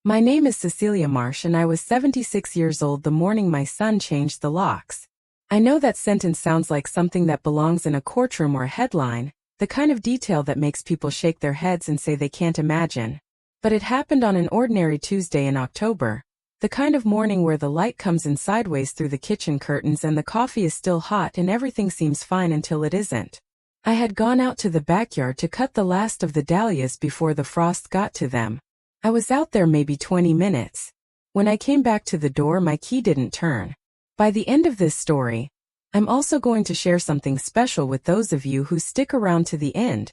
My name is Cecelia Marsh and I was 76 years old the morning my son changed the locks. I know that sentence sounds like something that belongs in a courtroom or a headline, the kind of detail that makes people shake their heads and say they can't imagine. But it happened on an ordinary Tuesday in October, the kind of morning where the light comes in sideways through the kitchen curtains and the coffee is still hot and everything seems fine until it isn't. I had gone out to the backyard to cut the last of the dahlias before the frost got to them. I was out there maybe 20 minutes. When I came back to the door, my key didn't turn. By the end of this story, I'm also going to share something special with those of you who stick around to the end.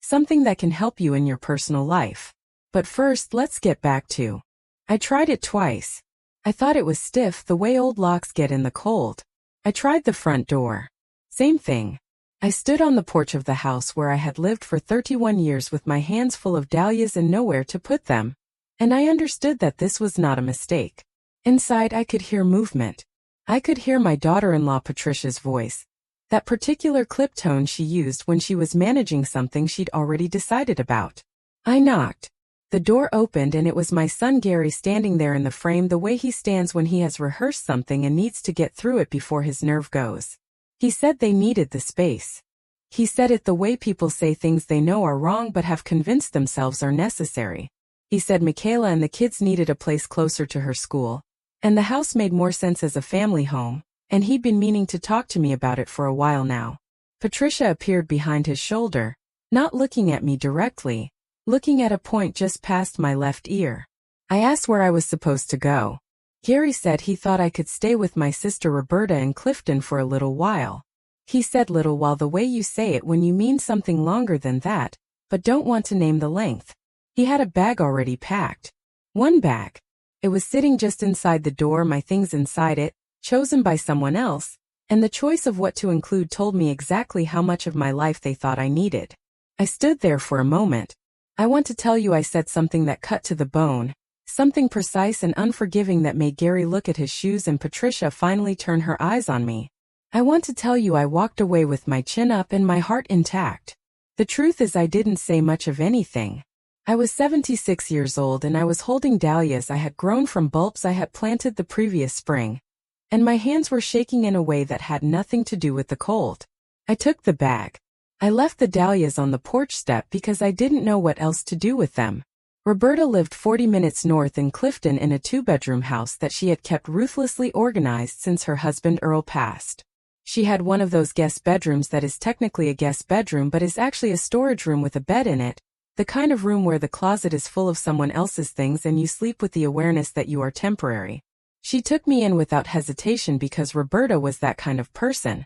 Something that can help you in your personal life. But first, let's get back to. I tried it twice. I thought it was stiff the way old locks get in the cold. I tried the front door. Same thing. I stood on the porch of the house where I had lived for 31 years with my hands full of dahlias and nowhere to put them. And I understood that this was not a mistake. Inside I could hear movement. I could hear my daughter-in-law Patricia's voice. That particular clip tone she used when she was managing something she'd already decided about. I knocked. The door opened and it was my son Gary standing there in the frame the way he stands when he has rehearsed something and needs to get through it before his nerve goes. He said they needed the space. He said it the way people say things they know are wrong but have convinced themselves are necessary. He said Michaela and the kids needed a place closer to her school, and the house made more sense as a family home, and he'd been meaning to talk to me about it for a while now. Patricia appeared behind his shoulder, not looking at me directly, looking at a point just past my left ear. I asked where I was supposed to go. Gary said he thought I could stay with my sister Roberta in Clifton for a little while. He said little while the way you say it when you mean something longer than that, but don't want to name the length. He had a bag already packed. One bag. It was sitting just inside the door, my things inside it, chosen by someone else, and the choice of what to include told me exactly how much of my life they thought I needed. I stood there for a moment. I want to tell you I said something that cut to the bone. Something precise and unforgiving that made Gary look at his shoes and Patricia finally turn her eyes on me. I want to tell you I walked away with my chin up and my heart intact. The truth is I didn't say much of anything. I was 76 years old and I was holding dahlias I had grown from bulbs I had planted the previous spring. And my hands were shaking in a way that had nothing to do with the cold. I took the bag. I left the dahlias on the porch step because I didn't know what else to do with them. Roberta lived 40 minutes north in Clifton in a 2-bedroom house that she had kept ruthlessly organized since her husband Earl passed. She had one of those guest bedrooms that is technically a guest bedroom but is actually a storage room with a bed in it, the kind of room where the closet is full of someone else's things and you sleep with the awareness that you are temporary. She took me in without hesitation because Roberta was that kind of person.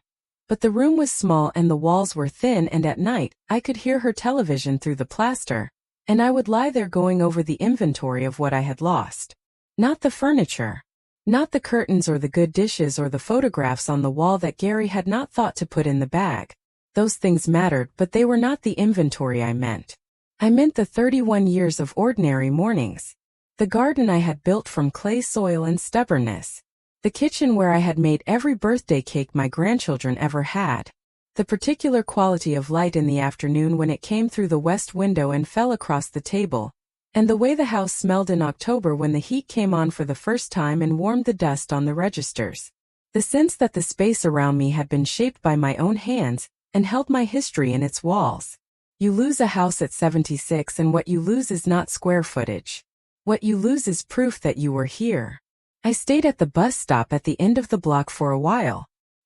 But the room was small and the walls were thin, and at night, I could hear her television through the plaster. And I would lie there going over the inventory of what I had lost. Not the furniture. Not the curtains or the good dishes or the photographs on the wall that Gary had not thought to put in the bag. Those things mattered, but they were not the inventory I meant. I meant the 31 years of ordinary mornings. The garden I had built from clay soil and stubbornness. The kitchen where I had made every birthday cake my grandchildren ever had. The particular quality of light in the afternoon when it came through the west window and fell across the table, and the way the house smelled in October when the heat came on for the first time and warmed the dust on the registers. The sense that the space around me had been shaped by my own hands and held my history in its walls. You lose a house at 76 and what you lose is not square footage. What you lose is proof that you were here. I stayed at the bus stop at the end of the block for a while.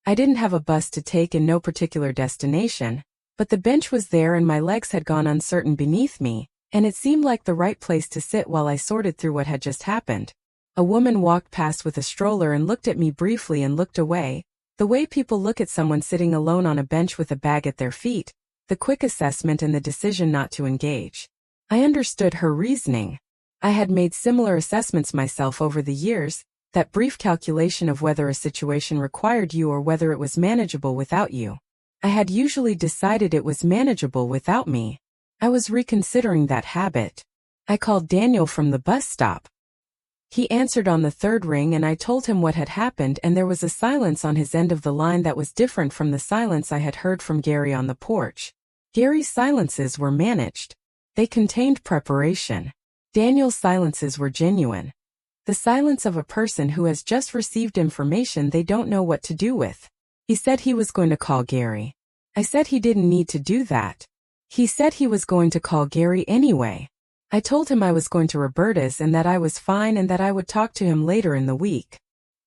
I didn't have a bus to take and no particular destination, but the bench was there and my legs had gone uncertain beneath me, and it seemed like the right place to sit while I sorted through what had just happened. A woman walked past with a stroller and looked at me briefly and looked away, the way people look at someone sitting alone on a bench with a bag at their feet, the quick assessment and the decision not to engage. I understood her reasoning. I had made similar assessments myself over the years, that brief calculation of whether a situation required you or whether it was manageable without you. I had usually decided it was manageable without me. I was reconsidering that habit. I called Daniel from the bus stop. He answered on the third ring and I told him what had happened, and there was a silence on his end of the line that was different from the silence I had heard from Gary on the porch. Gary's silences were managed. They contained preparation. Daniel's silences were genuine. The silence of a person who has just received information they don't know what to do with. He said he was going to call Gary. I said he didn't need to do that. He said he was going to call Gary anyway. I told him I was going to Roberta's and that I was fine and that I would talk to him later in the week.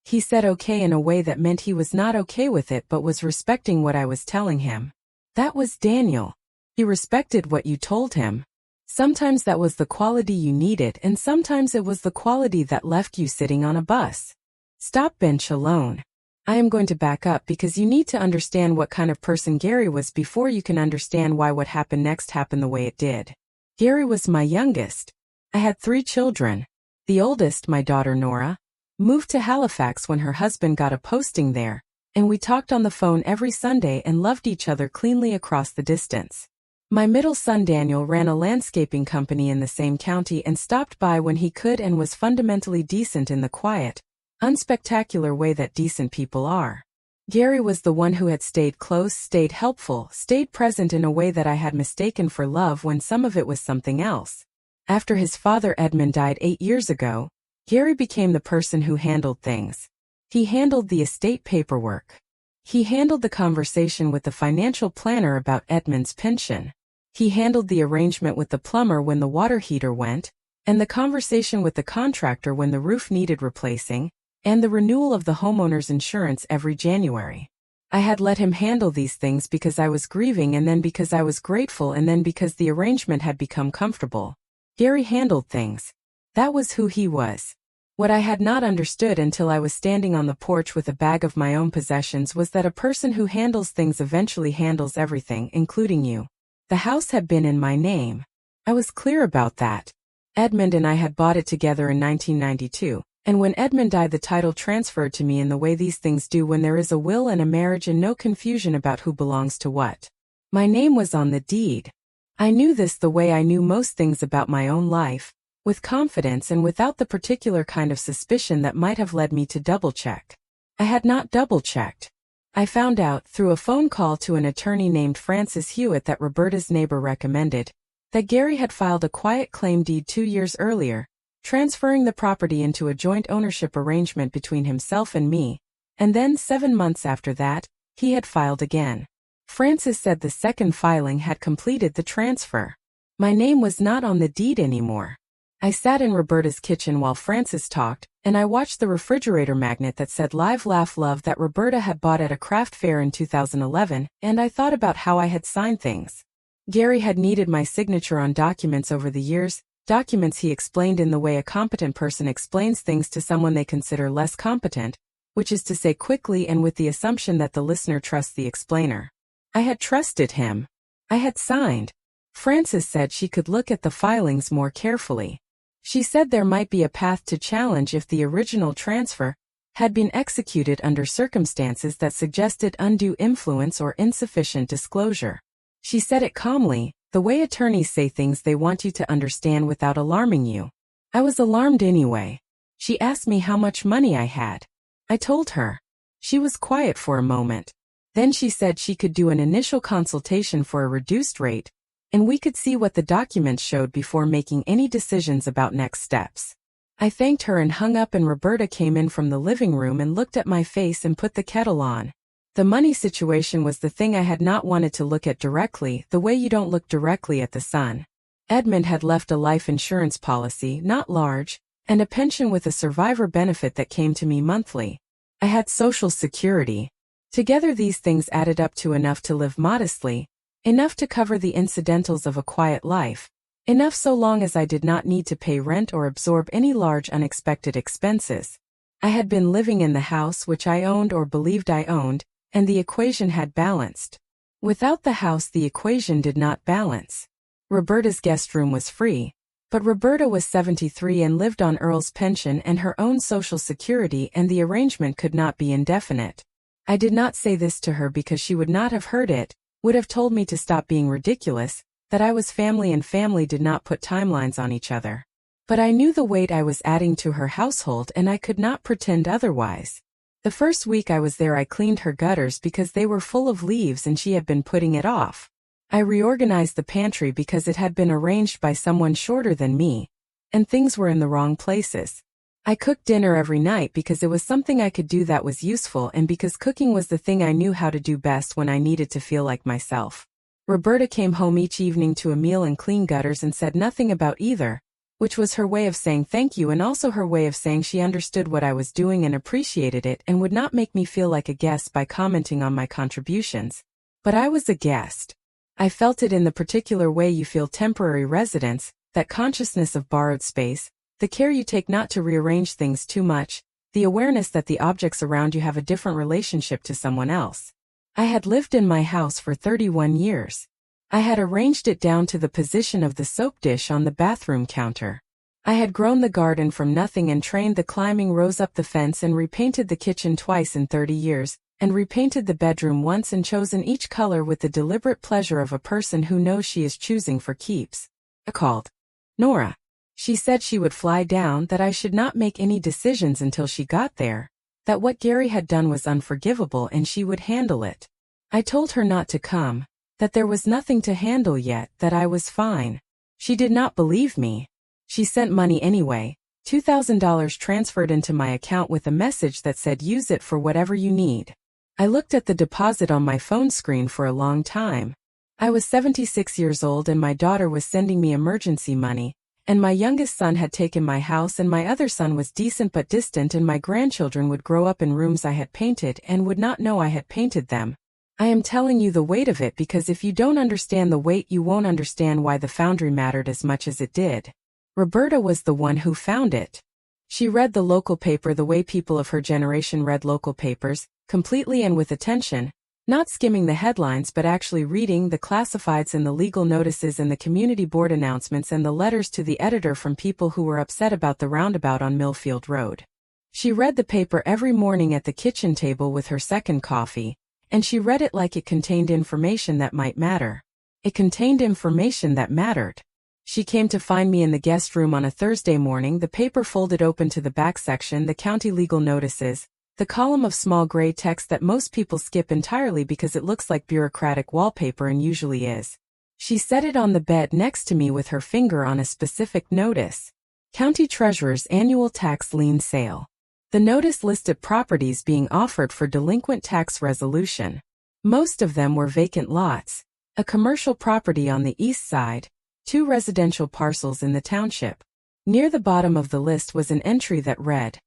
He said okay in a way that meant he was not okay with it but was respecting what I was telling him. That was Daniel. He respected what you told him. Sometimes that was the quality you needed and sometimes it was the quality that left you sitting on a bus. Stop bench alone. I am going to back up because you need to understand what kind of person Gary was before you can understand why what happened next happened the way it did. Gary was my youngest. I had 3 children. The oldest, my daughter Nora, moved to Halifax when her husband got a posting there, and we talked on the phone every Sunday and loved each other cleanly across the distance. My middle son Daniel ran a landscaping company in the same county and stopped by when he could and was fundamentally decent in the quiet, unspectacular way that decent people are. Gary was the one who had stayed close, stayed helpful, stayed present in a way that I had mistaken for love when some of it was something else. After his father Edmund died 8 years ago, Gary became the person who handled things. He handled the estate paperwork. He handled the conversation with the financial planner about Edmund's pension. He handled the arrangement with the plumber when the water heater went, and the conversation with the contractor when the roof needed replacing, and the renewal of the homeowner's insurance every January. I had let him handle these things because I was grieving and then because I was grateful and then because the arrangement had become comfortable. Gary handled things. That was who he was. What I had not understood until I was standing on the porch with a bag of my own possessions was that a person who handles things eventually handles everything, including you. The house had been in my name. I was clear about that. Edmund and I had bought it together in 1992. And when Edmund died the title transferred to me in the way these things do when there is a will and a marriage and no confusion about who belongs to what. My name was on the deed. I knew this the way I knew most things about my own life, with confidence and without the particular kind of suspicion that might have led me to double-check. I had not double-checked. I found out, through a phone call to an attorney named Francis Hewitt that Roberta's neighbor recommended, that Gary had filed a quiet claim deed 2 years earlier, transferring the property into a joint ownership arrangement between himself and me, and then 7 months after that, he had filed again. Francis said the second filing had completed the transfer. My name was not on the deed anymore. I sat in Roberta's kitchen while Francis talked, and I watched the refrigerator magnet that said Live Laugh Love that Roberta had bought at a craft fair in 2011, and I thought about how I had signed things. Gary had needed my signature on documents over the years, documents he explained in the way a competent person explains things to someone they consider less competent, which is to say quickly and with the assumption that the listener trusts the explainer. I had trusted him. I had signed. Frances said she could look at the filings more carefully. She said there might be a path to challenge if the original transfer had been executed under circumstances that suggested undue influence or insufficient disclosure. She said it calmly, the way attorneys say things they want you to understand without alarming you. I was alarmed anyway. She asked me how much money I had. I told her. She was quiet for a moment. Then she said she could do an initial consultation for a reduced rate, and we could see what the documents showed before making any decisions about next steps. I thanked her and hung up, and Roberta came in from the living room and looked at my face and put the kettle on. The money situation was the thing I had not wanted to look at directly, the way you don't look directly at the sun. Edmund had left a life insurance policy, not large, and a pension with a survivor benefit that came to me monthly. I had Social Security. Together these things added up to enough to live modestly, enough to cover the incidentals of a quiet life, enough so long as I did not need to pay rent or absorb any large unexpected expenses. I had been living in the house which I owned or believed I owned, and the equation had balanced. Without the house the equation did not balance. Roberta's guest room was free, but Roberta was 73 and lived on Earl's pension and her own Social Security, and the arrangement could not be indefinite. I did not say this to her because she would not have heard it, would have told me to stop being ridiculous, that I was family and family did not put timelines on each other. But I knew the weight I was adding to her household and I could not pretend otherwise. The first week I was there I cleaned her gutters because they were full of leaves and she had been putting it off. I reorganized the pantry because it had been arranged by someone shorter than me. and things were in the wrong places. I cooked dinner every night because it was something I could do that was useful and because cooking was the thing I knew how to do best when I needed to feel like myself. Roberta came home each evening to a meal and clean gutters and said nothing about either, which was her way of saying thank you and also her way of saying she understood what I was doing and appreciated it and would not make me feel like a guest by commenting on my contributions. But I was a guest. I felt it in the particular way you feel temporary residence, that consciousness of borrowed space, the care you take not to rearrange things too much, the awareness that the objects around you have a different relationship to someone else. I had lived in my house for 31 years. I had arranged it down to the position of the soap dish on the bathroom counter. I had grown the garden from nothing and trained the climbing rose up the fence and repainted the kitchen twice in 30 years, and repainted the bedroom once and chosen each color with the deliberate pleasure of a person who knows she is choosing for keeps. I called Nora. She said she would fly down, that I should not make any decisions until she got there, that what Gary had done was unforgivable and she would handle it. I told her not to come, that there was nothing to handle yet, that I was fine. She did not believe me. She sent money anyway, $2,000 transferred into my account with a message that said use it for whatever you need. I looked at the deposit on my phone screen for a long time. I was 76 years old and my daughter was sending me emergency money, and my youngest son had taken my house and my other son was decent but distant and my grandchildren would grow up in rooms I had painted and would not know I had painted them. I am telling you the weight of it because if you don't understand the weight you won't understand why the foundry mattered as much as it did. Roberta was the one who found it. She read the local paper the way people of her generation read local papers, completely and with attention, not skimming the headlines but actually reading the classifieds and the legal notices and the community board announcements and the letters to the editor from people who were upset about the roundabout on Millfield Road. She read the paper every morning at the kitchen table with her second coffee, and she read it like it contained information that might matter. It contained information that mattered. She came to find me in the guest room on a Thursday morning, the paper folded open to the back section, the county legal notices, the column of small gray text that most people skip entirely because it looks like bureaucratic wallpaper and usually is. She set it on the bed next to me with her finger on a specific notice. County Treasurer's Annual Tax Lien Sale. The notice listed properties being offered for delinquent tax resolution. Most of them were vacant lots, a commercial property on the east side, 2 residential parcels in the township. Near the bottom of the list was an entry that read,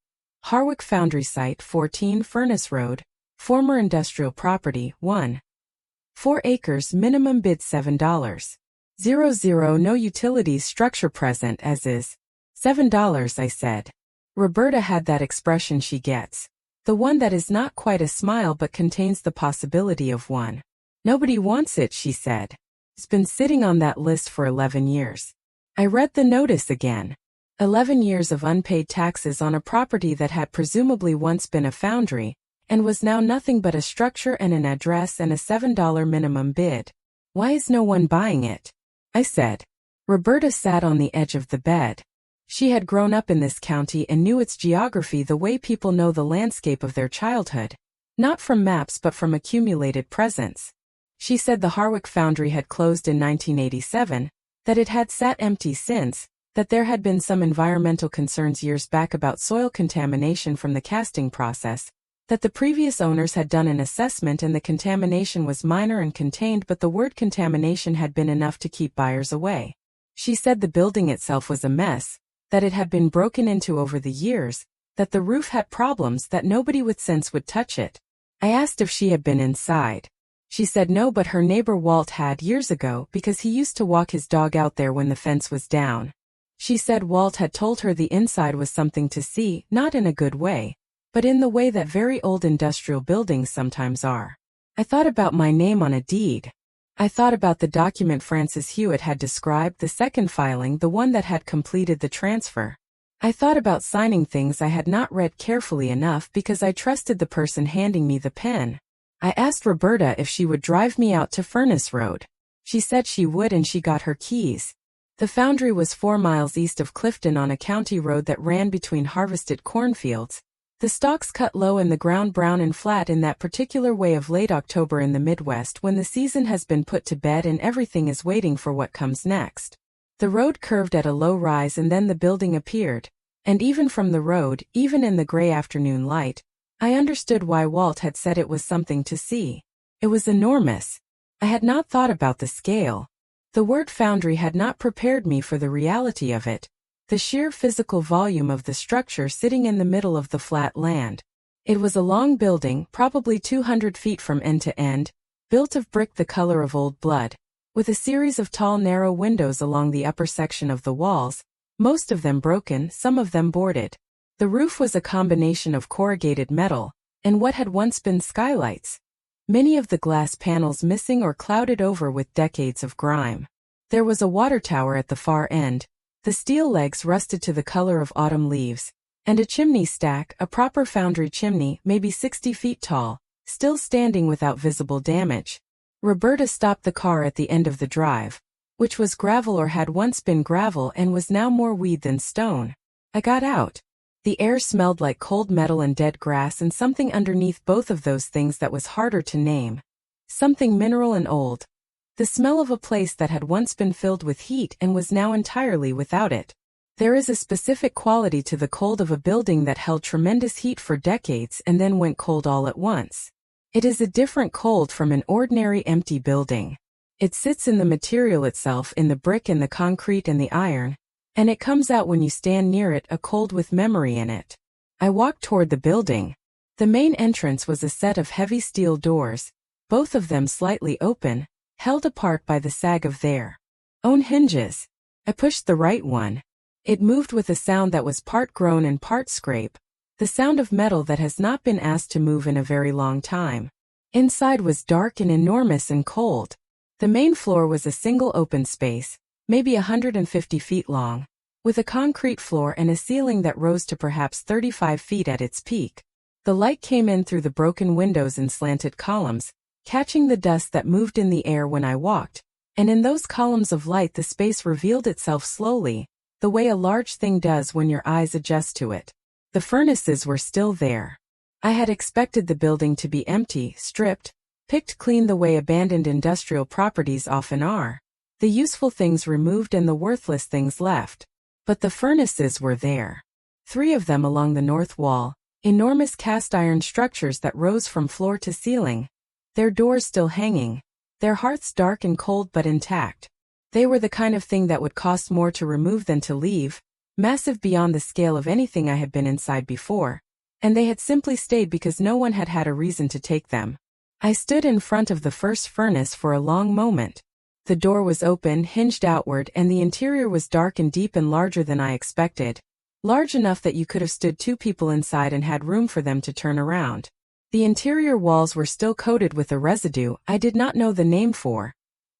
Harwick Foundry Site 14 Furnace Road, former industrial property, 1. 4 acres, minimum bid $7.00, no utilities structure present as is. $7, I said. Roberta had that expression she gets. The one that is not quite a smile but contains the possibility of one. Nobody wants it, she said. It's been sitting on that list for 11 years. I read the notice again. 11 years of unpaid taxes on a property that had presumably once been a foundry, and was now nothing but a structure and an address and a $7 minimum bid. Why is no one buying it? I said. Roberta sat on the edge of the bed. She had grown up in this county and knew its geography the way people know the landscape of their childhood, not from maps but from accumulated presence. She said the Harwick Foundry had closed in 1987, that it had sat empty since, that there had been some environmental concerns years back about soil contamination from the casting process, that the previous owners had done an assessment and the contamination was minor and contained but the word contamination had been enough to keep buyers away. She said the building itself was a mess, that it had been broken into over the years, that the roof had problems, that nobody with sense would touch it. I asked if she had been inside. She said no, but her neighbor Walt had years ago because he used to walk his dog out there when the fence was down. She said Walt had told her the inside was something to see, not in a good way, but in the way that very old industrial buildings sometimes are. I thought about my name on a deed. I thought about the document Francis Hewitt had described, the second filing, the one that had completed the transfer. I thought about signing things I had not read carefully enough because I trusted the person handing me the pen. I asked Roberta if she would drive me out to Furnace Road. She said she would and she got her keys. The foundry was 4 miles east of Clifton on a county road that ran between harvested cornfields, the stalks cut low and the ground brown and flat in that particular way of late October in the Midwest when the season has been put to bed and everything is waiting for what comes next. The road curved at a low rise and then the building appeared. And even from the road, even in the gray afternoon light, I understood why Walt had said it was something to see. It was enormous. I had not thought about the scale. The word foundry had not prepared me for the reality of it, the sheer physical volume of the structure sitting in the middle of the flat land. It was a long building, probably 200 feet from end to end, built of brick the color of old blood, with a series of tall narrow windows along the upper section of the walls, most of them broken, some of them boarded. The roof was a combination of corrugated metal and what had once been skylights, many of the glass panels missing or clouded over with decades of grime. There was a water tower at the far end, the steel legs rusted to the color of autumn leaves, and a chimney stack, a proper foundry chimney, maybe 60 feet tall, still standing without visible damage. Roberta stopped the car at the end of the drive, which was gravel or had once been gravel and was now more weed than stone. I got out. The air smelled like cold metal and dead grass and something underneath both of those things that was harder to name. Something mineral and old. The smell of a place that had once been filled with heat and was now entirely without it. There is a specific quality to the cold of a building that held tremendous heat for decades and then went cold all at once. It is a different cold from an ordinary empty building. It sits in the material itself, in the brick and the concrete and the iron, and it comes out when you stand near it, a cold with memory in it. I walked toward the building. The main entrance was a set of heavy steel doors, both of them slightly open, held apart by the sag of their own hinges. I pushed the right one. It moved with a sound that was part groan and part scrape, the sound of metal that has not been asked to move in a very long time. Inside was dark and enormous and cold. The main floor was a single open space, maybe 150 feet long, with a concrete floor and a ceiling that rose to perhaps 35 feet at its peak. The light came in through the broken windows and slanted columns, catching the dust that moved in the air when I walked, and in those columns of light the space revealed itself slowly, the way a large thing does when your eyes adjust to it. The furnaces were still there. I had expected the building to be empty, stripped, picked clean the way abandoned industrial properties often are. The useful things removed and the worthless things left. But the furnaces were there. 3 of them along the north wall, enormous cast iron structures that rose from floor to ceiling. Their doors still hanging. Their hearths dark and cold but intact. They were the kind of thing that would cost more to remove than to leave, massive beyond the scale of anything I had been inside before. And they had simply stayed because no one had had a reason to take them. I stood in front of the first furnace for a long moment. The door was open, hinged outward, and the interior was dark and deep and larger than I expected. Large enough that you could have stood 2 people inside and had room for them to turn around. The interior walls were still coated with a residue I did not know the name for.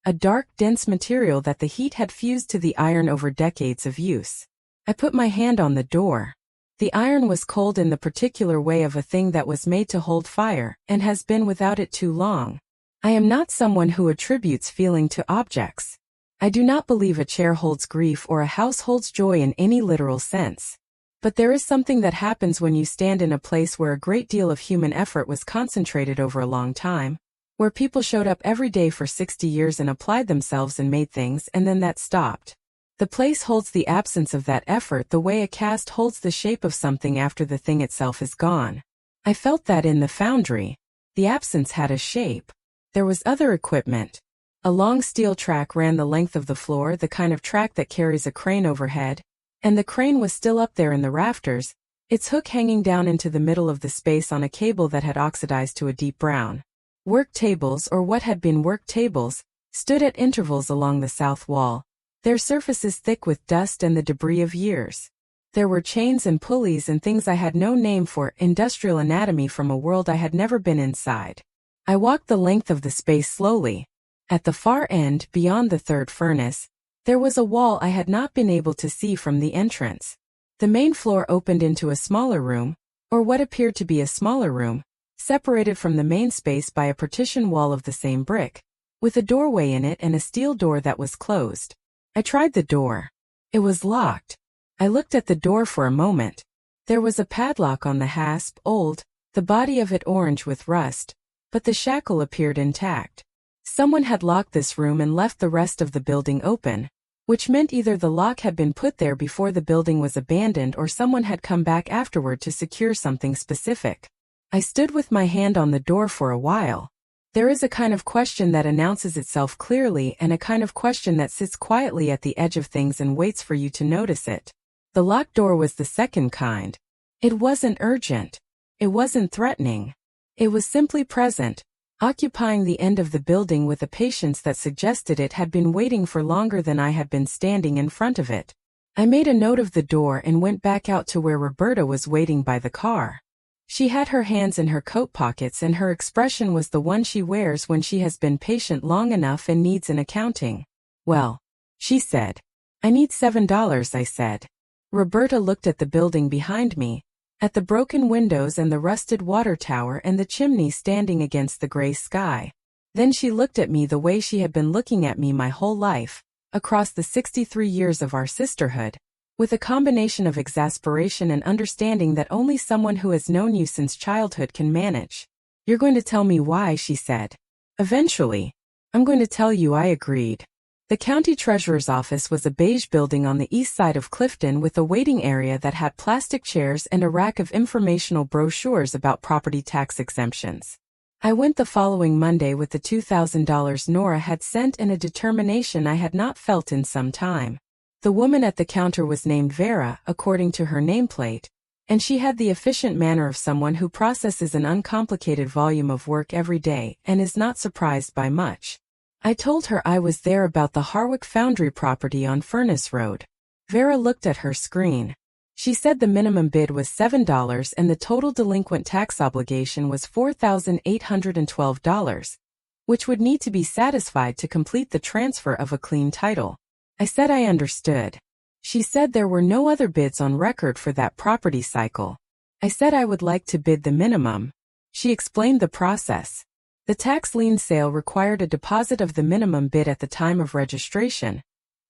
A dark, dense material that the heat had fused to the iron over decades of use. I put my hand on the door. The iron was cold in the particular way of a thing that was made to hold fire, and has been without it too long. I am not someone who attributes feeling to objects. I do not believe a chair holds grief or a house holds joy in any literal sense. But there is something that happens when you stand in a place where a great deal of human effort was concentrated over a long time, where people showed up every day for 60 years and applied themselves and made things, and then that stopped. The place holds the absence of that effort the way a cast holds the shape of something after the thing itself is gone. I felt that in the foundry. The absence had a shape. There was other equipment. A long steel track ran the length of the floor, the kind of track that carries a crane overhead, and the crane was still up there in the rafters, its hook hanging down into the middle of the space on a cable that had oxidized to a deep brown. Work tables, or what had been work tables, stood at intervals along the south wall, their surfaces thick with dust and the debris of years. There were chains and pulleys and things I had no name for, industrial anatomy from a world I had never been inside. I walked the length of the space slowly. At the far end, beyond the third furnace, there was a wall I had not been able to see from the entrance. The main floor opened into a smaller room, or what appeared to be a smaller room, separated from the main space by a partition wall of the same brick, with a doorway in it and a steel door that was closed. I tried the door. It was locked. I looked at the door for a moment. There was a padlock on the hasp, old, the body of it orange with rust, but the shackle appeared intact. Someone had locked this room and left the rest of the building open. which meant either the lock had been put there before the building was abandoned or someone had come back afterward to secure something specific. I stood with my hand on the door for a while. There is a kind of question that announces itself clearly and a kind of question that sits quietly at the edge of things and waits for you to notice it. The locked door was the second kind. It wasn't urgent. It wasn't threatening. It was simply present, occupying the end of the building with a patience that suggested it had been waiting for longer than I had been standing in front of it. I made a note of the door and went back out to where Roberta was waiting by the car. She had her hands in her coat pockets and her expression was the one she wears when she has been patient long enough and needs an accounting. "Well," she said. "I need $7, I said. Roberta looked at the building behind me, at the broken windows and the rusted water tower and the chimney standing against the gray sky. Then she looked at me the way she had been looking at me my whole life, across the 63 years of our sisterhood, with a combination of exasperation and understanding that only someone who has known you since childhood can manage. "You're going to tell me why," she said. "Eventually. I'm going to tell you," I agreed. The county treasurer's office was a beige building on the east side of Clifton with a waiting area that had plastic chairs and a rack of informational brochures about property tax exemptions. I went the following Monday with the $2,000 Nora had sent and a determination I had not felt in some time. The woman at the counter was named Vera, according to her nameplate, and she had the efficient manner of someone who processes an uncomplicated volume of work every day and is not surprised by much. I told her I was there about the Harwick Foundry property on Furnace Road. Vera looked at her screen. She said the minimum bid was $7 and the total delinquent tax obligation was $4,812, which would need to be satisfied to complete the transfer of a clean title. I said I understood. She said there were no other bids on record for that property cycle. I said I would like to bid the minimum. She explained the process. The tax lien sale required a deposit of the minimum bid at the time of registration,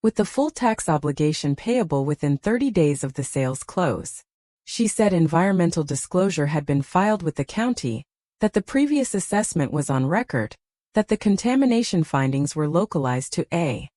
with the full tax obligation payable within 30 days of the sale's close. She said environmental disclosure had been filed with the county, that the previous assessment was on record, that the contamination findings were localized to a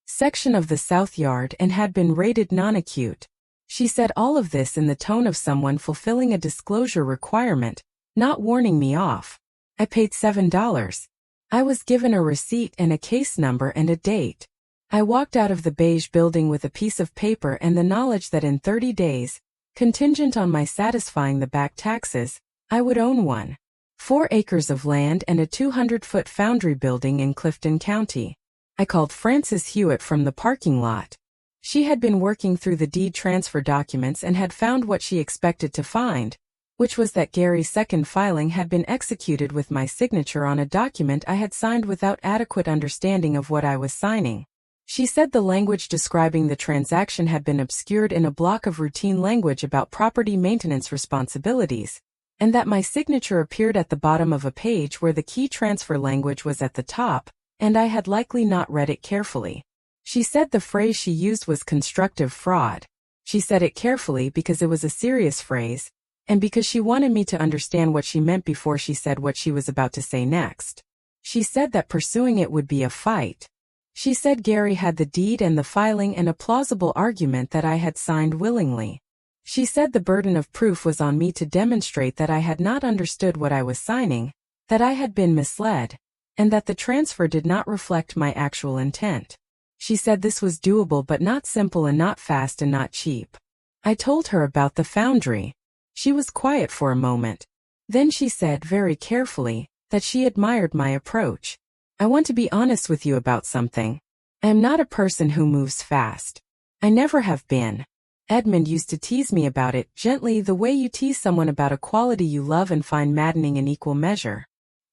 section of the south yard and had been rated non-acute. She said all of this in the tone of someone fulfilling a disclosure requirement, not warning me off. I paid $7. I was given a receipt and a case number and a date. I walked out of the beige building with a piece of paper and the knowledge that in 30 days, contingent on my satisfying the back taxes, I would own 4 acres of land and a 200-foot foundry building in Clifton County. I called Frances Hewitt from the parking lot. She had been working through the deed transfer documents and had found what she expected to find, which was that Gary's second filing had been executed with my signature on a document I had signed without adequate understanding of what I was signing. She said the language describing the transaction had been obscured in a block of routine language about property maintenance responsibilities, and that my signature appeared at the bottom of a page where the key transfer language was at the top, and I had likely not read it carefully. She said the phrase she used was constructive fraud. She said it carefully because it was a serious phrase, and because she wanted me to understand what she meant before she said what she was about to say next. She said that pursuing it would be a fight. She said Gary had the deed and the filing and a plausible argument that I had signed willingly. She said the burden of proof was on me to demonstrate that I had not understood what I was signing, that I had been misled, and that the transfer did not reflect my actual intent. She said this was doable but not simple and not fast and not cheap. I told her about the foundry. She was quiet for a moment. Then she said very carefully that she admired my approach. I want to be honest with you about something. I am not a person who moves fast. I never have been. Edmund used to tease me about it, gently, the way you tease someone about a quality you love and find maddening in equal measure.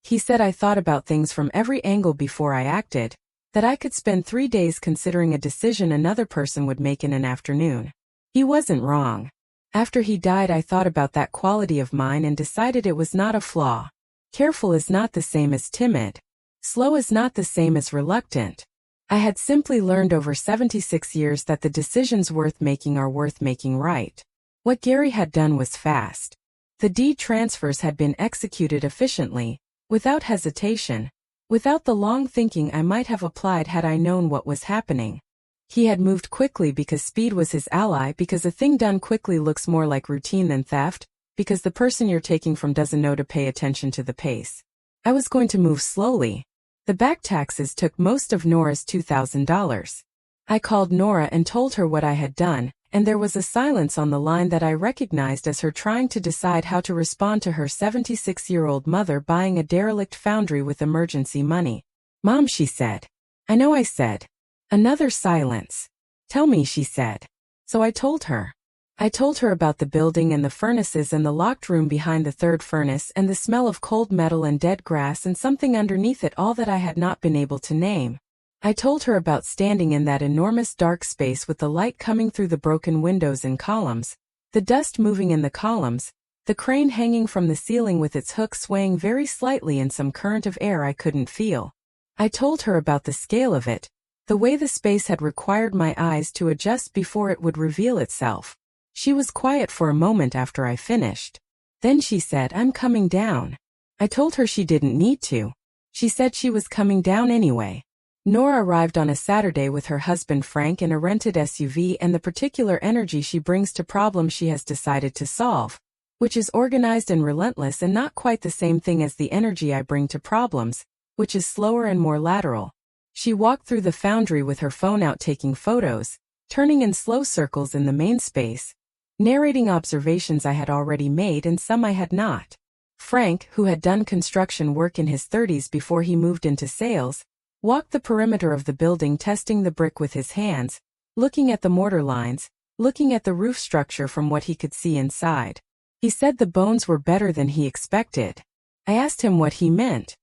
He said I thought about things from every angle before I acted, that I could spend 3 days considering a decision another person would make in an afternoon. He wasn't wrong. After he died, I thought about that quality of mine and decided it was not a flaw. Careful is not the same as timid. Slow is not the same as reluctant. I had simply learned over 76 years that the decisions worth making are worth making right. What Gary had done was fast. The deed transfers had been executed efficiently, without hesitation, without the long thinking I might have applied had I known what was happening. He had moved quickly because speed was his ally, because a thing done quickly looks more like routine than theft, because the person you're taking from doesn't know to pay attention to the pace. I was going to move slowly. The back taxes took most of Nora's $2,000. I called Nora and told her what I had done, and there was a silence on the line that I recognized as her trying to decide how to respond to her 76-year-old mother buying a derelict foundry with emergency money. "Mom," she said. "I know," I said. Another silence. "Tell me," she said. So I told her. I told her about the building and the furnaces and the locked room behind the third furnace and the smell of cold metal and dead grass and something underneath it all that I had not been able to name. I told her about standing in that enormous dark space with the light coming through the broken windows and columns, the dust moving in the columns, the crane hanging from the ceiling with its hook swaying very slightly in some current of air I couldn't feel. I told her about the scale of it, the way the space had required my eyes to adjust before it would reveal itself. She was quiet for a moment after I finished. Then she said, "I'm coming down." I told her she didn't need to. She said she was coming down anyway. Nora arrived on a Saturday with her husband Frank in a rented SUV and the particular energy she brings to problems she has decided to solve, which is organized and relentless and not quite the same thing as the energy I bring to problems, which is slower and more lateral. She walked through the foundry with her phone out taking photos, turning in slow circles in the main space, narrating observations I had already made and some I had not. Frank, who had done construction work in his 30s before he moved into sales, walked the perimeter of the building testing the brick with his hands, looking at the mortar lines, looking at the roof structure from what he could see inside. He said the bones were better than he expected. I asked him what he meant.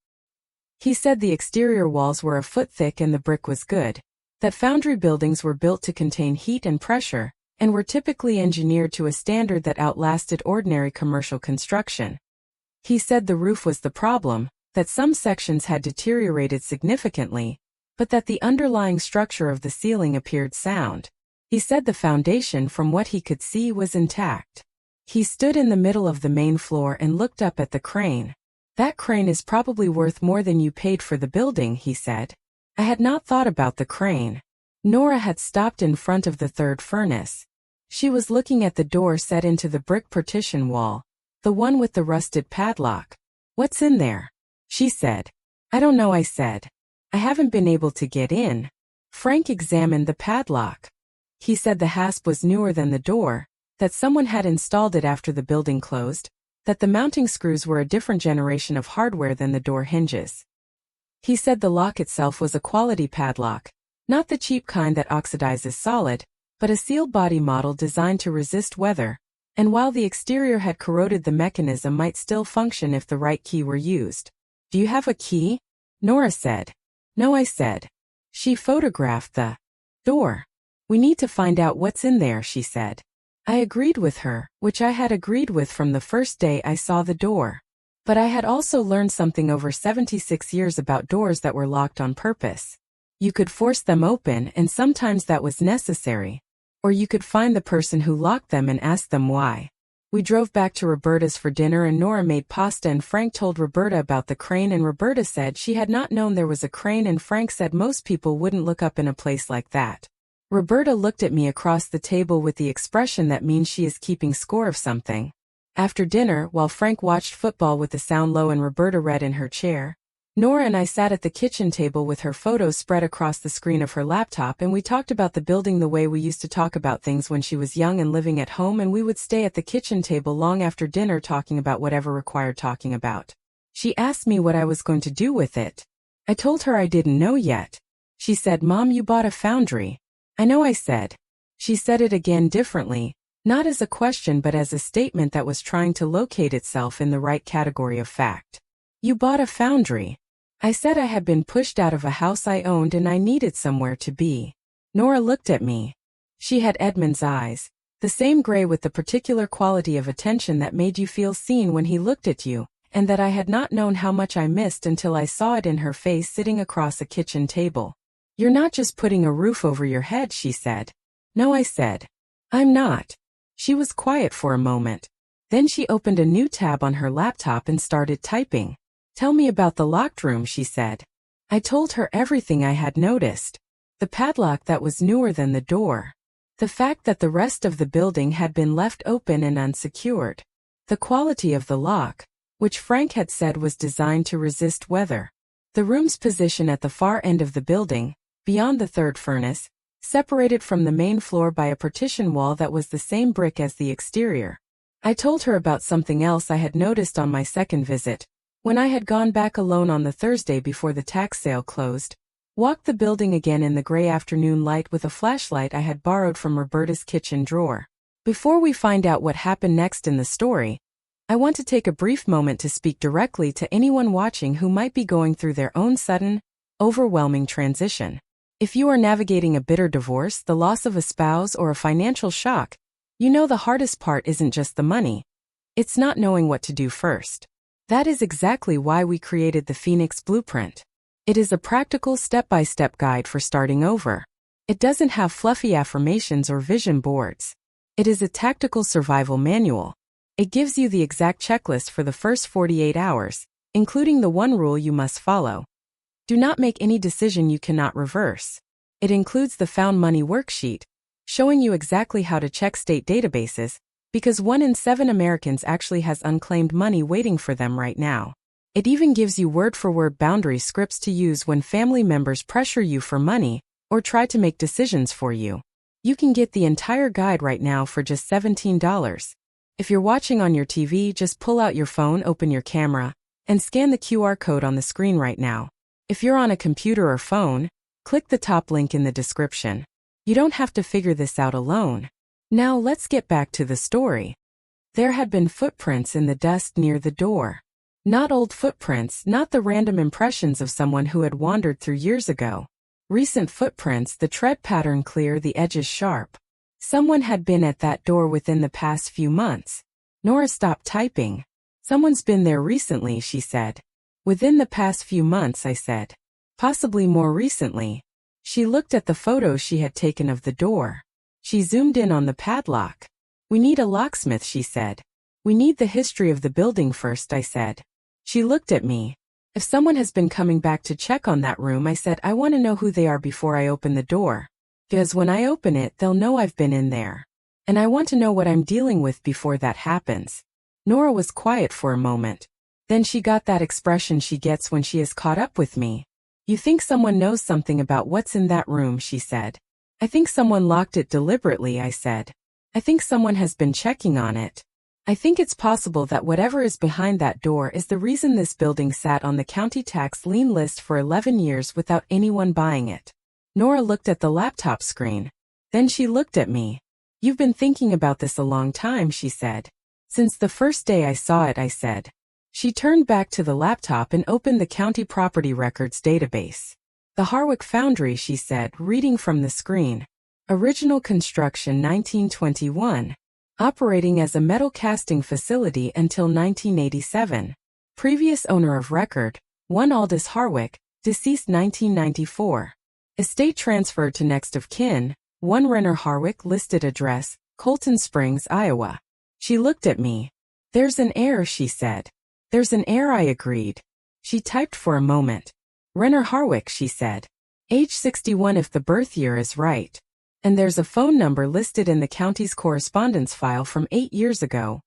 He said the exterior walls were a foot thick and the brick was good, that foundry buildings were built to contain heat and pressure, and were typically engineered to a standard that outlasted ordinary commercial construction. He said the roof was the problem, that some sections had deteriorated significantly, but that the underlying structure of the ceiling appeared sound. He said the foundation, from what he could see, was intact. He stood in the middle of the main floor and looked up at the crane. "That crane is probably worth more than you paid for the building," he said. I had not thought about the crane. Nora had stopped in front of the third furnace. She was looking at the door set into the brick partition wall, the one with the rusted padlock. "What's in there?" she said. "I don't know," I said. "I haven't been able to get in." Frank examined the padlock. He said the hasp was newer than the door, that someone had installed it after the building closed, that the mounting screws were a different generation of hardware than the door hinges. He said the lock itself was a quality padlock, not the cheap kind that oxidizes solid, but a sealed body model designed to resist weather, and while the exterior had corroded, the mechanism might still function if the right key were used. "Do you have a key?" Nora said. "No," I said. She photographed the door. "We need to find out what's in there," she said. I agreed with her, which I had agreed with from the first day I saw the door. But I had also learned something over 76 years about doors that were locked on purpose. You could force them open, and sometimes that was necessary. Or you could find the person who locked them and ask them why. We drove back to Roberta's for dinner and Nora made pasta and Frank told Roberta about the crane and Roberta said she had not known there was a crane and Frank said most people wouldn't look up in a place like that. Roberta looked at me across the table with the expression that means she is keeping score of something. After dinner, while Frank watched football with the sound low and Roberta read in her chair, Nora and I sat at the kitchen table with her photos spread across the screen of her laptop and we talked about the building the way we used to talk about things when she was young and living at home, and we would stay at the kitchen table long after dinner talking about whatever required talking about. She asked me what I was going to do with it. I told her I didn't know yet. She said, "Mom, you bought a foundry." "I know," I said. She said it again differently, not as a question but as a statement that was trying to locate itself in the right category of fact. "You bought a foundry." I said I had been pushed out of a house I owned and I needed somewhere to be. Nora looked at me. She had Edmund's eyes, the same gray with the particular quality of attention that made you feel seen when he looked at you, and that I had not known how much I missed until I saw it in her face sitting across a kitchen table. "You're not just putting a roof over your head," she said. "No," I said. "I'm not." She was quiet for a moment. Then she opened a new tab on her laptop and started typing. "Tell me about the locked room," she said. I told her everything I had noticed. The padlock that was newer than the door. The fact that the rest of the building had been left open and unsecured. The quality of the lock, which Frank had said was designed to resist weather. The room's position at the far end of the building, beyond the third furnace, separated from the main floor by a partition wall that was the same brick as the exterior. I told her about something else I had noticed on my second visit, when I had gone back alone on the Thursday before the tax sale closed. Walked the building again in the gray afternoon light with a flashlight I had borrowed from Roberta's kitchen drawer. Before we find out what happened next in the story, I want to take a brief moment to speak directly to anyone watching who might be going through their own sudden, overwhelming transition. If you are navigating a bitter divorce, the loss of a spouse, or a financial shock, you know the hardest part isn't just the money. It's not knowing what to do first. That is exactly why we created the Phoenix Blueprint. It is a practical step-by-step guide for starting over. It doesn't have fluffy affirmations or vision boards. It is a tactical survival manual. It gives you the exact checklist for the first 48 hours, including the one rule you must follow. Do not make any decision you cannot reverse. It includes the Found Money worksheet, showing you exactly how to check state databases, because 1 in 7 Americans actually has unclaimed money waiting for them right now. It even gives you word-for-word boundary scripts to use when family members pressure you for money or try to make decisions for you. You can get the entire guide right now for just $17. If you're watching on your TV, just pull out your phone, open your camera, and scan the QR code on the screen right now. If you're on a computer or phone, click the top link in the description. You don't have to figure this out alone. Now let's get back to the story. There had been footprints in the dust near the door. Not old footprints, not the random impressions of someone who had wandered through years ago. Recent footprints, the tread pattern clear, the edges sharp. Someone had been at that door within the past few months. Nora stopped typing. Someone's been there recently, she said. Within the past few months, I said. Possibly more recently. She looked at the photos she had taken of the door. She zoomed in on the padlock. We need a locksmith, she said. We need the history of the building first, I said. She looked at me. If someone has been coming back to check on that room, I said, I want to know who they are before I open the door. Because when I open it, they'll know I've been in there. And I want to know what I'm dealing with before that happens. Nora was quiet for a moment. Then she got that expression she gets when she is caught up with me. You think someone knows something about what's in that room, she said. I think someone locked it deliberately, I said. I think someone has been checking on it. I think it's possible that whatever is behind that door is the reason this building sat on the county tax lien list for 11 years without anyone buying it. Nora looked at the laptop screen. Then she looked at me. You've been thinking about this a long time, she said. Since the first day I saw it, I said. She turned back to the laptop and opened the county property records database. The Harwick Foundry, she said, reading from the screen. Original construction 1921. Operating as a metal casting facility until 1987. Previous owner of record, 1 Aldous Harwick, deceased 1994. Estate transferred to next of kin, 1 Renner Harwick, listed address, Colton Springs, Iowa. She looked at me. There's an error, she said. There's an error, I agreed. She typed for a moment. Renner Harwick, she said. Age 61 if the birth year is right. And there's a phone number listed in the county's correspondence file from 8 years ago,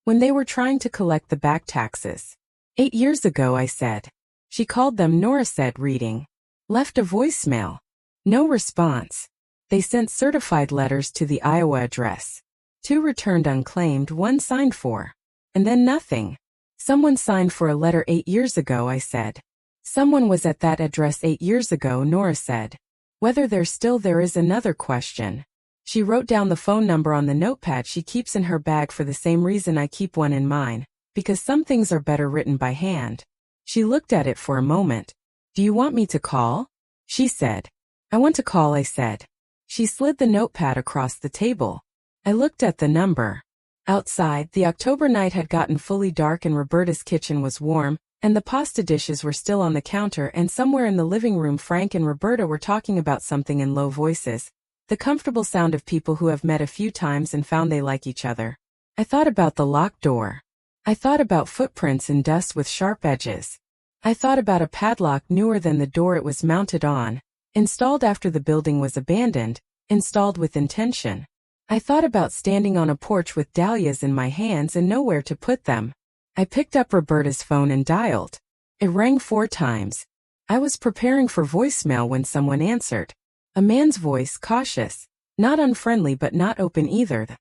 when they were trying to collect the back taxes. 8 years ago, I said. She called them, Nora said, reading. Left a voicemail. No response. They sent certified letters to the Iowa address. 2 returned unclaimed, 1 signed for. And then nothing. Someone signed for a letter 8 years ago, I said. Someone was at that address 8 years ago, Nora said. Whether they're still there is another question. She wrote down the phone number on the notepad she keeps in her bag for the same reason I keep one in mine, because some things are better written by hand. She looked at it for a moment. Do you want me to call? She said. I want to call, I said. She slid the notepad across the table. I looked at the number. Outside, the October night had gotten fully dark and Roberta's kitchen was warm, and the pasta dishes were still on the counter, and somewhere in the living room Frank and Roberta were talking about something in low voices. The comfortable sound of people who have met a few times and found they like each other. I thought about the locked door. I thought about footprints in dust with sharp edges. I thought about a padlock newer than the door it was mounted on, Installed after the building was abandoned, installed with intention. I thought about standing on a porch with dahlias in my hands and nowhere to put them. I picked up Roberta's phone and dialed. It rang 4 times. I was preparing for voicemail when someone answered. A man's voice, cautious, not unfriendly but not open either. The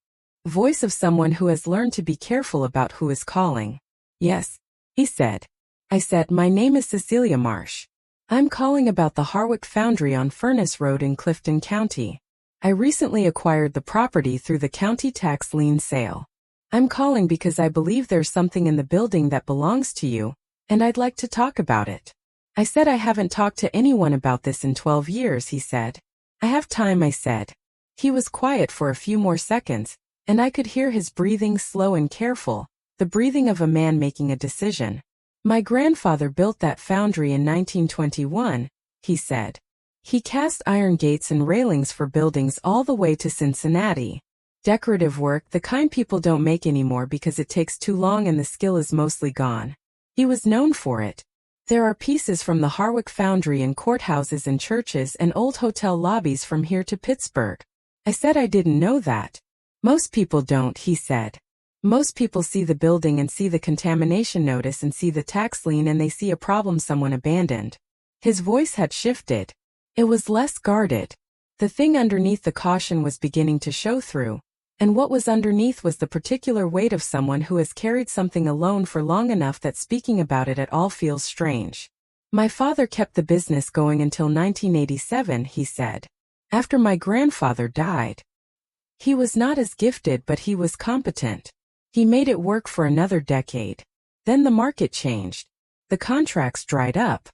voice of someone who has learned to be careful about who is calling. Yes, he said. I said, my name is Cecelia Marsh. I'm calling about the Harwick Foundry on Furnace Road in Clifton County. I recently acquired the property through the county tax lien sale. I'm calling because I believe there's something in the building that belongs to you, and I'd like to talk about it. I said I haven't talked to anyone about this in 12 years, he said. I have time, I said. He was quiet for a few more seconds, and I could hear his breathing slow and careful, the breathing of a man making a decision. My grandfather built that foundry in 1921, he said. He cast iron gates and railings for buildings all the way to Cincinnati. Decorative work, the kind people don't make anymore because it takes too long and the skill is mostly gone. He was known for it. There are pieces from the Harwick Foundry in courthouses and churches and old hotel lobbies from here to Pittsburgh. I said I didn't know that. Most people don't, he said. Most people see the building and see the contamination notice and see the tax lien and they see a problem someone abandoned. His voice had shifted. It was less guarded. The thing underneath the caution was beginning to show through, and what was underneath was the particular weight of someone who has carried something alone for long enough that speaking about it at all feels strange. My father kept the business going until 1987, he said. After my grandfather died. He was not as gifted, but he was competent. He made it work for another decade. Then the market changed. The contracts dried up.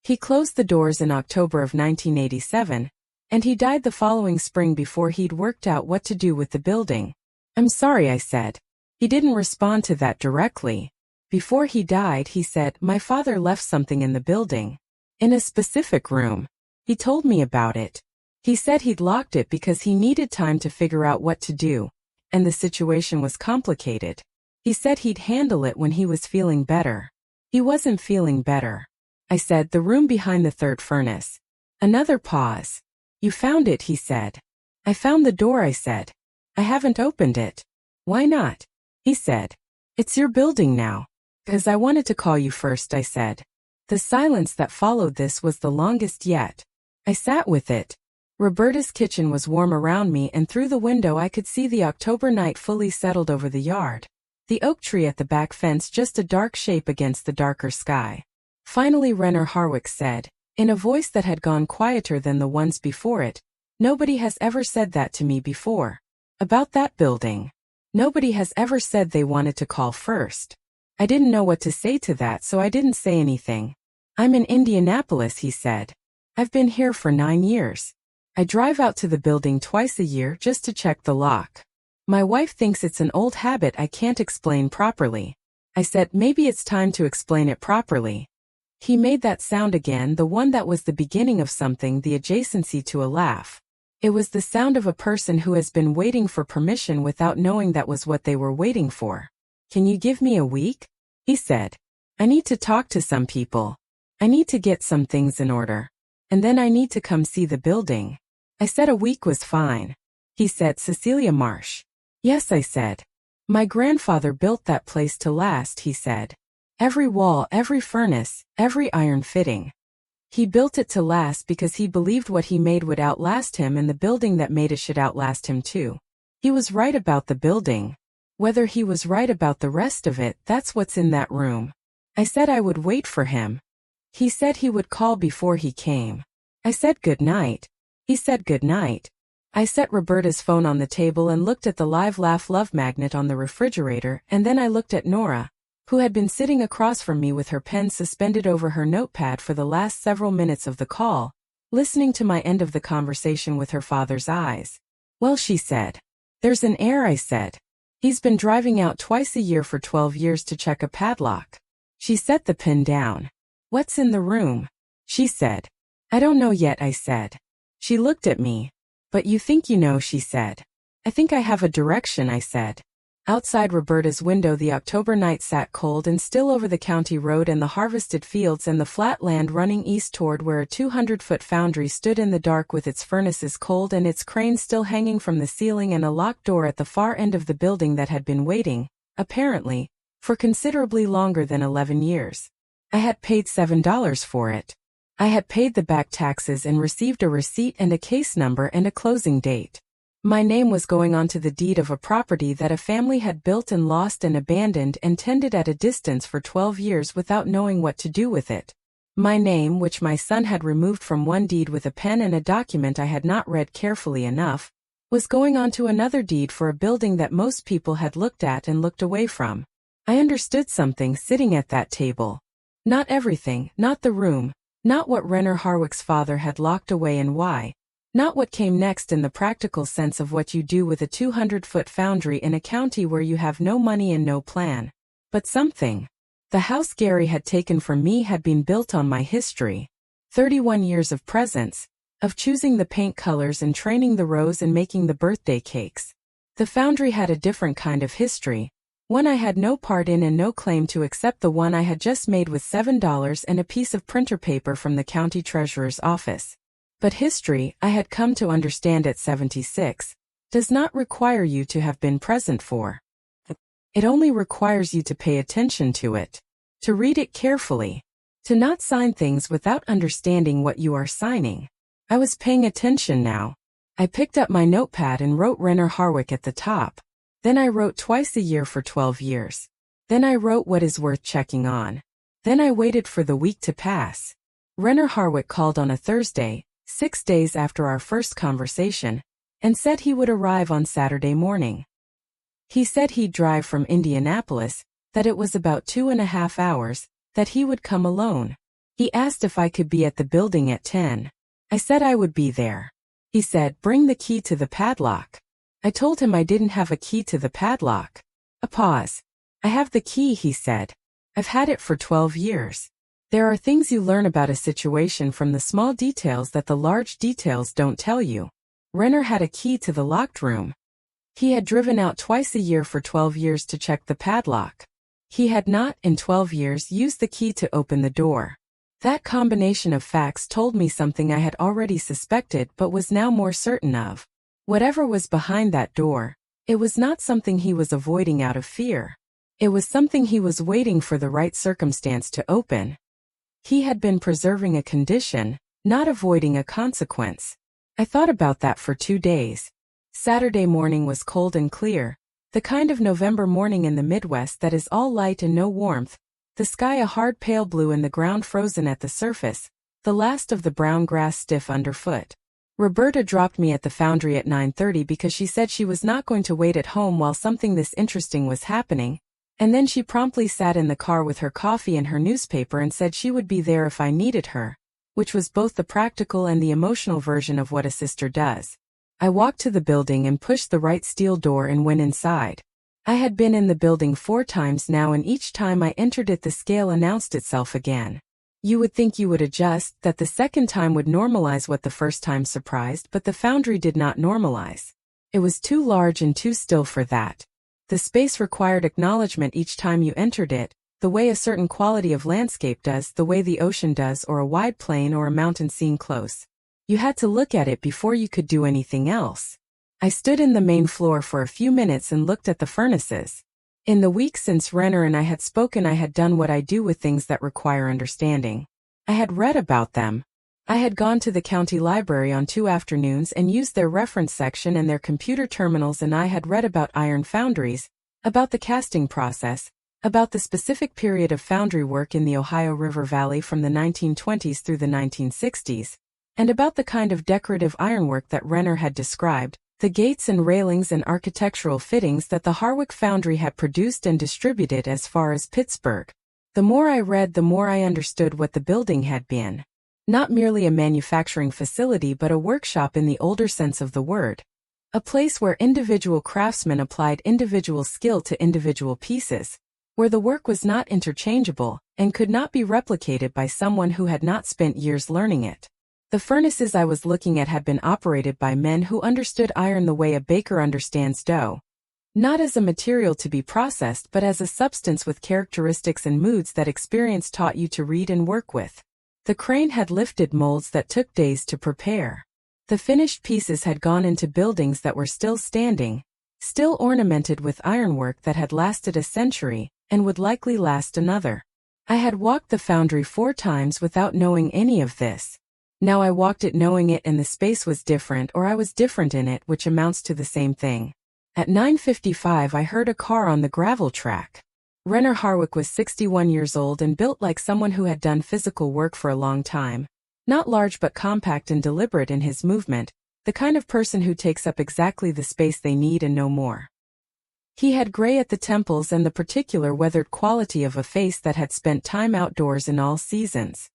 He closed the doors in October of 1987, and he died the following spring before he'd worked out what to do with the building. I'm sorry, I said. He didn't respond to that directly. Before he died, he said, my father left something in the building. In a specific room. He told me about it. He said he'd locked it because he needed time to figure out what to do, and the situation was complicated. He said he'd handle it when he was feeling better. He wasn't feeling better. I said, the room behind the third furnace. Another pause. You found it, he said. I found the door, I said. I haven't opened it. Why not? He said. It's your building now. 'Cause I wanted to call you first, I said. The silence that followed this was the longest yet. I sat with it. Roberta's kitchen was warm around me, and through the window I could see the October night fully settled over the yard. The oak tree at the back fence just a dark shape against the darker sky. Finally Renner Harwick said, in a voice that had gone quieter than the ones before it, nobody has ever said that to me before. About that building. Nobody has ever said they wanted to call first. I didn't know what to say to that, so I didn't say anything. I'm in Indianapolis, he said. I've been here for 9 years. I drive out to the building twice a year just to check the lock. My wife thinks it's an old habit I can't explain properly. I said, maybe it's time to explain it properly. He made that sound again, the one that was the beginning of something, the adjacency to a laugh. It was the sound of a person who has been waiting for permission without knowing that was what they were waiting for. Can you give me a week? He said. I need to talk to some people. I need to get some things in order. And then I need to come see the building. I said a week was fine. He said, Cecelia Marsh. Yes, I said. My grandfather built that place to last, he said. Every wall, every furnace, every iron fitting. He built it to last because he believed what he made would outlast him, and the building that made it should outlast him too. He was right about the building. Whether he was right about the rest of it, that's what's in that room. I said I would wait for him. He said he would call before he came. I said good night. He said good night. I set Roberta's phone on the table and looked at the Live Laugh Love magnet on the refrigerator, and then I looked at Nora, who had been sitting across from me with her pen suspended over her notepad for the last several minutes of the call, listening to my end of the conversation with her father's eyes. Well, she said. There's an heir, I said. He's been driving out twice a year for 12 years to check a padlock. She set the pen down. What's in the room? She said. I don't know yet, I said. She looked at me. But you think you know, she said. I think I have a direction, I said. Outside Roberta's window the October night sat cold and still over the county road and the harvested fields and the flat land running east toward where a 200-foot foundry stood in the dark with its furnaces cold and its cranes still hanging from the ceiling and a locked door at the far end of the building that had been waiting, apparently, for considerably longer than 11 years. I had paid $7 for it. I had paid the back taxes and received a receipt and a case number and a closing date. My name was going onto the deed of a property that a family had built and lost and abandoned and tended at a distance for 12 years without knowing what to do with it. My name, which my son had removed from one deed with a pen and a document I had not read carefully enough, was going onto another deed for a building that most people had looked at and looked away from. I understood something sitting at that table. Not everything, not the room, not what Renner Harwick's father had locked away and why. Not what came next in the practical sense of what you do with a 200-foot foundry in a county where you have no money and no plan. But something. The house Gary had taken from me had been built on my history. 31 years of presence, of choosing the paint colors and training the rows and making the birthday cakes. The foundry had a different kind of history, one I had no part in and no claim to except the one I had just made with $7 and a piece of printer paper from the county treasurer's office. But history, I had come to understand at 76, does not require you to have been present for. It only requires you to pay attention to it, to read it carefully, to not sign things without understanding what you are signing. I was paying attention now. I picked up my notepad and wrote Renner Harwick at the top. Then I wrote twice a year for 12 years. Then I wrote what is worth checking on. Then I waited for the week to pass. Renner Harwick called on a Thursday, 6 days after our first conversation, and said he would arrive on Saturday morning. He said he'd drive from Indianapolis, that it was about 2.5 hours, that he would come alone. He asked if I could be at the building at 10. I said I would be there. He said, bring the key to the padlock. I told him I didn't have a key to the padlock. A pause. I have the key, he said. I've had it for 12 years. There are things you learn about a situation from the small details that the large details don't tell you. Renner had a key to the locked room. He had driven out twice a year for 12 years to check the padlock. He had not, in 12 years, used the key to open the door. That combination of facts told me something I had already suspected but was now more certain of. Whatever was behind that door, it was not something he was avoiding out of fear. It was something he was waiting for the right circumstance to open. He had been preserving a condition, not avoiding a consequence. I thought about that for 2 days. Saturday morning was cold and clear, the kind of November morning in the Midwest that is all light and no warmth, the sky a hard pale blue and the ground frozen at the surface, the last of the brown grass stiff underfoot. Roberta dropped me at the foundry at 9:30 because she said she was not going to wait at home while something this interesting was happening, and then she promptly sat in the car with her coffee and her newspaper and said she would be there if I needed her, which was both the practical and the emotional version of what a sister does. I walked to the building and pushed the right steel door and went inside. I had been in the building 4 times now and each time I entered it the scale announced itself again. You would think you would adjust, that the second time would normalize what the first time surprised, but the foundry did not normalize. It was too large and too still for that. The space required acknowledgement each time you entered it, the way a certain quality of landscape does, the way the ocean does, or a wide plain or a mountain seen close. You had to look at it before you could do anything else. I stood in the main floor for a few minutes and looked at the furnaces. In the weeks since Renner and I had spoken, I had done what I do with things that require understanding. I had read about them. I had gone to the county library on 2 afternoons and used their reference section and their computer terminals, and I had read about iron foundries, about the casting process, about the specific period of foundry work in the Ohio River Valley from the 1920s through the 1960s, and about the kind of decorative ironwork that Renner had described, the gates and railings and architectural fittings that the Harwick foundry had produced and distributed as far as Pittsburgh. The more I read, the more I understood what the building had been. Not merely a manufacturing facility but a workshop in the older sense of the word. A place where individual craftsmen applied individual skill to individual pieces, where the work was not interchangeable and could not be replicated by someone who had not spent years learning it. The furnaces I was looking at had been operated by men who understood iron the way a baker understands dough. Not as a material to be processed but as a substance with characteristics and moods that experience taught you to read and work with. The crane had lifted molds that took days to prepare. The finished pieces had gone into buildings that were still standing, still ornamented with ironwork that had lasted a century, and would likely last another. I had walked the foundry 4 times without knowing any of this. Now I walked it knowing it, and the space was different, or I was different in it, which amounts to the same thing. At 9:55 I heard a car on the gravel track. Renner Harwick was 61 years old and built like someone who had done physical work for a long time. Not large but compact and deliberate in his movement, the kind of person who takes up exactly the space they need and no more. He had gray at the temples and the particular weathered quality of a face that had spent time outdoors in all seasons.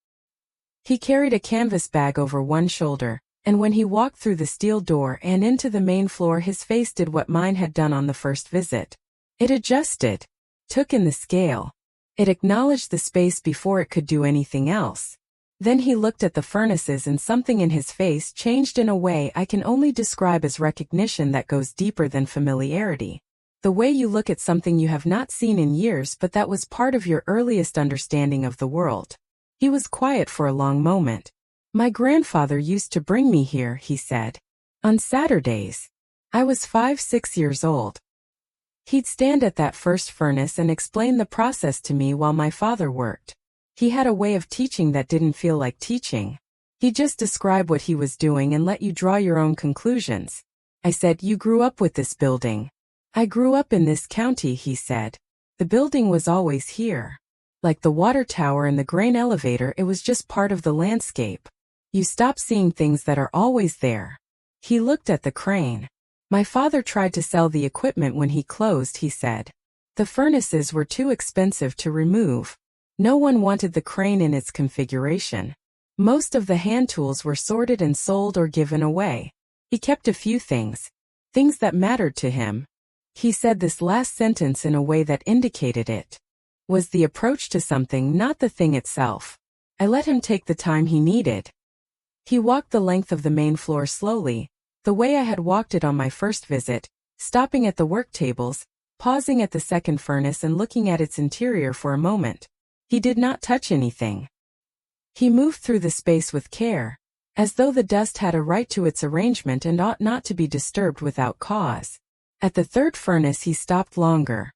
He carried a canvas bag over one shoulder, and when he walked through the steel door and into the main floor, his face did what mine had done on the first visit. It adjusted, took in the scale. It acknowledged the space before it could do anything else. Then he looked at the furnaces and something in his face changed in a way I can only describe as recognition that goes deeper than familiarity. The way you look at something you have not seen in years but that was part of your earliest understanding of the world. He was quiet for a long moment. My grandfather used to bring me here, he said. On Saturdays. I was 5-6 years old. He'd stand at that first furnace and explain the process to me while my father worked. He had a way of teaching that didn't feel like teaching. He'd just describe what he was doing and let you draw your own conclusions. I said, "You grew up with this building." "I grew up in this county," he said. "The building was always here. Like the water tower and the grain elevator, it was just part of the landscape. You stop seeing things that are always there." He looked at the crane. "My father tried to sell the equipment when he closed," he said. "The furnaces were too expensive to remove. No one wanted the crane in its configuration. Most of the hand tools were sorted and sold or given away. He kept a few things that mattered to him." He said this last sentence in a way that indicated it was the approach to something, not the thing itself. I let him take the time he needed. He walked the length of the main floor slowly, the way I had walked it on my first visit, stopping at the work tables, pausing at the second furnace and looking at its interior for a moment. He did not touch anything. He moved through the space with care, as though the dust had a right to its arrangement and ought not to be disturbed without cause. At the third furnace he stopped longer.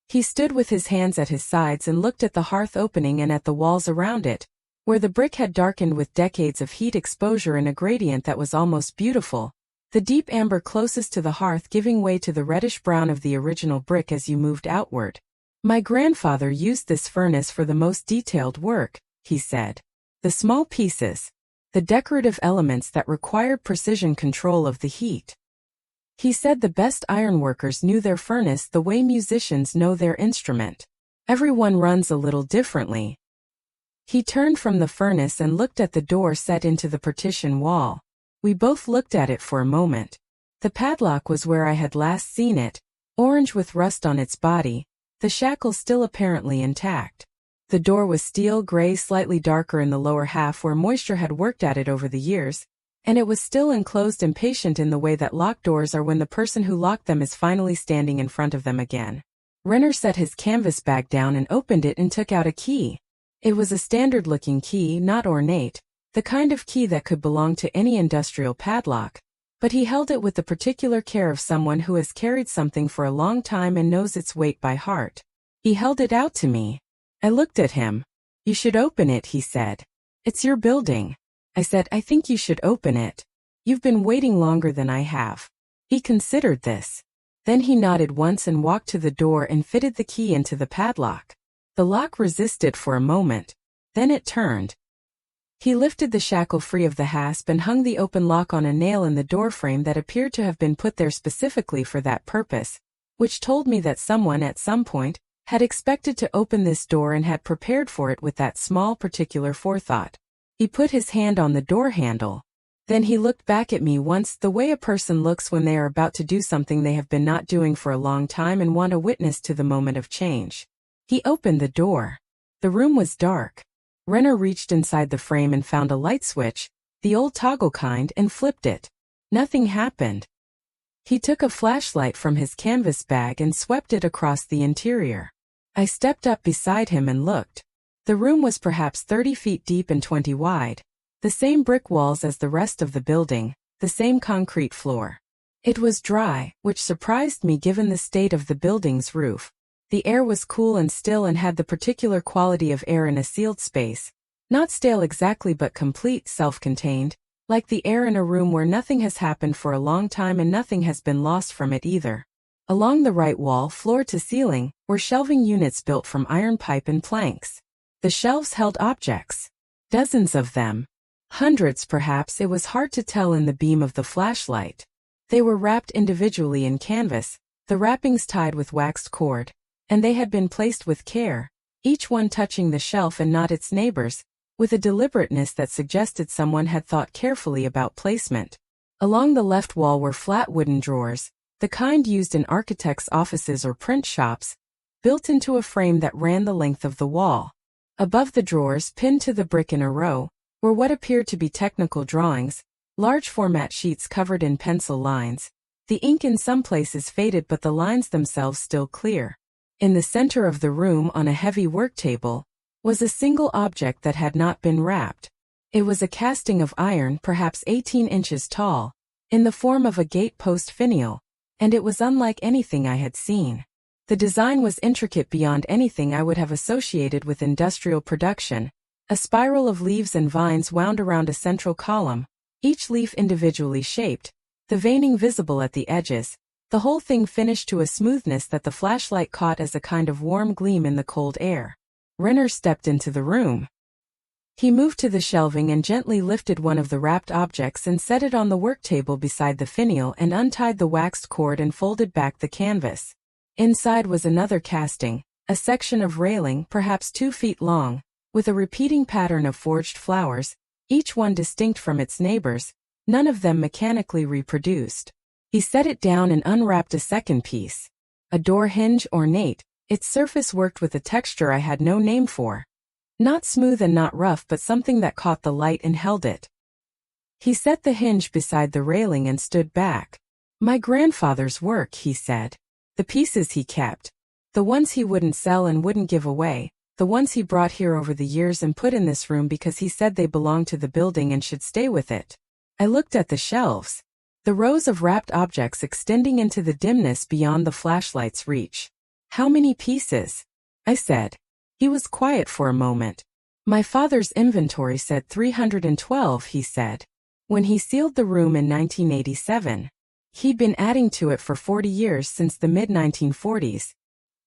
He stood with his hands at his sides and looked at the hearth opening and at the walls around it, where the brick had darkened with decades of heat exposure in a gradient that was almost beautiful, the deep amber closest to the hearth giving way to the reddish brown of the original brick as you moved outward. "My grandfather used this furnace for the most detailed work," he said. "The small pieces, the decorative elements that required precision control of the heat." He said the best ironworkers knew their furnace the way musicians know their instrument. Everyone runs a little differently. He turned from the furnace and looked at the door set into the partition wall. We both looked at it for a moment. The padlock was where I had last seen it, orange with rust on its body, the shackle still apparently intact. The door was steel gray, slightly darker in the lower half where moisture had worked at it over the years, and it was still enclosed and patient in the way that locked doors are when the person who locked them is finally standing in front of them again. Renner set his canvas bag down and opened it and took out a key. It was a standard-looking key, not ornate, the kind of key that could belong to any industrial padlock, but he held it with the particular care of someone who has carried something for a long time and knows its weight by heart. He held it out to me. I looked at him. "You should open it," he said. "It's your building." I said, "I think you should open it. You've been waiting longer than I have." He considered this. Then he nodded once and walked to the door and fitted the key into the padlock. The lock resisted for a moment. Then it turned. He lifted the shackle free of the hasp and hung the open lock on a nail in the doorframe that appeared to have been put there specifically for that purpose, which told me that someone at some point had expected to open this door and had prepared for it with that small particular forethought. He put his hand on the door handle. Then he looked back at me once, the way a person looks when they are about to do something they have been not doing for a long time and want a witness to the moment of change. He opened the door. The room was dark. Renner reached inside the frame and found a light switch, the old toggle kind, and flipped it. Nothing happened. He took a flashlight from his canvas bag and swept it across the interior. I stepped up beside him and looked. The room was perhaps 30 feet deep and 20 wide. The same brick walls as the rest of the building, the same concrete floor. It was dry, which surprised me given the state of the building's roof. The air was cool and still and had the particular quality of air in a sealed space. Not stale exactly but complete, self-contained, like the air in a room where nothing has happened for a long time and nothing has been lost from it either. Along the right wall, floor to ceiling, were shelving units built from iron pipe and planks. The shelves held objects. Dozens of them. Hundreds perhaps, it was hard to tell in the beam of the flashlight. They were wrapped individually in canvas, the wrappings tied with waxed cord, and they had been placed with care, each one touching the shelf and not its neighbors, with a deliberateness that suggested someone had thought carefully about placement. Along the left wall were flat wooden drawers, the kind used in architects' offices or print shops, built into a frame that ran the length of the wall. Above the drawers, pinned to the brick in a row, were what appeared to be technical drawings, large format sheets covered in pencil lines. The ink in some places faded but the lines themselves still clear. In the center of the room on a heavy work table, was a single object that had not been wrapped. It was a casting of iron perhaps 18 inches tall, in the form of a gate-post finial, and it was unlike anything I had seen. The design was intricate beyond anything I would have associated with industrial production. A spiral of leaves and vines wound around a central column, each leaf individually shaped, the veining visible at the edges, the whole thing finished to a smoothness that the flashlight caught as a kind of warm gleam in the cold air. Renner stepped into the room. He moved to the shelving and gently lifted one of the wrapped objects and set it on the work table beside the finial and untied the waxed cord and folded back the canvas. Inside was another casting, a section of railing perhaps 2 feet long, with a repeating pattern of forged flowers, each one distinct from its neighbors, none of them mechanically reproduced. He set it down and unwrapped a second piece. A door hinge ornate, its surface worked with a texture I had no name for. Not smooth and not rough but something that caught the light and held it. He set the hinge beside the railing and stood back. My grandfather's work, he said. The pieces he kept. The ones he wouldn't sell and wouldn't give away. The ones he brought here over the years and put in this room because he said they belonged to the building and should stay with it. I looked at the shelves. The rows of wrapped objects extending into the dimness beyond the flashlight's reach. How many pieces? I said. He was quiet for a moment. My father's inventory said 312, he said. When he sealed the room in 1987. He'd been adding to it for 40 years since the mid-1940s.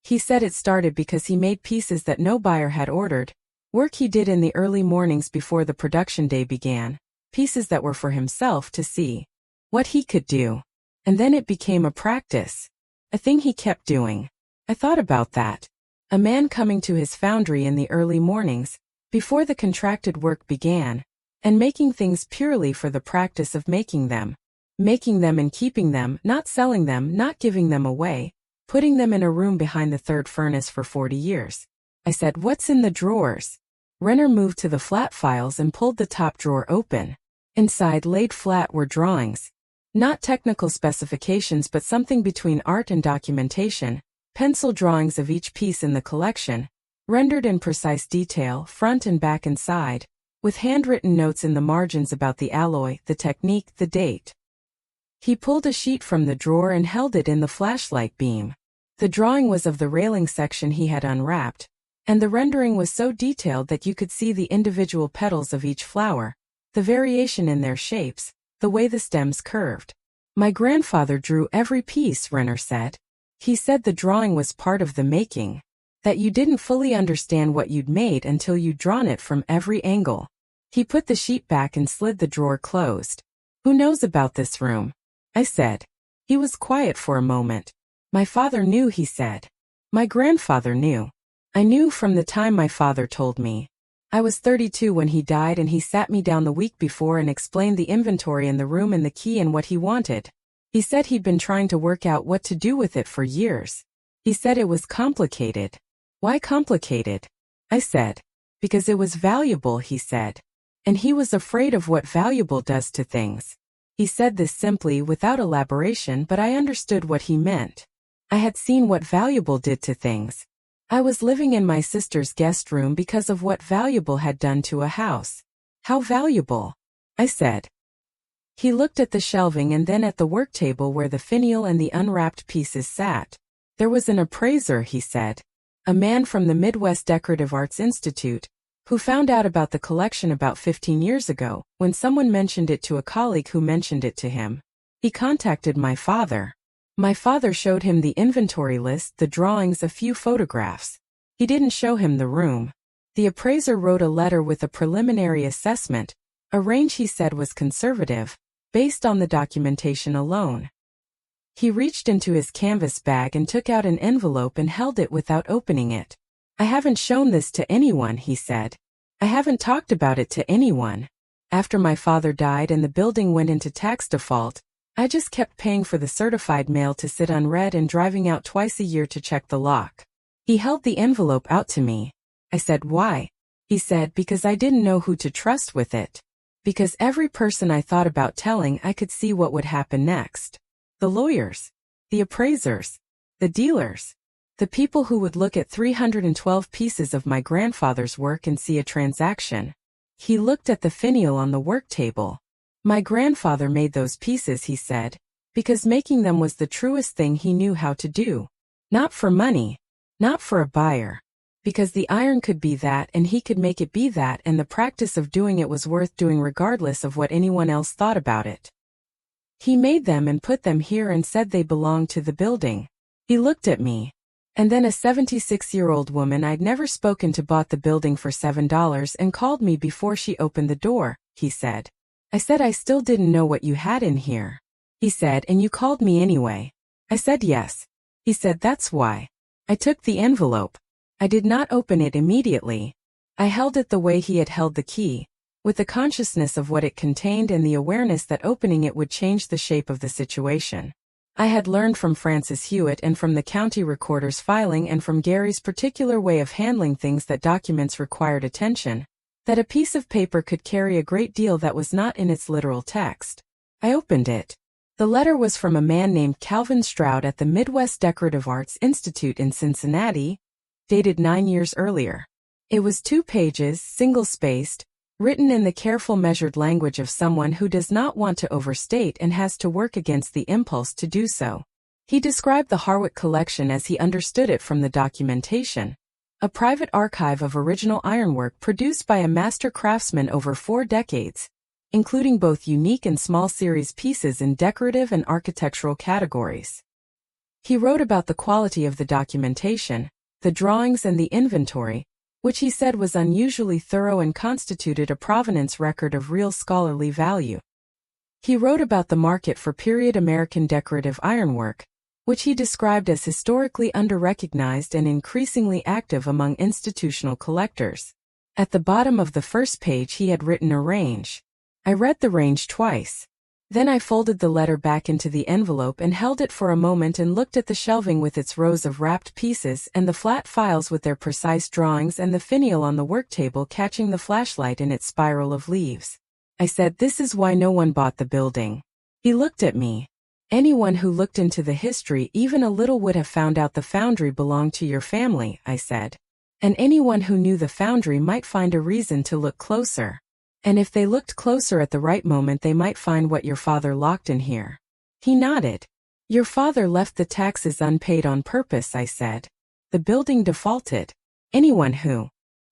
He said it started because he made pieces that no buyer had ordered, work he did in the early mornings before the production day began, pieces that were for himself to see what he could do. And then it became a practice, a thing he kept doing. I thought about that. A man coming to his foundry in the early mornings, before the contracted work began, and making things purely for the practice of making them and keeping them, not selling them, not giving them away, putting them in a room behind the third furnace for 40 years. I said, "What's in the drawers?" Renner moved to the flat files and pulled the top drawer open. Inside, laid flat, were drawings. Not technical specifications but something between art and documentation, pencil drawings of each piece in the collection, rendered in precise detail, front and back and side, with handwritten notes in the margins about the alloy, the technique, the date. He pulled a sheet from the drawer and held it in the flashlight beam. The drawing was of the railing section he had unwrapped, and the rendering was so detailed that you could see the individual petals of each flower, the variation in their shapes, the way the stems curved. My grandfather drew every piece, Renner said. He said the drawing was part of the making, that you didn't fully understand what you'd made until you'd drawn it from every angle. He put the sheet back and slid the drawer closed. Who knows about this room? I said. He was quiet for a moment. My father knew, he said. My grandfather knew. I knew from the time my father told me. I was 32 when he died and he sat me down the week before and explained the inventory in the room and the key and what he wanted. He said he'd been trying to work out what to do with it for years. He said it was complicated. Why complicated? I said. Because it was valuable, he said. And he was afraid of what valuable does to things. He said this simply without elaboration, but I understood what he meant. I had seen what valuable did to things. I was living in my sister's guest room because of what valuable had done to a house. How valuable? I said. He looked at the shelving and then at the work table where the finial and the unwrapped pieces sat. There was an appraiser, he said. A man from the Midwest Decorative Arts Institute, who found out about the collection about 15 years ago, when someone mentioned it to a colleague who mentioned it to him. He contacted my father. My father showed him the inventory list, the drawings, a few photographs. He didn't show him the room. The appraiser wrote a letter with a preliminary assessment, a range he said was conservative, based on the documentation alone. He reached into his canvas bag and took out an envelope and held it without opening it. I haven't shown this to anyone, he said. I haven't talked about it to anyone. After my father died and the building went into tax default, I just kept paying for the certified mail to sit unread and driving out twice a year to check the lock. He held the envelope out to me. I said, why? He said, because I didn't know who to trust with it. Because every person I thought about telling, I could see what would happen next. The lawyers, the appraisers, the dealers, the people who would look at 312 pieces of my grandfather's work and see a transaction. He looked at the finial on the work table. My grandfather made those pieces, he said, because making them was the truest thing he knew how to do. Not for money, not for a buyer. Because the iron could be that and he could make it be that, and the practice of doing it was worth doing regardless of what anyone else thought about it. He made them and put them here and said they belonged to the building. He looked at me. And then a 76-year-old woman I'd never spoken to bought the building for $7 and called me before she opened the door, he said. I said I still didn't know what you had in here. He said, and you called me anyway. I said yes. He said, that's why. I took the envelope. I did not open it immediately. I held it the way he had held the key, with the consciousness of what it contained and the awareness that opening it would change the shape of the situation. I had learned from Francis Hewitt and from the county recorder's filing and from Gary's particular way of handling things that documents required attention, that a piece of paper could carry a great deal that was not in its literal text. I opened it. The letter was from a man named Calvin Stroud at the Midwest Decorative Arts Institute in Cincinnati, dated 9 years earlier. It was 2 pages, single-spaced, written in the careful measured language of someone who does not want to overstate and has to work against the impulse to do so. He described the Harwick collection as he understood it from the documentation, a private archive of original ironwork produced by a master craftsman over 4 decades, including both unique and small series pieces in decorative and architectural categories. He wrote about the quality of the documentation, the drawings and the inventory, which he said was unusually thorough and constituted a provenance record of real scholarly value. He wrote about the market for period American decorative ironwork, which he described as historically underrecognized and increasingly active among institutional collectors. At the bottom of the first page he had written a range. I read the range twice. Then I folded the letter back into the envelope and held it for a moment and looked at the shelving with its rows of wrapped pieces and the flat files with their precise drawings and the finial on the work table catching the flashlight in its spiral of leaves. I said, this is why no one bought the building. He looked at me. Anyone who looked into the history even a little would have found out the foundry belonged to your family, I said. And anyone who knew the foundry might find a reason to look closer. And if they looked closer at the right moment they might find what your father locked in here. He nodded. Your father left the taxes unpaid on purpose, I said. The building defaulted. Anyone who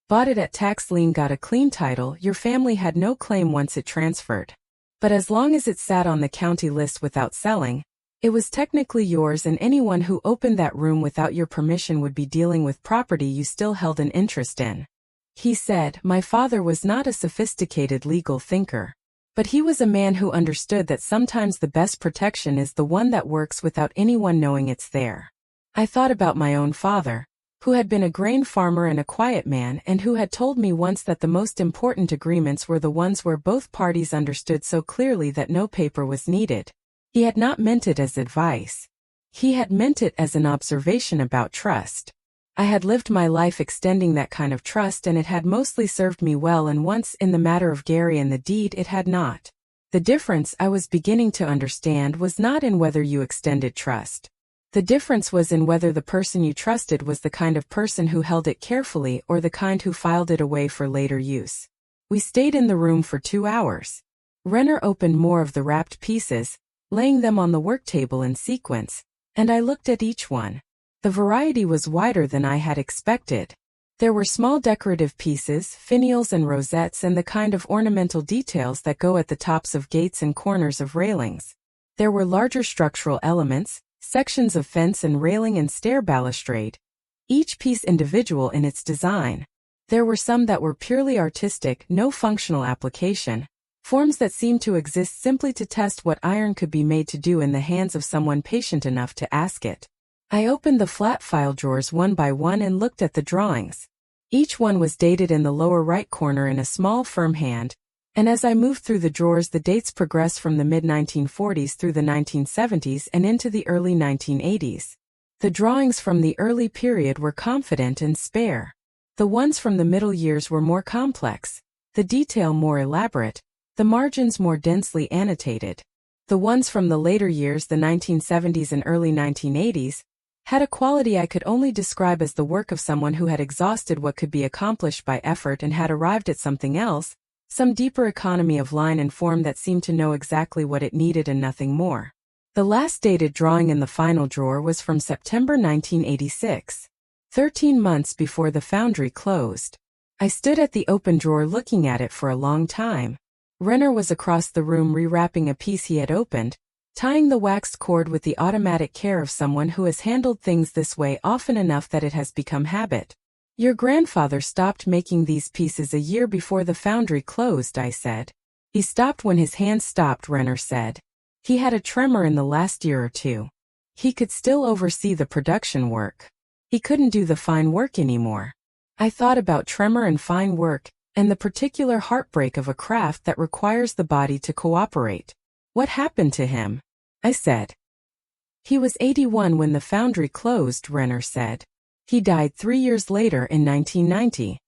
bought it at tax lien got a clean title. Your family had no claim once it transferred. But as long as it sat on the county list without selling, it was technically yours, and anyone who opened that room without your permission would be dealing with property you still held an interest in. He said, my father was not a sophisticated legal thinker, but he was a man who understood that sometimes the best protection is the one that works without anyone knowing it's there. I thought about my own father, who had been a grain farmer and a quiet man and who had told me once that the most important agreements were the ones where both parties understood so clearly that no paper was needed. He had not meant it as advice. He had meant it as an observation about trust. I had lived my life extending that kind of trust and it had mostly served me well, and once in the matter of Gary and the deed it had not. The difference I was beginning to understand was not in whether you extended trust. The difference was in whether the person you trusted was the kind of person who held it carefully or the kind who filed it away for later use. We stayed in the room for 2 hours. Renner opened more of the wrapped pieces, laying them on the work table in sequence, and I looked at each one. The variety was wider than I had expected. There were small decorative pieces, finials and rosettes, and the kind of ornamental details that go at the tops of gates and corners of railings. There were larger structural elements, sections of fence and railing and stair balustrade, each piece individual in its design. There were some that were purely artistic, no functional application, forms that seemed to exist simply to test what iron could be made to do in the hands of someone patient enough to ask it. I opened the flat file drawers one by one and looked at the drawings. Each one was dated in the lower right corner in a small firm hand, and as I moved through the drawers the dates progressed from the mid-1940s through the 1970s and into the early 1980s. The drawings from the early period were confident and spare. The ones from the middle years were more complex, the detail more elaborate, the margins more densely annotated. The ones from the later years, the 1970s and early 1980s, had a quality I could only describe as the work of someone who had exhausted what could be accomplished by effort and had arrived at something else, some deeper economy of line and form that seemed to know exactly what it needed and nothing more. The last dated drawing in the final drawer was from September 1986, 13 months before the foundry closed. I stood at the open drawer looking at it for a long time. Renner was across the room rewrapping a piece he had opened, tying the waxed cord with the automatic care of someone who has handled things this way often enough that it has become habit. Your grandfather stopped making these pieces a year before the foundry closed, I said. He stopped when his hands stopped, Renner said. He had a tremor in the last year or two. He could still oversee the production work. He couldn't do the fine work anymore. I thought about tremor and fine work, and the particular heartbreak of a craft that requires the body to cooperate. What happened to him? I said. He was 81 when the foundry closed, Renner said. He died 3 years later in 1990.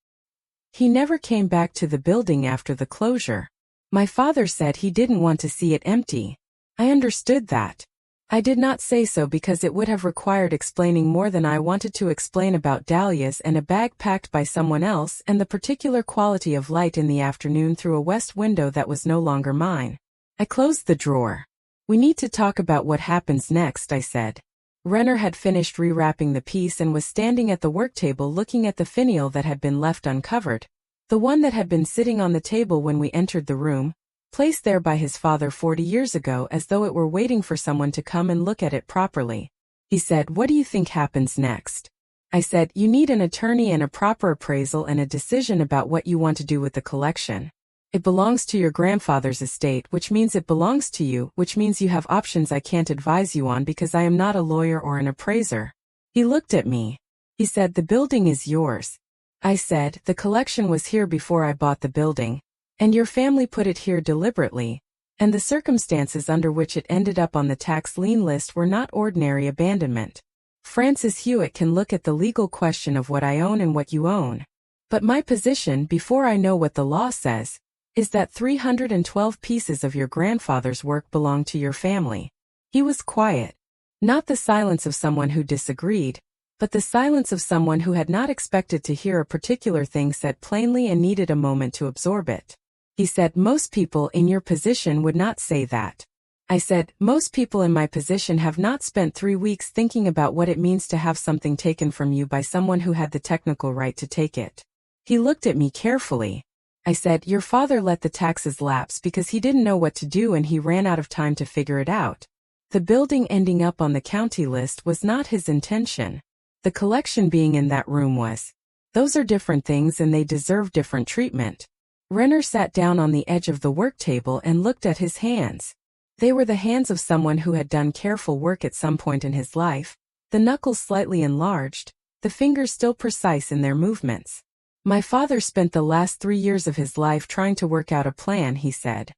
He never came back to the building after the closure. My father said he didn't want to see it empty. I understood that. I did not say so because it would have required explaining more than I wanted to explain about dahlias and a bag packed by someone else and the particular quality of light in the afternoon through a west window that was no longer mine. I closed the drawer. We need to talk about what happens next, I said. Renner had finished rewrapping the piece and was standing at the work table looking at the finial that had been left uncovered, the one that had been sitting on the table when we entered the room, placed there by his father 40 years ago as though it were waiting for someone to come and look at it properly. He said, "What do you think happens next?" I said, "You need an attorney and a proper appraisal and a decision about what you want to do with the collection. It belongs to your grandfather's estate, which means it belongs to you, which means you have options I can't advise you on because I am not a lawyer or an appraiser." He looked at me. He said, "The building is yours." I said, "The collection was here before I bought the building, and your family put it here deliberately, and the circumstances under which it ended up on the tax lien list were not ordinary abandonment. Francis Hewitt can look at the legal question of what I own and what you own. But my position, before I know what the law says, is that 312 pieces of your grandfather's work belong to your family." He was quiet. Not the silence of someone who disagreed, but the silence of someone who had not expected to hear a particular thing said plainly and needed a moment to absorb it. He said, "Most people in your position would not say that." I said, "Most people in my position have not spent 3 weeks thinking about what it means to have something taken from you by someone who had the technical right to take it." He looked at me carefully. I said, "Your father let the taxes lapse because he didn't know what to do and he ran out of time to figure it out. The building ending up on the county list was not his intention. The collection being in that room was. Those are different things and they deserve different treatment." Renner sat down on the edge of the work table and looked at his hands. They were the hands of someone who had done careful work at some point in his life, the knuckles slightly enlarged, the fingers still precise in their movements. "My father spent the last 3 years of his life trying to work out a plan," he said.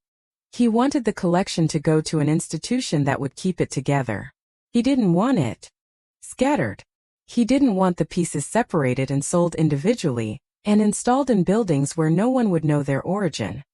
"He wanted the collection to go to an institution that would keep it together. He didn't want it scattered. He didn't want the pieces separated and sold individually, and installed in buildings where no one would know their origin.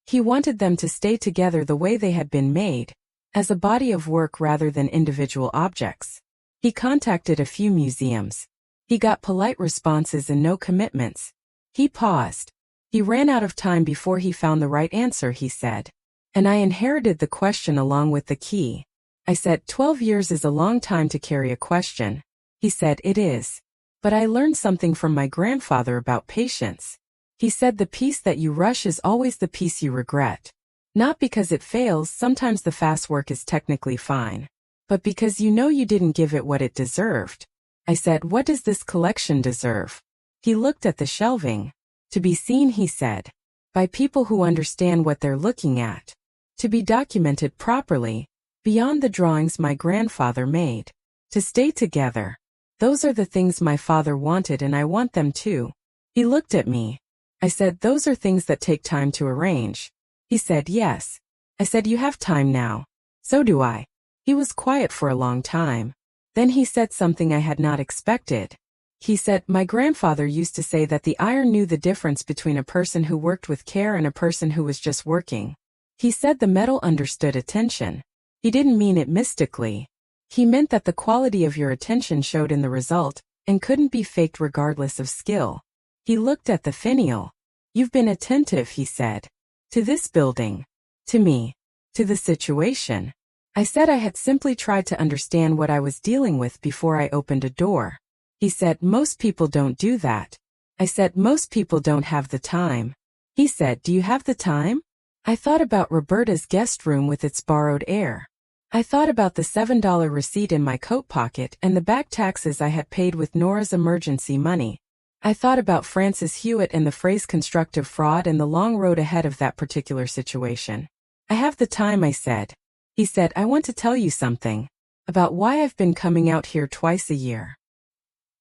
He wanted them to stay together the way they had been made, as a body of work rather than individual objects. He contacted a few museums. He got polite responses and no commitments. He paused. He ran out of time before he found the right answer, he said. And I inherited the question along with the key. I said, 12 years is a long time to carry a question. He said, it is. But I learned something from my grandfather about patience. He said the piece that you rush is always the piece you regret. Not because it fails, sometimes the fast work is technically fine, but because you know you didn't give it what it deserved. I said, what does this collection deserve? He looked at the shelving. To be seen, he said, by people who understand what they're looking at. To be documented properly, beyond the drawings my grandfather made. To stay together. Those are the things my father wanted and I want them too. He looked at me. I said, those are things that take time to arrange. He said, yes. I said, you have time now. So do I. He was quiet for a long time. Then he said something I had not expected. He said, my grandfather used to say that the iron knew the difference between a person who worked with care and a person who was just working. He said the metal understood attention. He didn't mean it mystically. He meant that the quality of your attention showed in the result, and couldn't be faked regardless of skill. He looked at the finial. You've been attentive, he said. To this building. To me. To the situation. I said I had simply tried to understand what I was dealing with before I opened a door. He said, most people don't do that. I said, most people don't have the time. He said, do you have the time? I thought about Roberta's guest room with its borrowed air. I thought about the $7 receipt in my coat pocket and the back taxes I had paid with Nora's emergency money. I thought about Francis Hewitt and the phrase constructive fraud and the long road ahead of that particular situation. I have the time, I said. He said, I want to tell you something. About why I've been coming out here twice a year.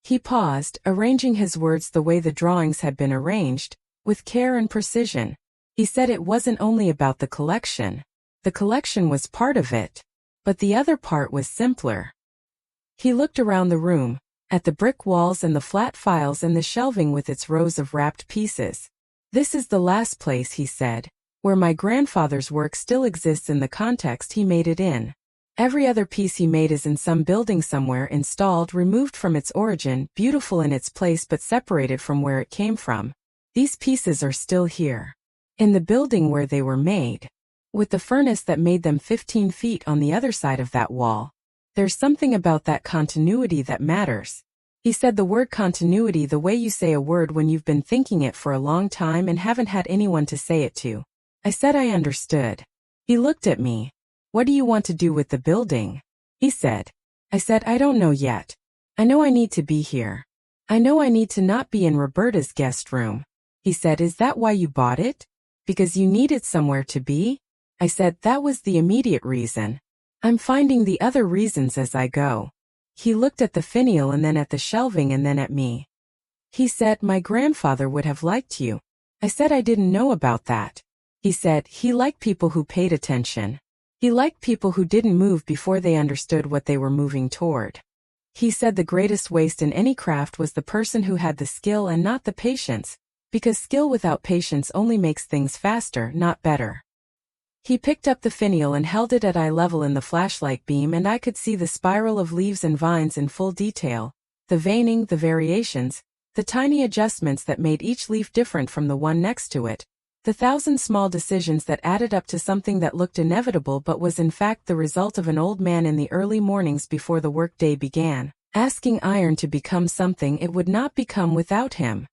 He paused, arranging his words the way the drawings had been arranged, with care and precision. He said it wasn't only about the collection. The collection was part of it. But the other part was simpler. He looked around the room, at the brick walls and the flat files and the shelving with its rows of wrapped pieces. This is the last place, he said, where my grandfather's work still exists in the context he made it in. Every other piece he made is in some building somewhere, installed, removed from its origin, beautiful in its place but separated from where it came from. These pieces are still here. In the building where they were made. With the furnace that made them 15 feet on the other side of that wall. There's something about that continuity that matters. He said the word continuity, the way you say a word when you've been thinking it for a long time and haven't had anyone to say it to. I said I understood. He looked at me. What do you want to do with the building? He said. I said, I don't know yet. I know I need to be here. I know I need to not be in Roberta's guest room. He said, is that why you bought it? Because you needed somewhere to be? I said, that was the immediate reason. I'm finding the other reasons as I go. He looked at the finial and then at the shelving and then at me. He said, my grandfather would have liked you. I said I didn't know about that. He said, he liked people who paid attention. He liked people who didn't move before they understood what they were moving toward. He said the greatest waste in any craft was the person who had the skill and not the patience, because skill without patience only makes things faster, not better. He picked up the finial and held it at eye level in the flashlight beam, and I could see the spiral of leaves and vines in full detail, the veining, the variations, the tiny adjustments that made each leaf different from the one next to it, the thousand small decisions that added up to something that looked inevitable but was in fact the result of an old man in the early mornings before the workday began, asking iron to become something it would not become without him.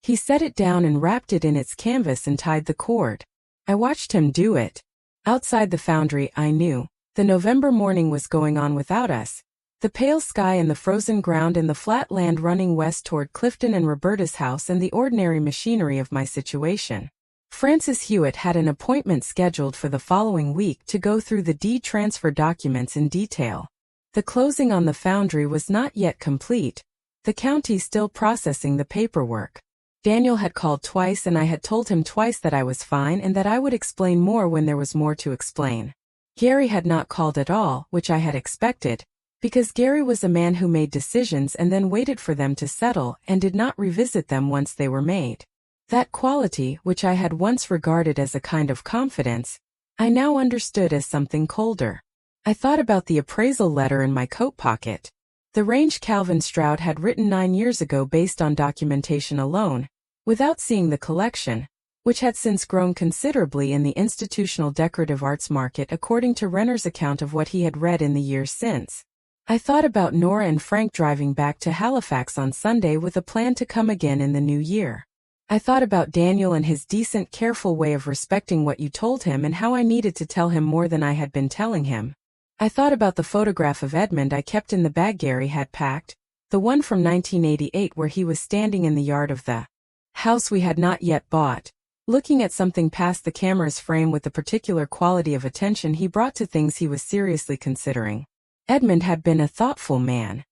He set it down and wrapped it in its canvas and tied the cord. I watched him do it. Outside the foundry, I knew, the November morning was going on without us. The pale sky and the frozen ground and the flat land running west toward Clifton and Roberta's house and the ordinary machinery of my situation. Francis Hewitt had an appointment scheduled for the following week to go through the deed transfer documents in detail. The closing on the foundry was not yet complete, the county still processing the paperwork. Daniel had called twice and I had told him twice that I was fine and that I would explain more when there was more to explain. Gary had not called at all, which I had expected, because Gary was a man who made decisions and then waited for them to settle and did not revisit them once they were made. That quality, which I had once regarded as a kind of confidence, I now understood as something colder. I thought about the appraisal letter in my coat pocket. The range Calvin Stroud had written 9 years ago based on documentation alone, without seeing the collection, which had since grown considerably in the institutional decorative arts market according to Renner's account of what he had read in the years since. I thought about Nora and Frank driving back to Halifax on Sunday with a plan to come again in the new year. I thought about Daniel and his decent, careful way of respecting what you told him and how I needed to tell him more than I had been telling him. I thought about the photograph of Edmund I kept in the bag Gary had packed, the one from 1988 where he was standing in the yard of the house we had not yet bought, looking at something past the camera's frame with the particular quality of attention he brought to things he was seriously considering. Edmund had been a thoughtful man.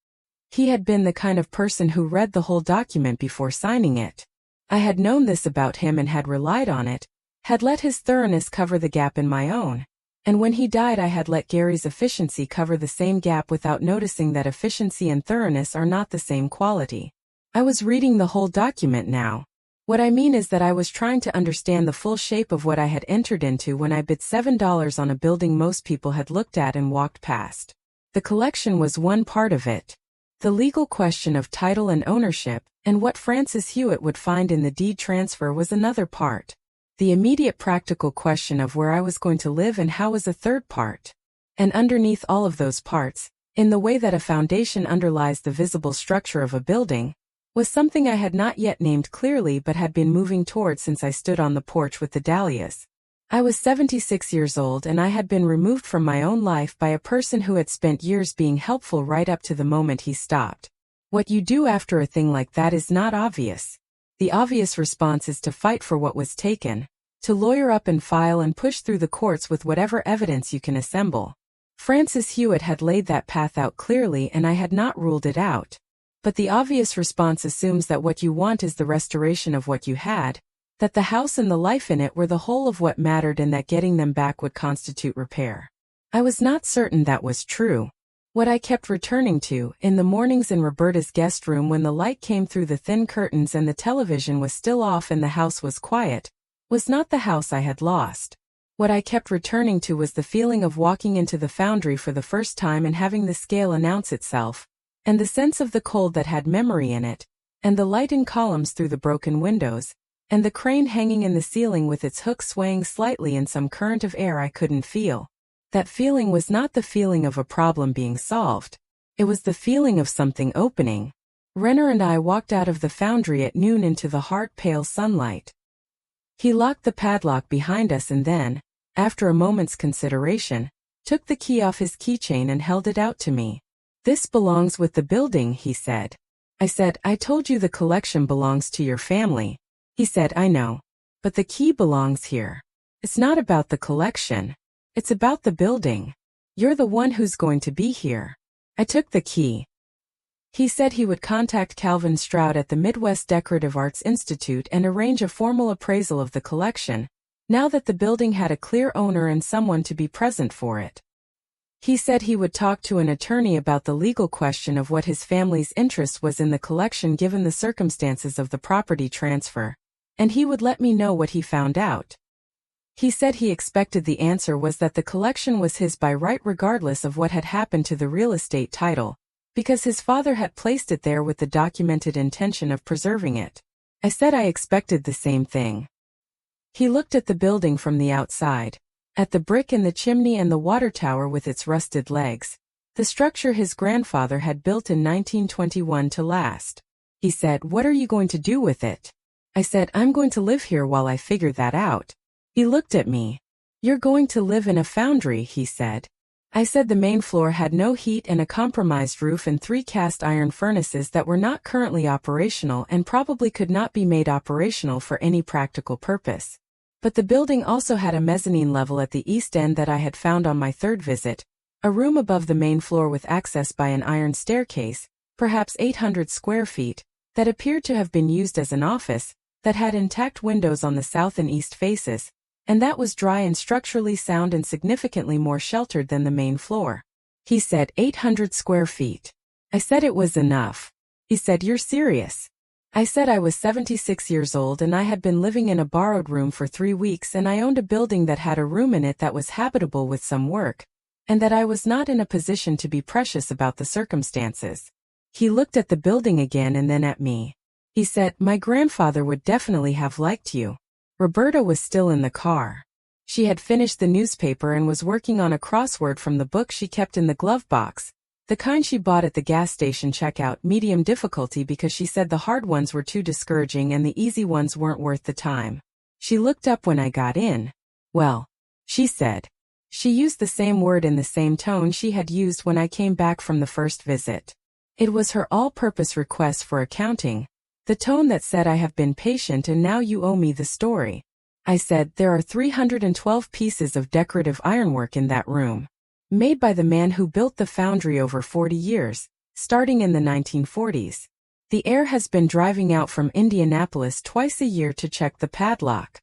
He had been the kind of person who read the whole document before signing it. I had known this about him and had relied on it, had let his thoroughness cover the gap in my own. And when he died I had let Gary's efficiency cover the same gap without noticing that efficiency and thoroughness are not the same quality. I was reading the whole document now. What I mean is that I was trying to understand the full shape of what I had entered into when I bid $7 on a building most people had looked at and walked past. The collection was one part of it. The legal question of title and ownership, and what Francis Hewitt would find in the deed transfer was another part. The immediate practical question of where I was going to live and how was a third part. And underneath all of those parts, in the way that a foundation underlies the visible structure of a building, was something I had not yet named clearly but had been moving toward since I stood on the porch with the dahlias. I was 76 years old and I had been removed from my own life by a person who had spent years being helpful right up to the moment he stopped. What you do after a thing like that is not obvious. The obvious response is to fight for what was taken, to lawyer up and file and push through the courts with whatever evidence you can assemble. Francis Hewitt had laid that path out clearly and I had not ruled it out. But the obvious response assumes that what you want is the restoration of what you had, that the house and the life in it were the whole of what mattered and that getting them back would constitute repair. I was not certain that was true. What I kept returning to, in the mornings in Roberta's guest room when the light came through the thin curtains and the television was still off and the house was quiet, was not the house I had lost. What I kept returning to was the feeling of walking into the foundry for the first time and having the scale announce itself, and the sense of the cold that had memory in it, and the light in columns through the broken windows, and the crane hanging in the ceiling with its hook swaying slightly in some current of air I couldn't feel. That feeling was not the feeling of a problem being solved. It was the feeling of something opening. Renner and I walked out of the foundry at noon into the heart-pale sunlight. He locked the padlock behind us and then, after a moment's consideration, took the key off his keychain and held it out to me. "This belongs with the building," he said. I said, "I told you the collection belongs to your family." He said, "I know. But the key belongs here. It's not about the collection. It's about the building. You're the one who's going to be here." I took the key. He said he would contact Calvin Stroud at the Midwest Decorative Arts Institute and arrange a formal appraisal of the collection, now that the building had a clear owner and someone to be present for it. He said he would talk to an attorney about the legal question of what his family's interest was in the collection given the circumstances of the property transfer, and he would let me know what he found out. He said he expected the answer was that the collection was his by right regardless of what had happened to the real estate title, because his father had placed it there with the documented intention of preserving it. I said I expected the same thing. He looked at the building from the outside, at the brick in the chimney and the water tower with its rusted legs, the structure his grandfather had built in 1921 to last. He said, "What are you going to do with it?" I said, "I'm going to live here while I figure that out." He looked at me. "You're going to live in a foundry," he said. I said the main floor had no heat and a compromised roof and 3 cast iron furnaces that were not currently operational and probably could not be made operational for any practical purpose. But the building also had a mezzanine level at the east end that I had found on my third visit, a room above the main floor with access by an iron staircase, perhaps 800 square feet, that appeared to have been used as an office, that had intact windows on the south and east faces, and that was dry and structurally sound and significantly more sheltered than the main floor. He said 800 square feet. I said it was enough. He said, "You're serious?" I said I was 76 years old and I had been living in a borrowed room for 3 weeks and I owned a building that had a room in it that was habitable with some work, and that I was not in a position to be precious about the circumstances. He looked at the building again and then at me. He said, "My grandfather would definitely have liked you." Roberta was still in the car. She had finished the newspaper and was working on a crossword from the book she kept in the glove box, the kind she bought at the gas station checkout, medium difficulty because she said the hard ones were too discouraging and the easy ones weren't worth the time. She looked up when I got in. "Well," she said. She used the same word in the same tone she had used when I came back from the first visit. It was her all-purpose request for accounting, the tone that said, "I have been patient and now you owe me the story." I said, "There are 312 pieces of decorative ironwork in that room, made by the man who built the foundry over 40 years, starting in the 1940s. The heir has been driving out from Indianapolis twice a year to check the padlock.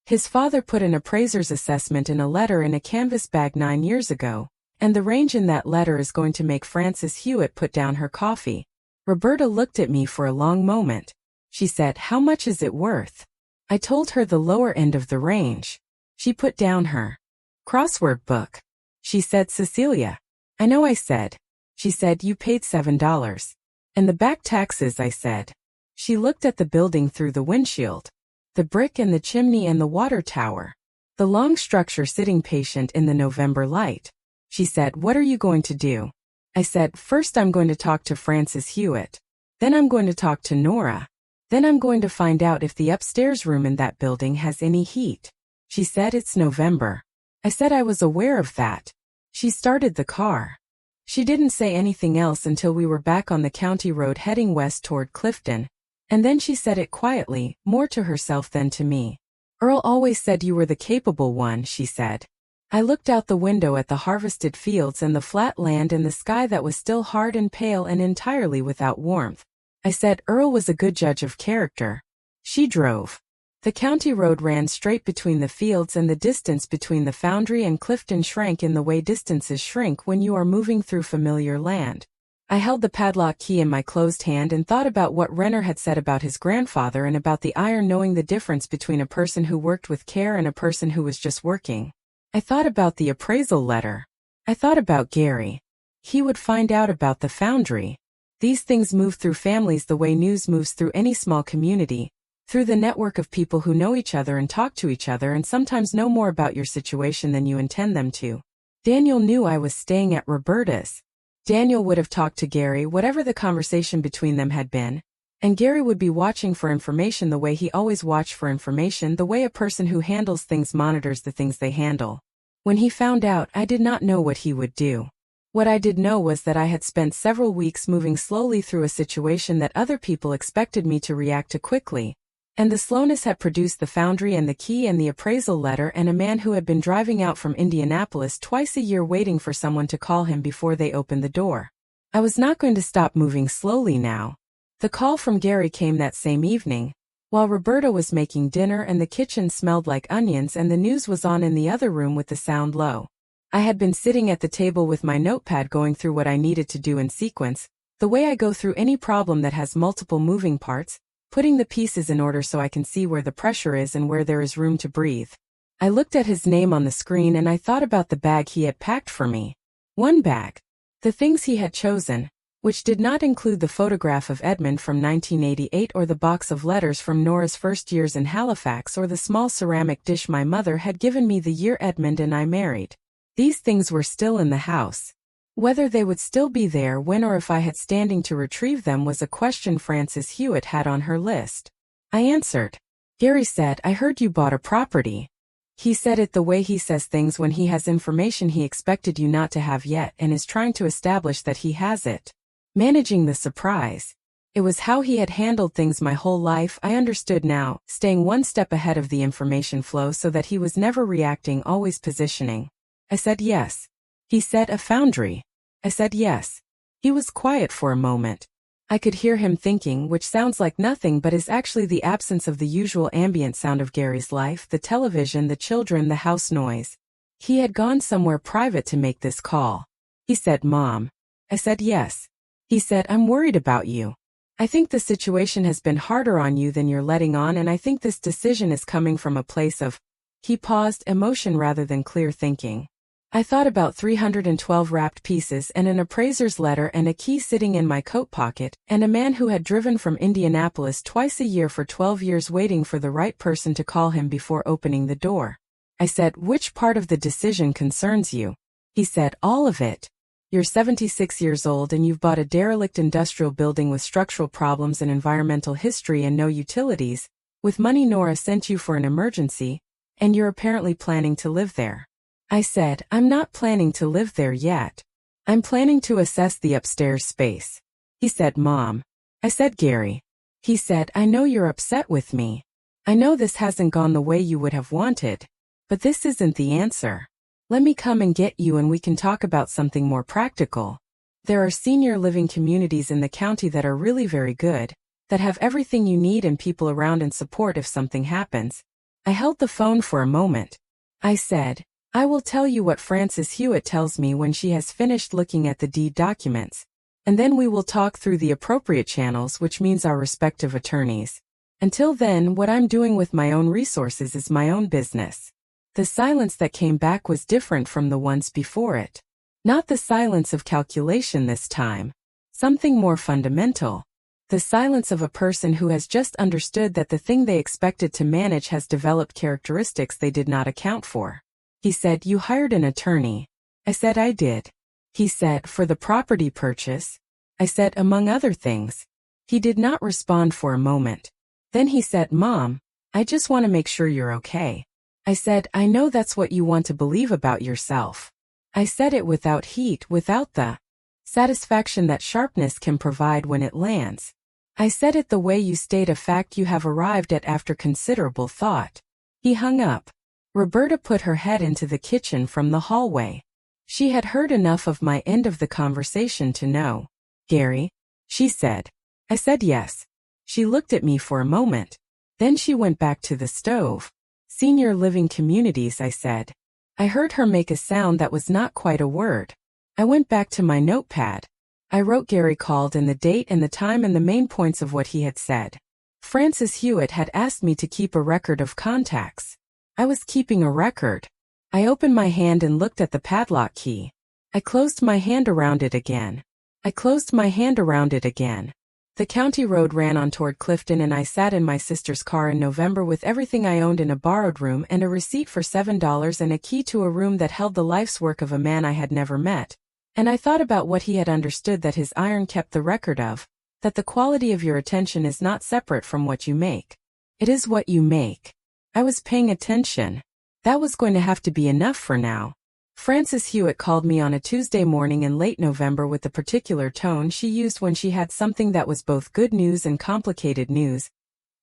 His father put an appraiser's assessment in a letter in a canvas bag 9 years ago, and the range in that letter is going to make Frances Hewitt put down her coffee." Roberta looked at me for a long moment. She said, "How much is it worth?" I told her the lower end of the range. She put down her crossword book. She said, "Cecelia." "I know," I said. She said, "You paid $7. And the back taxes," I said. She looked at the building through the windshield. The brick and the chimney and the water tower. The long structure sitting patient in the November light. She said, "What are you going to do?" I said, "First I'm going to talk to Frances Hewitt. Then I'm going to talk to Nora. Then I'm going to find out if the upstairs room in that building has any heat." She said, "It's November." I said I was aware of that. She started the car. She didn't say anything else until we were back on the county road heading west toward Clifton, and then she said it quietly, more to herself than to me. "Earl always said you were the capable one," she said. I looked out the window at the harvested fields and the flat land and the sky that was still hard and pale and entirely without warmth. I said, "Earl was a good judge of character." She drove. The county road ran straight between the fields, and the distance between the foundry and Clifton shrank in the way distances shrink when you are moving through familiar land. I held the padlock key in my closed hand and thought about what Renner had said about his grandfather and about the iron knowing the difference between a person who worked with care and a person who was just working. I thought about the appraisal letter. I thought about Gary. He would find out about the foundry. These things move through families the way news moves through any small community, through the network of people who know each other and talk to each other and sometimes know more about your situation than you intend them to. Daniel knew I was staying at Roberta's. Daniel would have talked to Gary, whatever the conversation between them had been, and Gary would be watching for information the way he always watched for information, the way a person who handles things monitors the things they handle. When he found out, I did not know what he would do. What I did know was that I had spent several weeks moving slowly through a situation that other people expected me to react to quickly, and the slowness had produced the foundry and the key and the appraisal letter and a man who had been driving out from Indianapolis twice a year waiting for someone to call him before they opened the door. I was not going to stop moving slowly now. The call from Gary came that same evening, while Roberta was making dinner and the kitchen smelled like onions and the news was on in the other room with the sound low. I had been sitting at the table with my notepad going through what I needed to do in sequence, the way I go through any problem that has multiple moving parts, putting the pieces in order so I can see where the pressure is and where there is room to breathe. I looked at his name on the screen and I thought about the bag he had packed for me. One bag. The things he had chosen, which did not include the photograph of Edmund from 1988 or the box of letters from Nora's first years in Halifax or the small ceramic dish my mother had given me the year Edmund and I married. These things were still in the house. Whether they would still be there when or if I had standing to retrieve them was a question Frances Hewitt had on her list. I answered. Gary said, "I heard you bought a property." He said it the way he says things when he has information he expected you not to have yet and is trying to establish that he has it. Managing the surprise. It was how he had handled things my whole life. I understood now, staying one step ahead of the information flow so that he was never reacting, always positioning. I said yes. He said, "A foundry." I said yes. He was quiet for a moment. I could hear him thinking, which sounds like nothing but is actually the absence of the usual ambient sound of Gary's life, the television, the children, the house noise. He had gone somewhere private to make this call. He said, "Mom." I said yes. He said, "I'm worried about you." I think the situation has been harder on you than you're letting on, and I think this decision is coming from a place of," he paused, emotion rather than clear thinking. I thought about 312 wrapped pieces and an appraiser's letter and a key sitting in my coat pocket, and a man who had driven from Indianapolis twice a year for 12 years waiting for the right person to call him before opening the door. I said, "Which part of the decision concerns you?" He said, "All of it. You're 76 years old and you've bought a derelict industrial building with structural problems and environmental history and no utilities, with money Nora sent you for an emergency, and you're apparently planning to live there." I said, "I'm not planning to live there yet. I'm planning to assess the upstairs space." He said, "Mom." I said, "Gary." He said, "I know you're upset with me. I know this hasn't gone the way you would have wanted, but this isn't the answer. Let me come and get you and we can talk about something more practical. There are senior living communities in the county that are really very good, that have everything you need and people around and support if something happens." I held the phone for a moment. I said, "I will tell you what Frances Hewitt tells me when she has finished looking at the deed documents, and then we will talk through the appropriate channels, which means our respective attorneys. Until then, what I'm doing with my own resources is my own business." The silence that came back was different from the ones before it. Not the silence of calculation this time. Something more fundamental. The silence of a person who has just understood that the thing they expected to manage has developed characteristics they did not account for. He said, "You hired an attorney." I said, "I did." He said, "For the property purchase?" I said, "Among other things." He did not respond for a moment. Then he said, "Mom, I just want to make sure you're okay." I said, "I know that's what you want to believe about yourself." I said it without heat, without the satisfaction that sharpness can provide when it lands. I said it the way you state a fact you have arrived at after considerable thought. He hung up. Roberta put her head into the kitchen from the hallway. She had heard enough of my end of the conversation to know. "Gary?" she said. I said yes. She looked at me for a moment. Then she went back to the stove. "Senior living communities," I said. I heard her make a sound that was not quite a word. I went back to my notepad. I wrote Gary called and the date and the time and the main points of what he had said. Frances Hewitt had asked me to keep a record of contacts. I was keeping a record. I opened my hand and looked at the padlock key. I closed my hand around it again. I closed my hand around it again. The county road ran on toward Clifton, and I sat in my sister's car in November with everything I owned in a borrowed room and a receipt for $7 and a key to a room that held the life's work of a man I had never met. And I thought about what he had understood that his iron kept the record of, that the quality of your attention is not separate from what you make. It is what you make. I was paying attention. That was going to have to be enough for now. Frances Hewitt called me on a Tuesday morning in late November with the particular tone she used when she had something that was both good news and complicated news,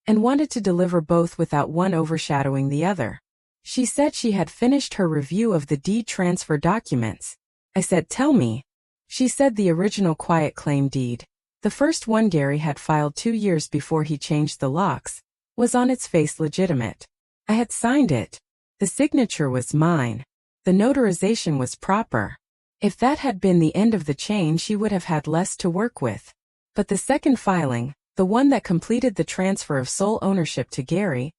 and wanted to deliver both without one overshadowing the other. She said she had finished her review of the deed transfer documents. I said, "Tell me." She said the original quiet claim deed, the first one Gary had filed 2 years before he changed the locks, was on its face legitimate. I had signed it. The signature was mine. The notarization was proper. If that had been the end of the chain, she would have had less to work with. But the second filing, the one that completed the transfer of sole ownership to Gary,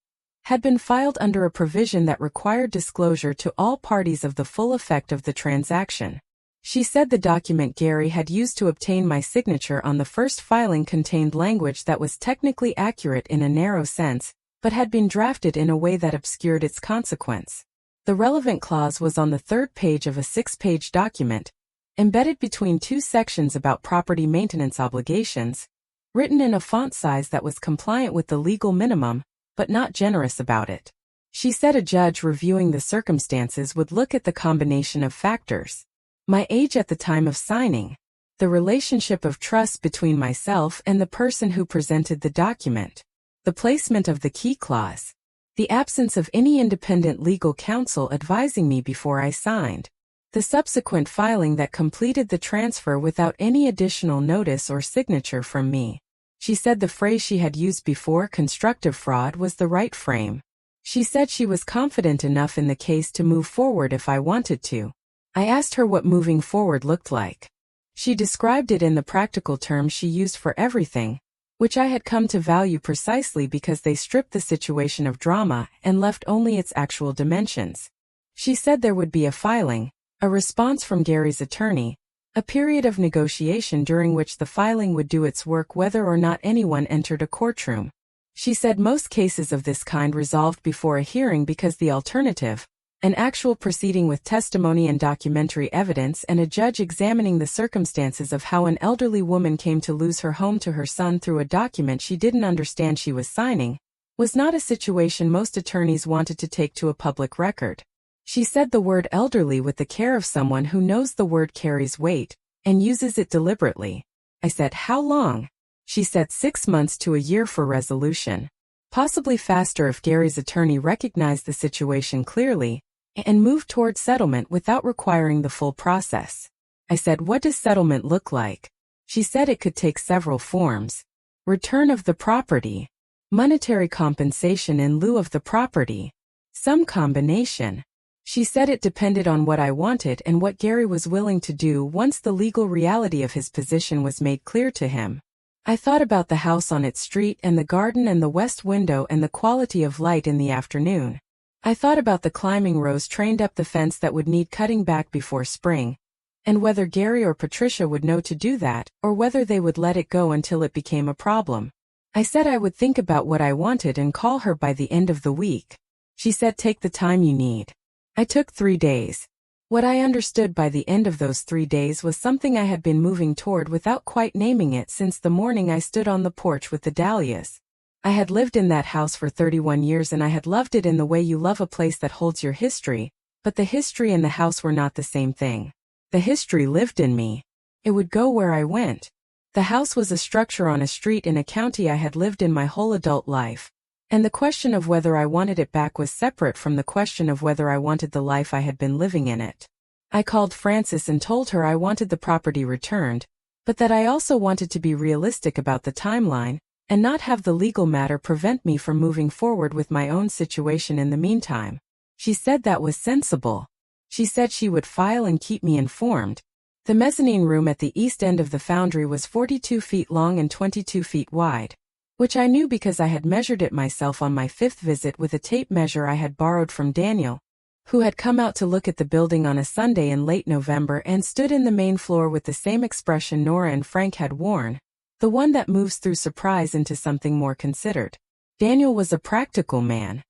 had been filed under a provision that required disclosure to all parties of the full effect of the transaction. She said the document Gary had used to obtain my signature on the first filing contained language that was technically accurate in a narrow sense, but had been drafted in a way that obscured its consequence. The relevant clause was on the third page of a 6-page document, embedded between 2 sections about property maintenance obligations, written in a font size that was compliant with the legal minimum, but not generous about it. She said a judge reviewing the circumstances would look at the combination of factors: my age at the time of signing, the relationship of trust between myself and the person who presented the document, the placement of the key clause, the absence of any independent legal counsel advising me before I signed, the subsequent filing that completed the transfer without any additional notice or signature from me. She said the phrase she had used before, constructive fraud, was the right frame. She said she was confident enough in the case to move forward if I wanted to. I asked her what moving forward looked like. She described it in the practical terms she used for everything: which I had come to value precisely because they stripped the situation of drama and left only its actual dimensions. She said there would be a filing, a response from Gary's attorney, a period of negotiation during which the filing would do its work whether or not anyone entered a courtroom. She said most cases of this kind resolved before a hearing because the alternative, an actual proceeding with testimony and documentary evidence and a judge examining the circumstances of how an elderly woman came to lose her home to her son through a document she didn't understand she was signing, was not a situation most attorneys wanted to take to a public record. She said the word elderly with the care of someone who knows the word carries weight and uses it deliberately. I said, how long? She said 6 months to a year for resolution. Possibly faster if Gary's attorney recognized the situation clearly and moved toward settlement without requiring the full process. I said, what does settlement look like? She said it could take several forms. Return of the property. Monetary compensation in lieu of the property. Some combination. She said it depended on what I wanted and what Gary was willing to do once the legal reality of his position was made clear to him. I thought about the house on its street and the garden and the west window and the quality of light in the afternoon. I thought about the climbing rows trained up the fence that would need cutting back before spring, and whether Gary or Patricia would know to do that or whether they would let it go until it became a problem. I said I would think about what I wanted and call her by the end of the week. She said take the time you need. I took 3 days. What I understood by the end of those 3 days was something I had been moving toward without quite naming it since the morning I stood on the porch with the dahlias. I had lived in that house for 31 years and I had loved it in the way you love a place that holds your history, but the history and the house were not the same thing. The history lived in me. It would go where I went. The house was a structure on a street in a county I had lived in my whole adult life. And the question of whether I wanted it back was separate from the question of whether I wanted the life I had been living in it. I called Frances and told her I wanted the property returned, but that I also wanted to be realistic about the timeline, and not have the legal matter prevent me from moving forward with my own situation in the meantime. She said that was sensible. She said she would file and keep me informed. The mezzanine room at the east end of the foundry was 42 feet long and 22 feet wide, which I knew because I had measured it myself on my 5th visit with a tape measure I had borrowed from Daniel, who had come out to look at the building on a Sunday in late November and stood in the main floor with the same expression Nora and Frank had worn, the one that moves through surprise into something more considered. Daniel was a practical man.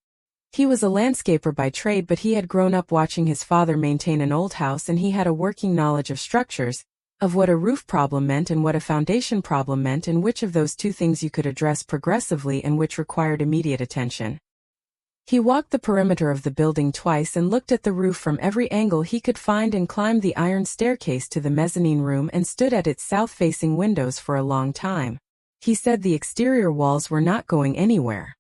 He was a landscaper by trade, but he had grown up watching his father maintain an old house, and he had a working knowledge of structures, of what a roof problem meant and what a foundation problem meant, and which of those two things you could address progressively and which required immediate attention. He walked the perimeter of the building twice and looked at the roof from every angle he could find and climbed the iron staircase to the mezzanine room and stood at its south-facing windows for a long time. He said the exterior walls were not going anywhere.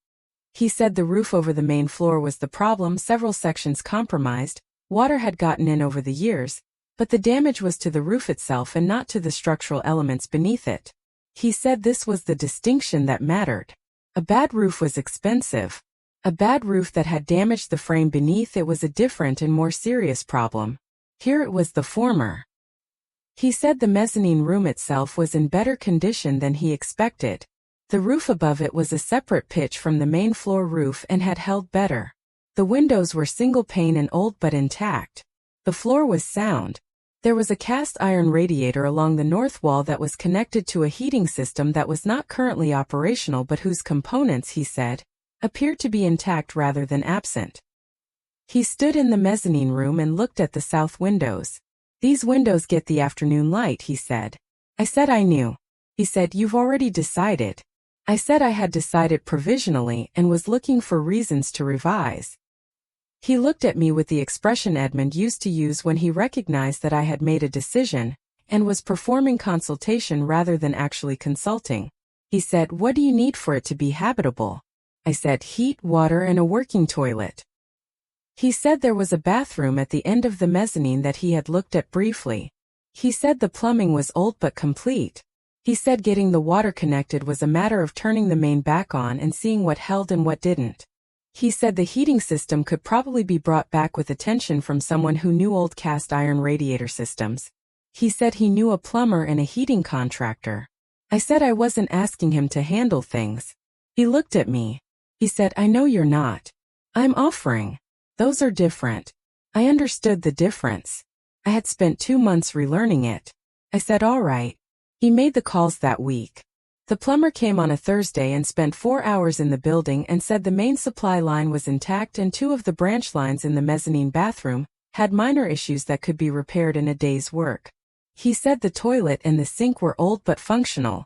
He said the roof over the main floor was the problem, several sections compromised, water had gotten in over the years, but the damage was to the roof itself and not to the structural elements beneath it. He said this was the distinction that mattered. A bad roof was expensive. A bad roof that had damaged the frame beneath it was a different and more serious problem. Here it was the former. He said the mezzanine room itself was in better condition than he expected. The roof above it was a separate pitch from the main floor roof and had held better. The windows were single pane and old but intact. The floor was sound. There was a cast iron radiator along the north wall that was connected to a heating system that was not currently operational but whose components, he said, appeared to be intact rather than absent. He stood in the mezzanine room and looked at the south windows. These windows get the afternoon light, he said. I said I knew. He said, you've already decided. I said I had decided provisionally and was looking for reasons to revise. He looked at me with the expression Edmund used to use when he recognized that I had made a decision and was performing consultation rather than actually consulting. He said, what do you need for it to be habitable? I said, heat, water, and a working toilet. He said there was a bathroom at the end of the mezzanine that he had looked at briefly. He said the plumbing was old but complete. He said getting the water connected was a matter of turning the main back on and seeing what held and what didn't. He said the heating system could probably be brought back with attention from someone who knew old cast iron radiator systems. He said he knew a plumber and a heating contractor. I said I wasn't asking him to handle things. He looked at me. He said, I know you're not. I'm offering. Those are different. I understood the difference. I had spent 2 months relearning it. I said, all right. He made the calls that week. The plumber came on a Thursday and spent 4 hours in the building and said the main supply line was intact and 2 of the branch lines in the mezzanine bathroom had minor issues that could be repaired in a day's work. He said the toilet and the sink were old but functional.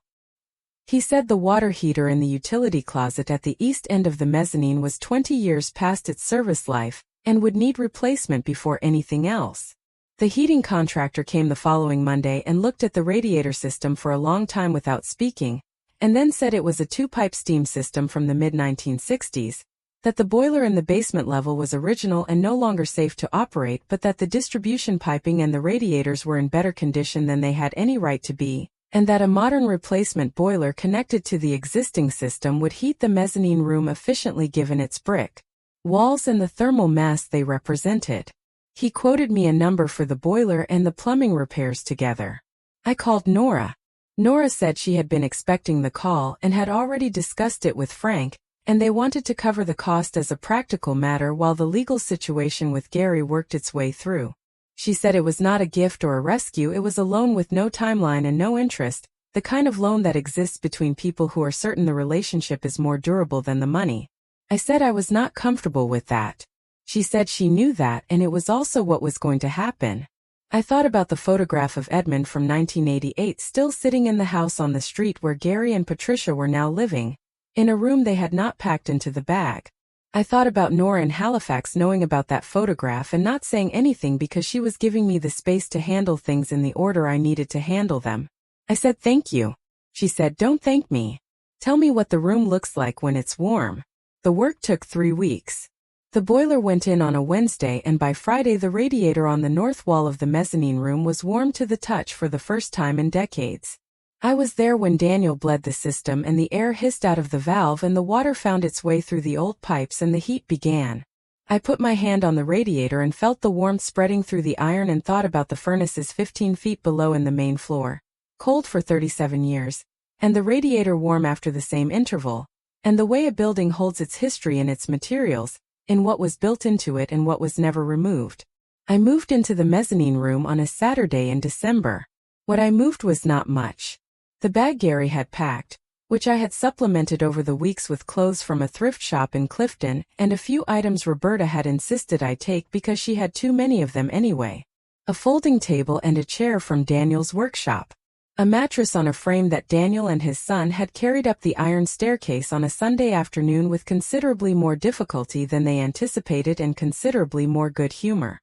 He said the water heater in the utility closet at the east end of the mezzanine was 20 years past its service life and would need replacement before anything else. The heating contractor came the following Monday and looked at the radiator system for a long time without speaking, and then said it was a 2-pipe steam system from the mid-1960s, that the boiler in the basement level was original and no longer safe to operate, but that the distribution piping and the radiators were in better condition than they had any right to be, and that a modern replacement boiler connected to the existing system would heat the mezzanine room efficiently given its brick walls and the thermal mass they represented. He quoted me a number for the boiler and the plumbing repairs together. I called Nora. Nora said she had been expecting the call and had already discussed it with Frank, and they wanted to cover the cost as a practical matter while the legal situation with Gary worked its way through. She said it was not a gift or a rescue, it was a loan with no timeline and no interest, the kind of loan that exists between people who are certain the relationship is more durable than the money. I said I was not comfortable with that. She said she knew that and it was also what was going to happen. I thought about the photograph of Edmund from 1988 still sitting in the house on the street where Gary and Patricia were now living, in a room they had not packed into the bag. I thought about Nora in Halifax knowing about that photograph and not saying anything because she was giving me the space to handle things in the order I needed to handle them. I said thank you. She said don't thank me. Tell me what the room looks like when it's warm. The work took 3 weeks. The boiler went in on a Wednesday and by Friday the radiator on the north wall of the mezzanine room was warm to the touch for the first time in decades. I was there when Daniel bled the system and the air hissed out of the valve and the water found its way through the old pipes and the heat began. I put my hand on the radiator and felt the warmth spreading through the iron and thought about the furnaces 15 feet below in the main floor, cold for 37 years, and the radiator warm after the same interval, and the way a building holds its history in its materials, in what was built into it and what was never removed. I moved into the mezzanine room on a Saturday in December. What I moved was not much. The bag Gary had packed, which I had supplemented over the weeks with clothes from a thrift shop in Clifton, and a few items Roberta had insisted I take because she had too many of them anyway. A folding table and a chair from Daniel's workshop. A mattress on a frame that Daniel and his son had carried up the iron staircase on a Sunday afternoon with considerably more difficulty than they anticipated and considerably more good humor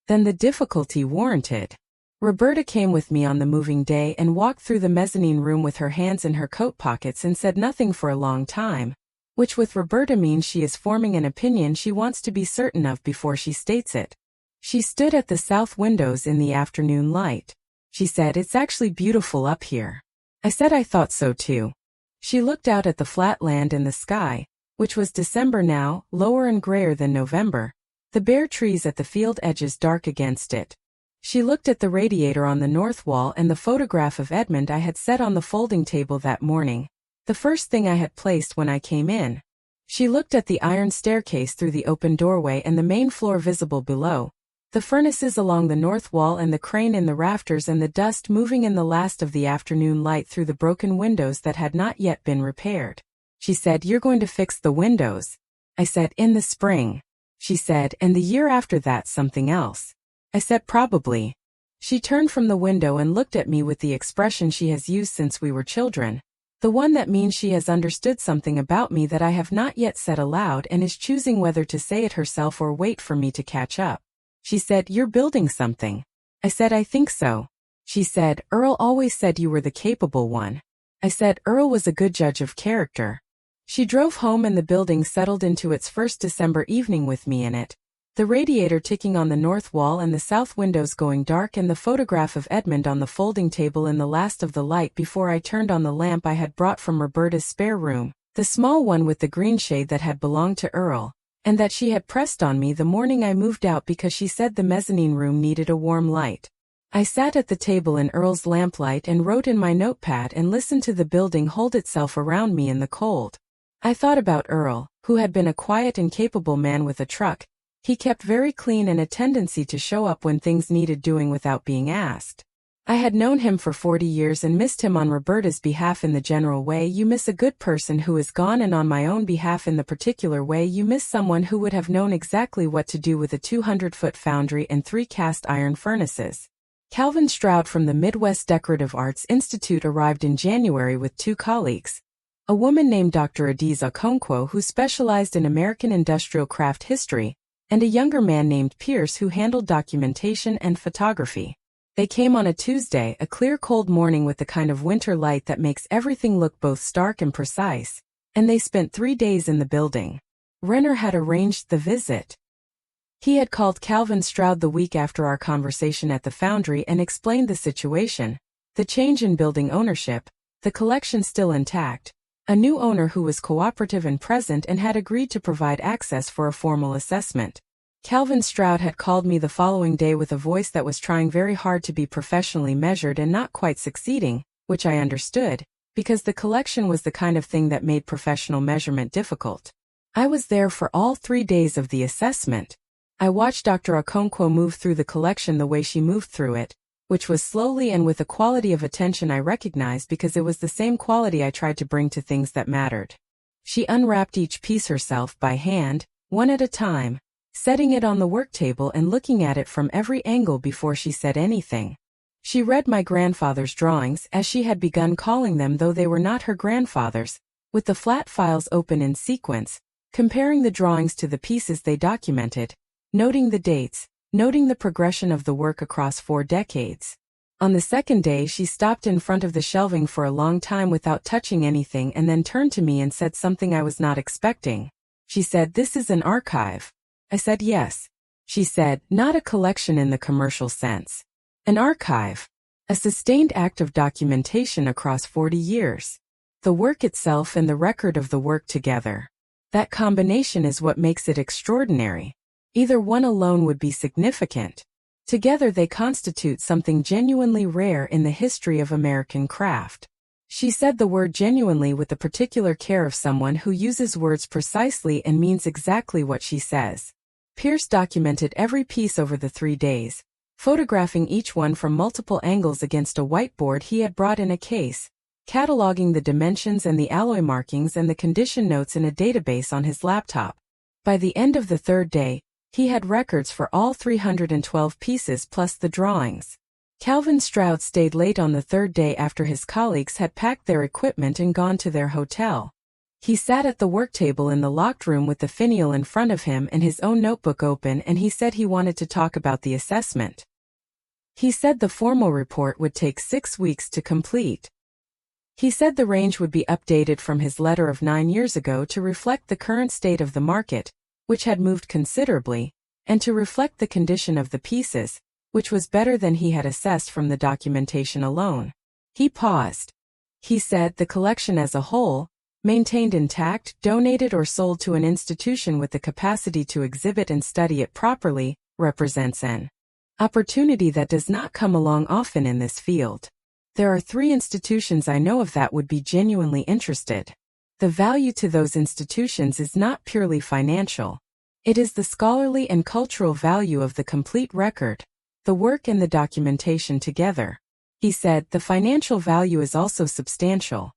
than the difficulty warranted. Roberta came with me on the moving day and walked through the mezzanine room with her hands in her coat pockets and said nothing for a long time, which with Roberta means she is forming an opinion she wants to be certain of before she states it. She stood at the south windows in the afternoon light. She said, "It's actually beautiful up here." I said I thought so too. She looked out at the flat land and the sky, which was December now, lower and grayer than November, the bare trees at the field edges dark against it. She looked at the radiator on the north wall and the photograph of Edmund I had set on the folding table that morning, the first thing I had placed when I came in. She looked at the iron staircase through the open doorway and the main floor visible below, the furnaces along the north wall and the crane in the rafters and the dust moving in the last of the afternoon light through the broken windows that had not yet been repaired. She said, "You're going to fix the windows." I said, "In the spring." She said, "And the year after that something else." I said, "Probably." She turned from the window and looked at me with the expression she has used since we were children, the one that means she has understood something about me that I have not yet said aloud and is choosing whether to say it herself or wait for me to catch up. She said, "You're building something." I said, "I think so." She said, "Earl always said you were the capable one." I said, "Earl was a good judge of character." She drove home and the building settled into its first December evening with me in it, the radiator ticking on the north wall and the south windows going dark and the photograph of Edmund on the folding table in the last of the light before I turned on the lamp I had brought from Roberta's spare room, the small one with the green shade that had belonged to Earl, and that she had pressed on me the morning I moved out because she said the mezzanine room needed a warm light. I sat at the table in Earl's lamplight and wrote in my notepad and listened to the building hold itself around me in the cold. I thought about Earl, who had been a quiet and capable man with a truck. He kept very clean and a tendency to show up when things needed doing without being asked. I had known him for 40 years and missed him on Roberta's behalf in the general way you miss a good person who is gone, and on my own behalf in the particular way you miss someone who would have known exactly what to do with a 200-foot foundry and 3 cast iron furnaces. Calvin Stroud from the Midwest Decorative Arts Institute arrived in January with 2 colleagues. A woman named Dr. Adiz Okonkwo, who specialized in American industrial craft history, and a younger man named Pierce who handled documentation and photography. They came on a Tuesday, a clear cold morning with the kind of winter light that makes everything look both stark and precise, and they spent 3 days in the building. Renner had arranged the visit. He had called Calvin Stroud the week after our conversation at the foundry and explained the situation, the change in building ownership, the collection still intact, a new owner who was cooperative and present and had agreed to provide access for a formal assessment. Calvin Stroud had called me the following day with a voice that was trying very hard to be professionally measured and not quite succeeding, which I understood, because the collection was the kind of thing that made professional measurement difficult. I was there for all 3 days of the assessment. I watched Dr. Okonkwo move through the collection the way she moved through it, which was slowly and with a quality of attention I recognized because it was the same quality I tried to bring to things that mattered. She unwrapped each piece herself by hand, one at a time, setting it on the work table and looking at it from every angle before she said anything. She read my grandfather's drawings, as she had begun calling them though they were not her grandfather's, with the flat files open in sequence, comparing the drawings to the pieces they documented, noting the dates, noting the progression of the work across 4 decades. On the second day she stopped in front of the shelving for a long time without touching anything and then turned to me and said something I was not expecting. She said, "This is an archive." I said yes. She said, "Not a collection in the commercial sense. An archive. A sustained act of documentation across 40 years. The work itself and the record of the work together. That combination is what makes it extraordinary. Either one alone would be significant. Together they constitute something genuinely rare in the history of American craft." She said the word genuinely with the particular care of someone who uses words precisely and means exactly what she says. Pierce documented every piece over the 3 days, photographing each one from multiple angles against a whiteboard he had brought in a case, cataloging the dimensions and the alloy markings and the condition notes in a database on his laptop. By the end of the 3rd day, he had records for all 312 pieces plus the drawings. Calvin Stroud stayed late on the 3rd day after his colleagues had packed their equipment and gone to their hotel. He sat at the work table in the locked room with the finial in front of him and his own notebook open, and he said he wanted to talk about the assessment. He said the formal report would take 6 weeks to complete. He said the range would be updated from his letter of 9 years ago to reflect the current state of the market, which had moved considerably, and to reflect the condition of the pieces, which was better than he had assessed from the documentation alone. He paused. He said the collection as a whole, maintained intact, donated or sold to an institution with the capacity to exhibit and study it properly, represents an opportunity that does not come along often in this field. There are 3 institutions I know of that would be genuinely interested. The value to those institutions is not purely financial. It is the scholarly and cultural value of the complete record, the work and the documentation together. He said the financial value is also substantial.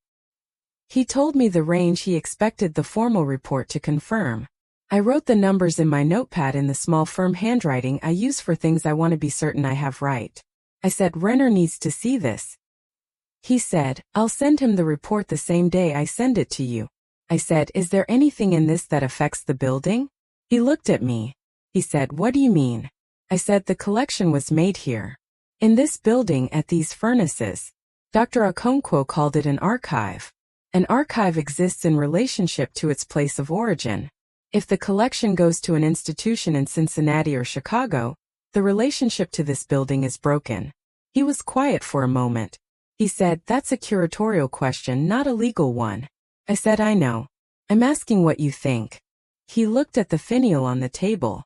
He told me the range he expected the formal report to confirm. I wrote the numbers in my notepad in the small firm handwriting I use for things I want to be certain I have right. I said Renner needs to see this. He said, "I'll send him the report the same day I send it to you." I said, "Is there anything in this that affects the building?" He looked at me. He said, "What do you mean?" I said, "The collection was made here. In this building at these furnaces." Dr. Okonkwo called it an archive. An archive exists in relationship to its place of origin. If the collection goes to an institution in Cincinnati or Chicago, the relationship to this building is broken. He was quiet for a moment. He said, "That's a curatorial question, not a legal one." I said, "I know. I'm asking what you think." He looked at the finial on the table.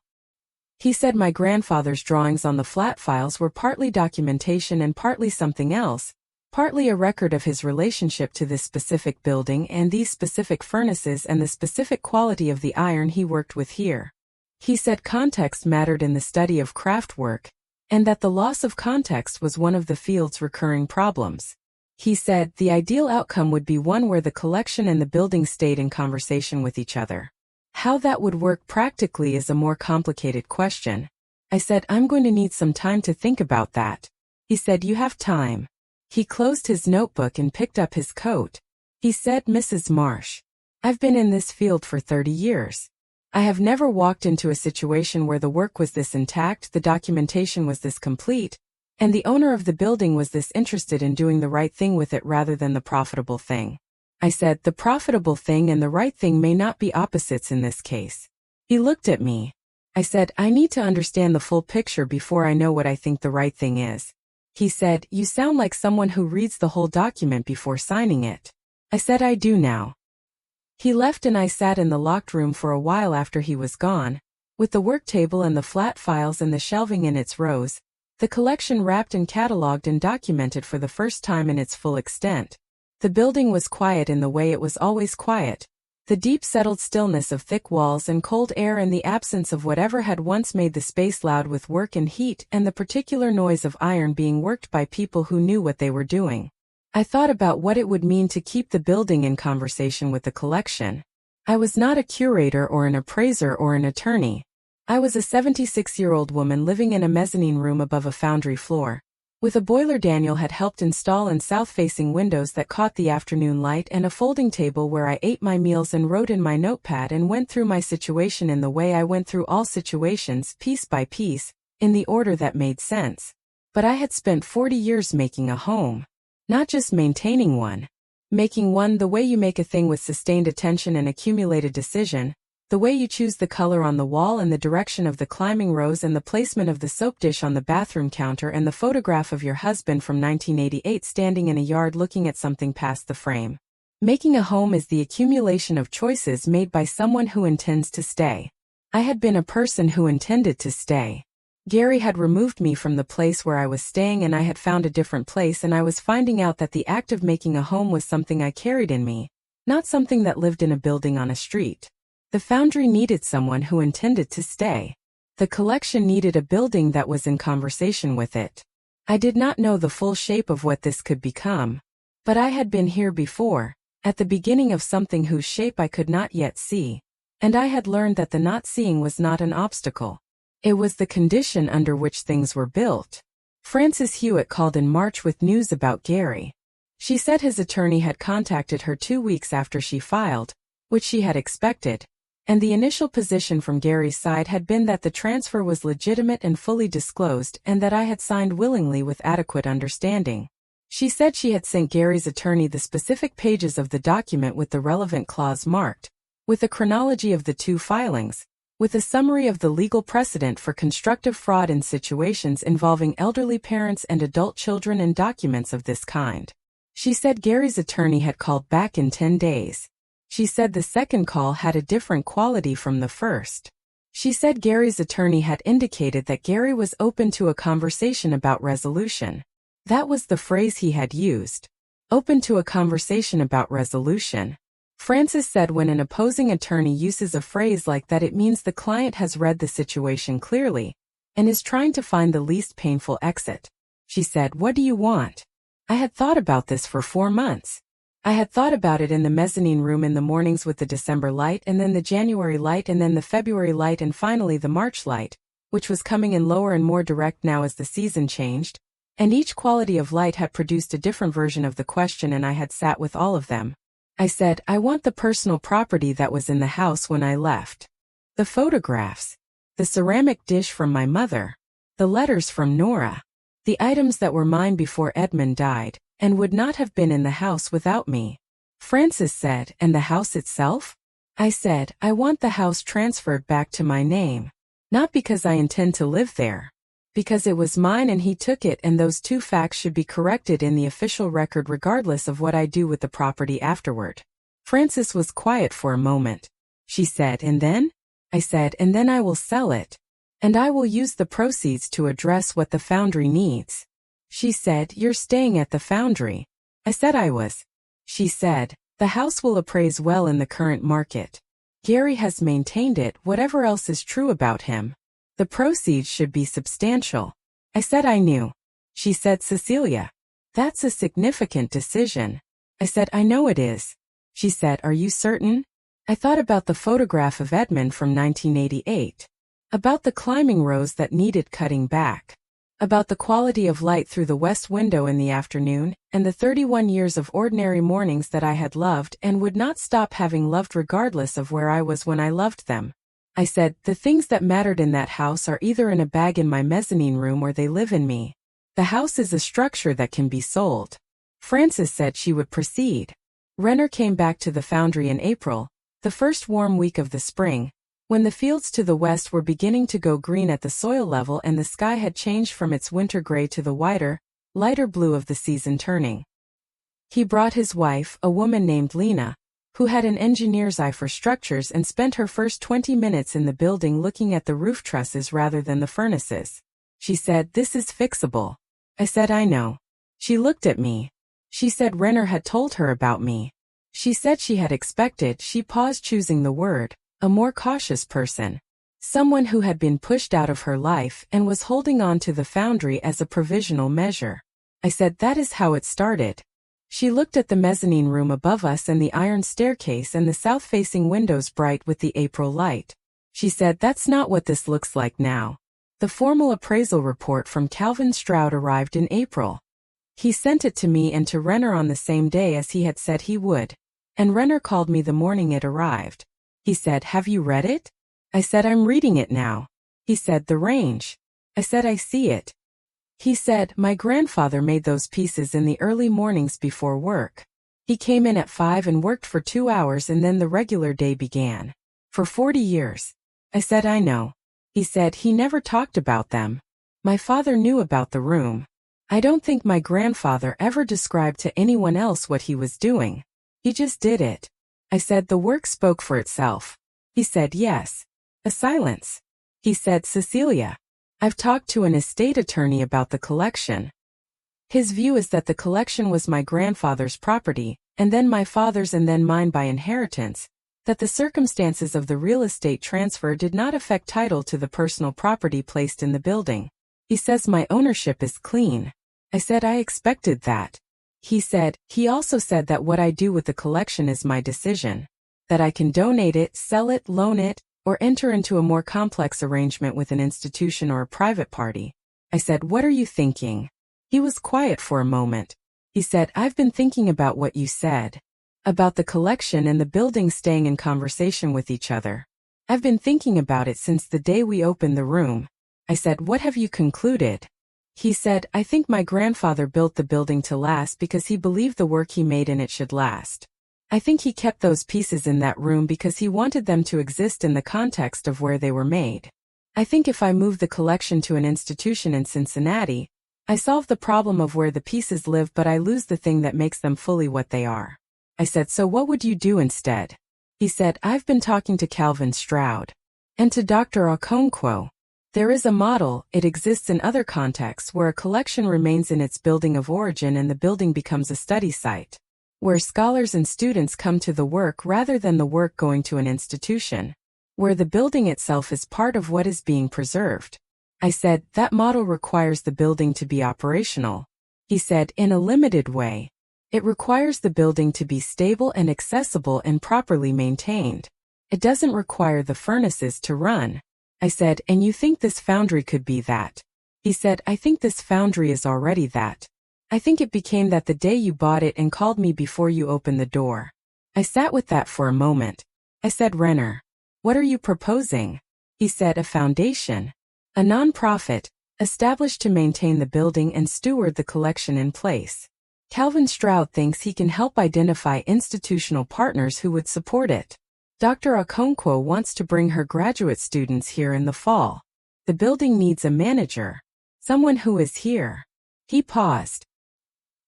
He said my grandfather's drawings on the flat files were partly documentation and partly something else, partly a record of his relationship to this specific building and these specific furnaces and the specific quality of the iron he worked with here. He said context mattered in the study of craft work, and that the loss of context was one of the field's recurring problems. He said the ideal outcome would be one where the collection and the building stayed in conversation with each other. How that would work practically is a more complicated question. I said, I'm going to need some time to think about that. He said, you have time. He closed his notebook and picked up his coat. He said, Mrs. Marsh, I've been in this field for 30 years. I have never walked into a situation where the work was this intact, the documentation was this complete, and the owner of the building was this interested in doing the right thing with it rather than the profitable thing. I said, the profitable thing and the right thing may not be opposites in this case. He looked at me. I said, I need to understand the full picture before I know what I think the right thing is. He said, you sound like someone who reads the whole document before signing it. I said, I do now. He left and I sat in the locked room for a while after he was gone, with the work table and the flat files and the shelving in its rows, the collection wrapped and catalogued and documented for the first time in its full extent. The building was quiet in the way it was always quiet. The deep settled stillness of thick walls and cold air and the absence of whatever had once made the space loud with work and heat and the particular noise of iron being worked by people who knew what they were doing. I thought about what it would mean to keep the building in conversation with the collection. I was not a curator or an appraiser or an attorney. I was a 76-year-old woman living in a mezzanine room above a foundry floor, with a boiler Daniel had helped install and south-facing windows that caught the afternoon light and a folding table where I ate my meals and wrote in my notepad and went through my situation in the way I went through all situations, piece by piece, in the order that made sense. But I had spent 40 years making a home. Not just maintaining one. Making one the way you make a thing with sustained attention and accumulated decision, the way you choose the color on the wall and the direction of the climbing rows and the placement of the soap dish on the bathroom counter and the photograph of your husband from 1988 standing in a yard looking at something past the frame. Making a home is the accumulation of choices made by someone who intends to stay. I had been a person who intended to stay. Gary had removed me from the place where I was staying and I had found a different place and I was finding out that the act of making a home was something I carried in me, not something that lived in a building on a street. The foundry needed someone who intended to stay. The collection needed a building that was in conversation with it. I did not know the full shape of what this could become. But I had been here before, at the beginning of something whose shape I could not yet see, and I had learned that the not seeing was not an obstacle. It was the condition under which things were built. Frances Hewitt called in March with news about Gary. She said his attorney had contacted her 2 weeks after she filed, which she had expected, and the initial position from Gary's side had been that the transfer was legitimate and fully disclosed and that I had signed willingly with adequate understanding. She said she had sent Gary's attorney the specific pages of the document with the relevant clause marked, with a chronology of the 2 filings, with a summary of the legal precedent for constructive fraud in situations involving elderly parents and adult children and documents of this kind. She said Gary's attorney had called back in 10 days. She said the second call had a different quality from the first. She said Gary's attorney had indicated that Gary was open to a conversation about resolution. That was the phrase he had used. Open to a conversation about resolution. Frances said when an opposing attorney uses a phrase like that, it means the client has read the situation clearly and is trying to find the least painful exit. She said, "What do you want?" I had thought about this for 4 months. I had thought about it in the mezzanine room in the mornings with the December light and then the January light and then the February light and finally the March light, which was coming in lower and more direct now as the season changed, and each quality of light had produced a different version of the question and I had sat with all of them. I said, I want the personal property that was in the house when I left. The photographs. The ceramic dish from my mother. The letters from Nora. The items that were mine before Edmund died, and would not have been in the house without me. Frances said, and the house itself? I said, I want the house transferred back to my name. Not because I intend to live there. Because it was mine and he took it, and those 2 facts should be corrected in the official record regardless of what I do with the property afterward. Frances was quiet for a moment. She said, and then? I said, and then I will sell it. and I will use the proceeds to address what the foundry needs. She said, "You're staying at the foundry." I said I was. She said, "The house will appraise well in the current market. Gary has maintained it, whatever else is true about him. The proceeds should be substantial." I said I knew. She said, "Cecelia, that's a significant decision." I said, "I know it is." She said, "Are you certain?" I thought about the photograph of Edmund from 1988. About the climbing rows that needed cutting back. About the quality of light through the west window in the afternoon, and the 31 years of ordinary mornings that I had loved and would not stop having loved regardless of where I was when I loved them. I said, "The things that mattered in that house are either in a bag in my mezzanine room or they live in me. The house is a structure that can be sold." Frances said she would proceed. Renner came back to the foundry in April, the first warm week of the spring, when the fields to the west were beginning to go green at the soil level and the sky had changed from its winter gray to the whiter, lighter blue of the season turning. He brought his wife, a woman named Lena, who had an engineer's eye for structures and spent her first 20 minutes in the building looking at the roof trusses rather than the furnaces. She said, "This is fixable." I said, "I know." She looked at me. She said Renner had told her about me. She said she had expected, she paused choosing the word, a more cautious person. Someone who had been pushed out of her life and was holding on to the foundry as a provisional measure. I said, "That is how it started." She looked at the mezzanine room above us and the iron staircase and the south-facing windows bright with the April light. She said, "That's not what this looks like now." The formal appraisal report from Calvin Stroud arrived in April. He sent it to me and to Renner on the same day as he had said he would. And Renner called me the morning it arrived. He said, "Have you read it?" I said, "I'm reading it now." He said, "The range." I said, "I see it." He said, "My grandfather made those pieces in the early mornings before work. He came in at 5 and worked for 2 hours and then the regular day began. For 40 years. I said, "I know." He said, "He never talked about them. My father knew about the room. I don't think my grandfather ever described to anyone else what he was doing. He just did it." I said, "The work spoke for itself." He said, "Yes." A silence. He said, "Cecelia, I've talked to an estate attorney about the collection. His view is that the collection was my grandfather's property, and then my father's and then mine by inheritance, that the circumstances of the real estate transfer did not affect title to the personal property placed in the building. He says my ownership is clean." I said, "I expected that." He said, "He also said that what I do with the collection is my decision. That I can donate it, sell it, loan it, or enter into a more complex arrangement with an institution or a private party." I said, "What are you thinking?" He was quiet for a moment. He said, "I've been thinking about what you said. About the collection and the building staying in conversation with each other. I've been thinking about it since the day we opened the room." I said, "What have you concluded?" He said, "I think my grandfather built the building to last because he believed the work he made in it should last. I think he kept those pieces in that room because he wanted them to exist in the context of where they were made. I think if I move the collection to an institution in Cincinnati, I solve the problem of where the pieces live but I lose the thing that makes them fully what they are." I said, "So what would you do instead?" He said, "I've been talking to Calvin Stroud. And to Dr. Okonkwo. There is a model, it exists in other contexts where a collection remains in its building of origin and the building becomes a study site. Where scholars and students come to the work rather than the work going to an institution. Where the building itself is part of what is being preserved." I said, "That model requires the building to be operational." He said, "In a limited way. It requires the building to be stable and accessible and properly maintained. It doesn't require the furnaces to run." I said, "And you think this foundry could be that?" He said, "I think this foundry is already that. I think it became that the day you bought it and called me before you opened the door." I sat with that for a moment. I said, "Renner, what are you proposing?" He said, "A foundation. A non-profit, established to maintain the building and steward the collection in place. Calvin Stroud thinks he can help identify institutional partners who would support it. Dr. Okonkwo wants to bring her graduate students here in the fall. The building needs a manager. Someone who is here." He paused.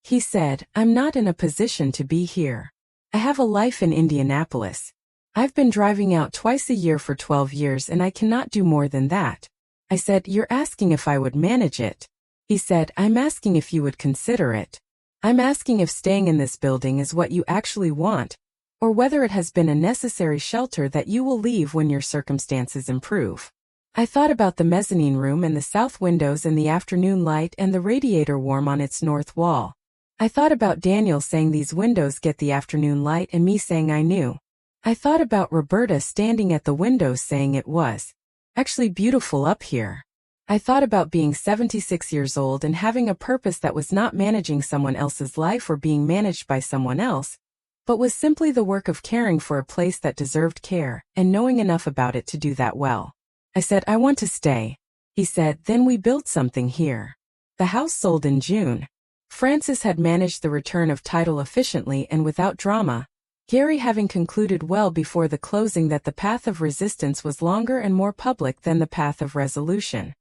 He said, "I'm not in a position to be here. I have a life in Indianapolis. I've been driving out twice a year for 12 years and I cannot do more than that. I said, "You're asking if I would manage it." He said, "I'm asking if you would consider it. I'm asking if staying in this building is what you actually want, or whether it has been a necessary shelter that you will leave when your circumstances improve." I thought about the mezzanine room and the south windows and the afternoon light and the radiator warm on its north wall. I thought about Daniel saying these windows get the afternoon light and me saying I knew. I thought about Roberta standing at the windows saying it was actually beautiful up here. I thought about being 76 years old and having a purpose that was not managing someone else's life or being managed by someone else, but was simply the work of caring for a place that deserved care and knowing enough about it to do that well. I said, "I want to stay." He said, "Then we build something here." The house sold in June. Francis had managed the return of title efficiently and without drama, Gary having concluded well before the closing that the path of resistance was longer and more public than the path of resolution.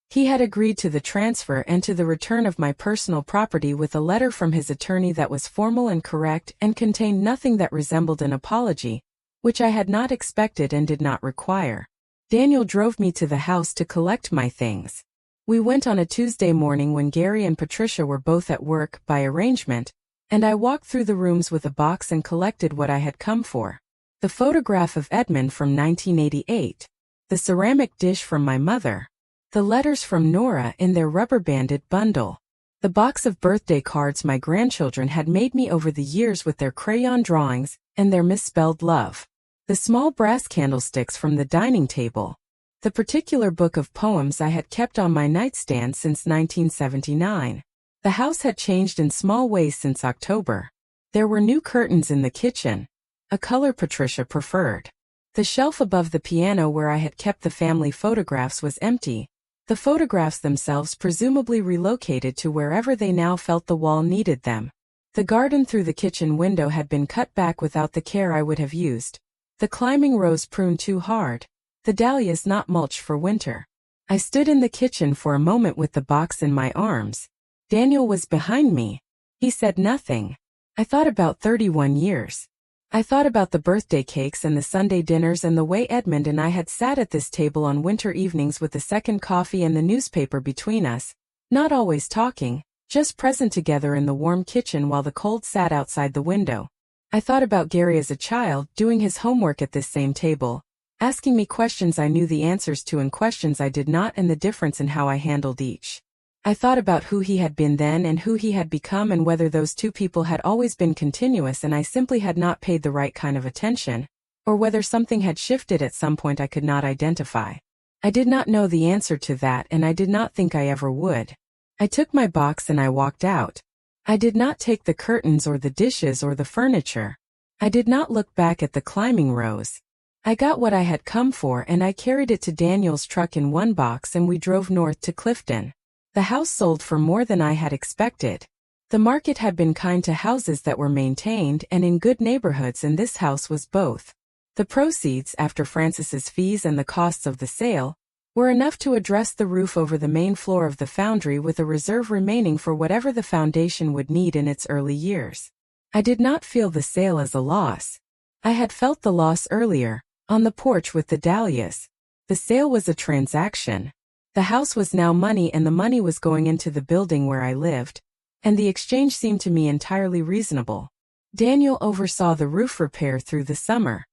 He had agreed to the transfer and to the return of my personal property with a letter from his attorney that was formal and correct and contained nothing that resembled an apology, which I had not expected and did not require. Daniel drove me to the house to collect my things. We went on a Tuesday morning when Gary and Patricia were both at work by arrangement, and I walked through the rooms with a box and collected what I had come for. The photograph of Edmund from 1988, the ceramic dish from my mother, the letters from Nora in their rubber-banded bundle, the box of birthday cards my grandchildren had made me over the years with their crayon drawings and their misspelled love, the small brass candlesticks from the dining table, the particular book of poems I had kept on my nightstand since 1979. The house had changed in small ways since October. There were new curtains in the kitchen, a color Patricia preferred. The shelf above the piano where I had kept the family photographs was empty, the photographs themselves presumably relocated to wherever they now felt the wall needed them. The garden through the kitchen window had been cut back without the care I would have used. The climbing rose pruned too hard, the dahlias not mulched for winter. I stood in the kitchen for a moment with the box in my arms. Daniel was behind me. He said nothing. I thought about 31 years. I thought about the birthday cakes and the Sunday dinners and the way Edmund and I had sat at this table on winter evenings with the second coffee and the newspaper between us, not always talking, just present together in the warm kitchen while the cold sat outside the window. I thought about Gary as a child, doing his homework at this same table, asking me questions I knew the answers to and questions I did not, and the difference in how I handled each. I thought about who he had been then and who he had become, and whether those two people had always been continuous and I simply had not paid the right kind of attention, or whether something had shifted at some point I could not identify. I did not know the answer to that, and I did not think I ever would. I took my box and I walked out. I did not take the curtains or the dishes or the furniture. I did not look back at the climbing rose. I got what I had come for and I carried it to Daniel's truck in one box and we drove north to Clifton. The house sold for more than I had expected. The market had been kind to houses that were maintained and in good neighborhoods, and this house was both. The proceeds, after Francis's fees and the costs of the sale, were enough to address the roof over the main floor of the foundry, with a reserve remaining for whatever the foundation would need in its early years. I did not feel the sale as a loss. I had felt the loss earlier, on the porch with the dahlias. The sale was a transaction. The house was now money, and the money was going into the building where I lived, and the exchange seemed to me entirely reasonable. Daniel oversaw the roof repair through the summer.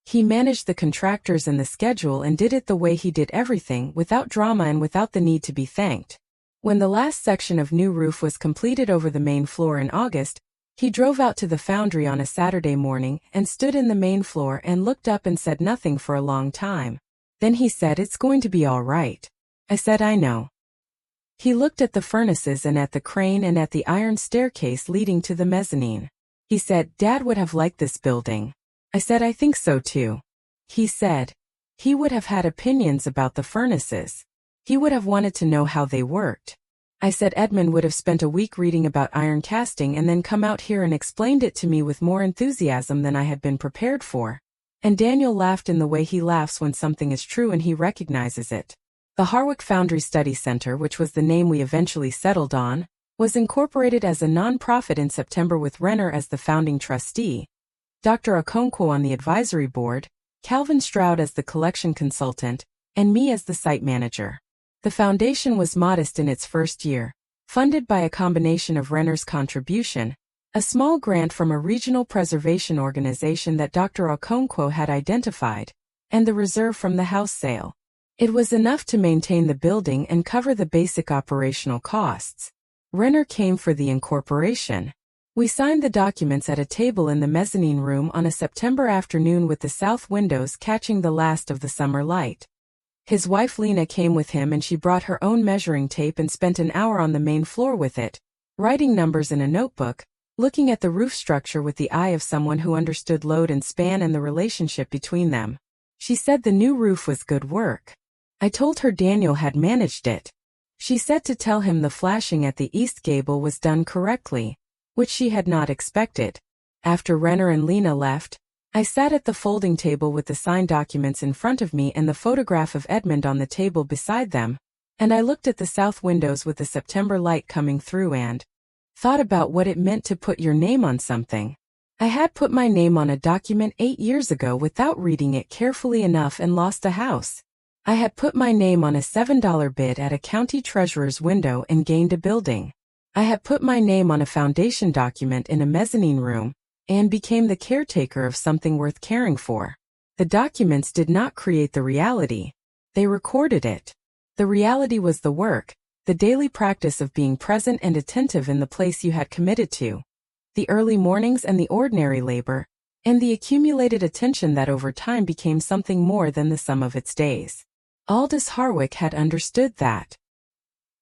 He managed the contractors and the schedule and did it the way he did everything, without drama and without the need to be thanked. When the last section of new roof was completed over the main floor in August, he drove out to the foundry on a Saturday morning and stood in the main floor and looked up and said nothing for a long time. Then he said, "It's going to be all right." I said, "I know." He looked at the furnaces and at the crane and at the iron staircase leading to the mezzanine. He said, "Dad would have liked this building." I said, "I think so too." He said, he would have had opinions about the furnaces. He would have wanted to know how they worked. I said Edmund would have spent a week reading about iron casting and then come out here and explained it to me with more enthusiasm than I had been prepared for. And Daniel laughed in the way he laughs when something is true and he recognizes it. The Harwick Foundry Study Center, which was the name we eventually settled on, was incorporated as a non-profit in September with Renner as the founding trustee, Dr. Okonkwo on the advisory board, Calvin Stroud as the collection consultant, and me as the site manager. The foundation was modest in its first year, funded by a combination of Renner's contribution, a small grant from a regional preservation organization that Dr. Okonkwo had identified, and the reserve from the house sale. It was enough to maintain the building and cover the basic operational costs. Renner came for the incorporation. We signed the documents at a table in the mezzanine room on a September afternoon with the south windows catching the last of the summer light. His wife Lena came with him and she brought her own measuring tape and spent an hour on the main floor with it, writing numbers in a notebook, looking at the roof structure with the eye of someone who understood load and span and the relationship between them. She said the new roof was good work. I told her Daniel had managed it. She said to tell him the flashing at the east gable was done correctly, which she had not expected. After Renner and Lena left, I sat at the folding table with the signed documents in front of me and the photograph of Edmund on the table beside them, and I looked at the south windows with the September light coming through and thought about what it meant to put your name on something. I had put my name on a document 8 years ago without reading it carefully enough and lost a house. I had put my name on a $7 bid at a county treasurer's window and gained a building. I had put my name on a foundation document in a mezzanine room and became the caretaker of something worth caring for. The documents did not create the reality. They recorded it. The reality was the work, the daily practice of being present and attentive in the place you had committed to. The early mornings and the ordinary labor, and the accumulated attention that over time became something more than the sum of its days. Aldous Harwick had understood that.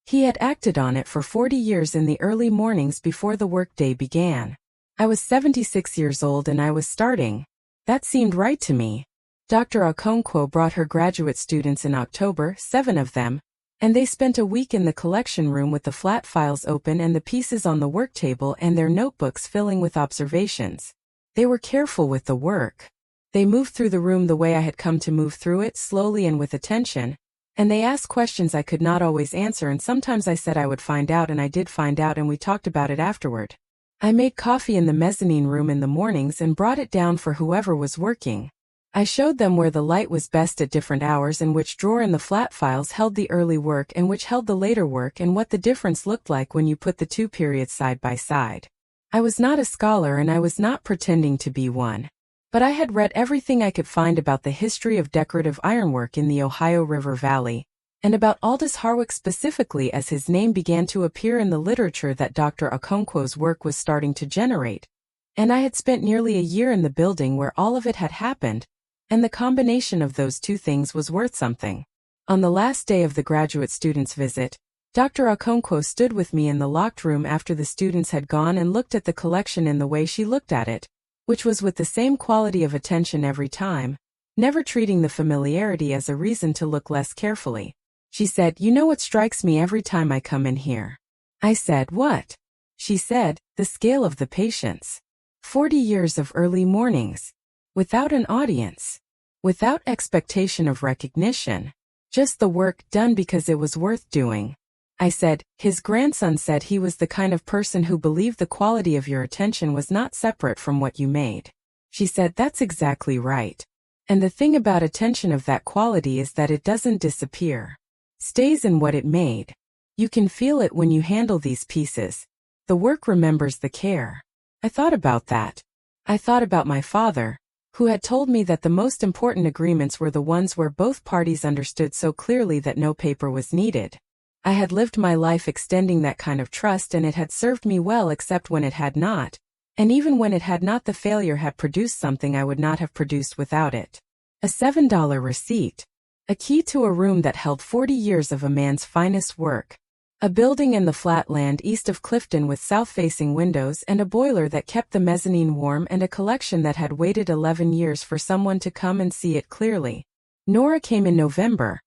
He had acted on it for 40 years in the early mornings before the workday began. I was 76 years old and I was starting. That seemed right to me. Dr. Okonkwo brought her graduate students in October, 7 of them, and they spent a week in the collection room with the flat files open and the pieces on the work table and their notebooks filling with observations. They were careful with the work. They moved through the room the way I had come to move through it, slowly and with attention, and they asked questions I could not always answer, and sometimes I said I would find out, and I did find out, and we talked about it afterward. I made coffee in the mezzanine room in the mornings and brought it down for whoever was working. I showed them where the light was best at different hours and which drawer in the flat files held the early work and which held the later work and what the difference looked like when you put the two periods side by side. I was not a scholar and I was not pretending to be one. But I had read everything I could find about the history of decorative ironwork in the Ohio River Valley, and about Aldous Harwick specifically as his name began to appear in the literature that Dr. Okonkwo's work was starting to generate. And I had spent nearly a year in the building where all of it had happened, and the combination of those two things was worth something. On the last day of the graduate students' visit, Dr. Okonkwo stood with me in the locked room after the students had gone and looked at the collection in the way she looked at it, which was with the same quality of attention every time, never treating the familiarity as a reason to look less carefully. She said, "You know what strikes me every time I come in here?" I said, "What?" She said, "The scale of the patience. 40 years of early mornings. Without an audience. Without expectation of recognition. Just the work done because it was worth doing." I said, "His grandson said he was the kind of person who believed the quality of your attention was not separate from what you made." She said, "That's exactly right. And the thing about attention of that quality is that it doesn't disappear. Stays in what it made. You can feel it when you handle these pieces. The work remembers the care." I thought about that. I thought about my father, who had told me that the most important agreements were the ones where both parties understood so clearly that no paper was needed. I had lived my life extending that kind of trust, and it had served me well except when it had not, and even when it had not, the failure had produced something I would not have produced without it. A $7 receipt. A key to a room that held 40 years of a man's finest work. A building in the flat land east of Clifton with south-facing windows and a boiler that kept the mezzanine warm, and a collection that had waited 11 years for someone to come and see it clearly. Nora came in November,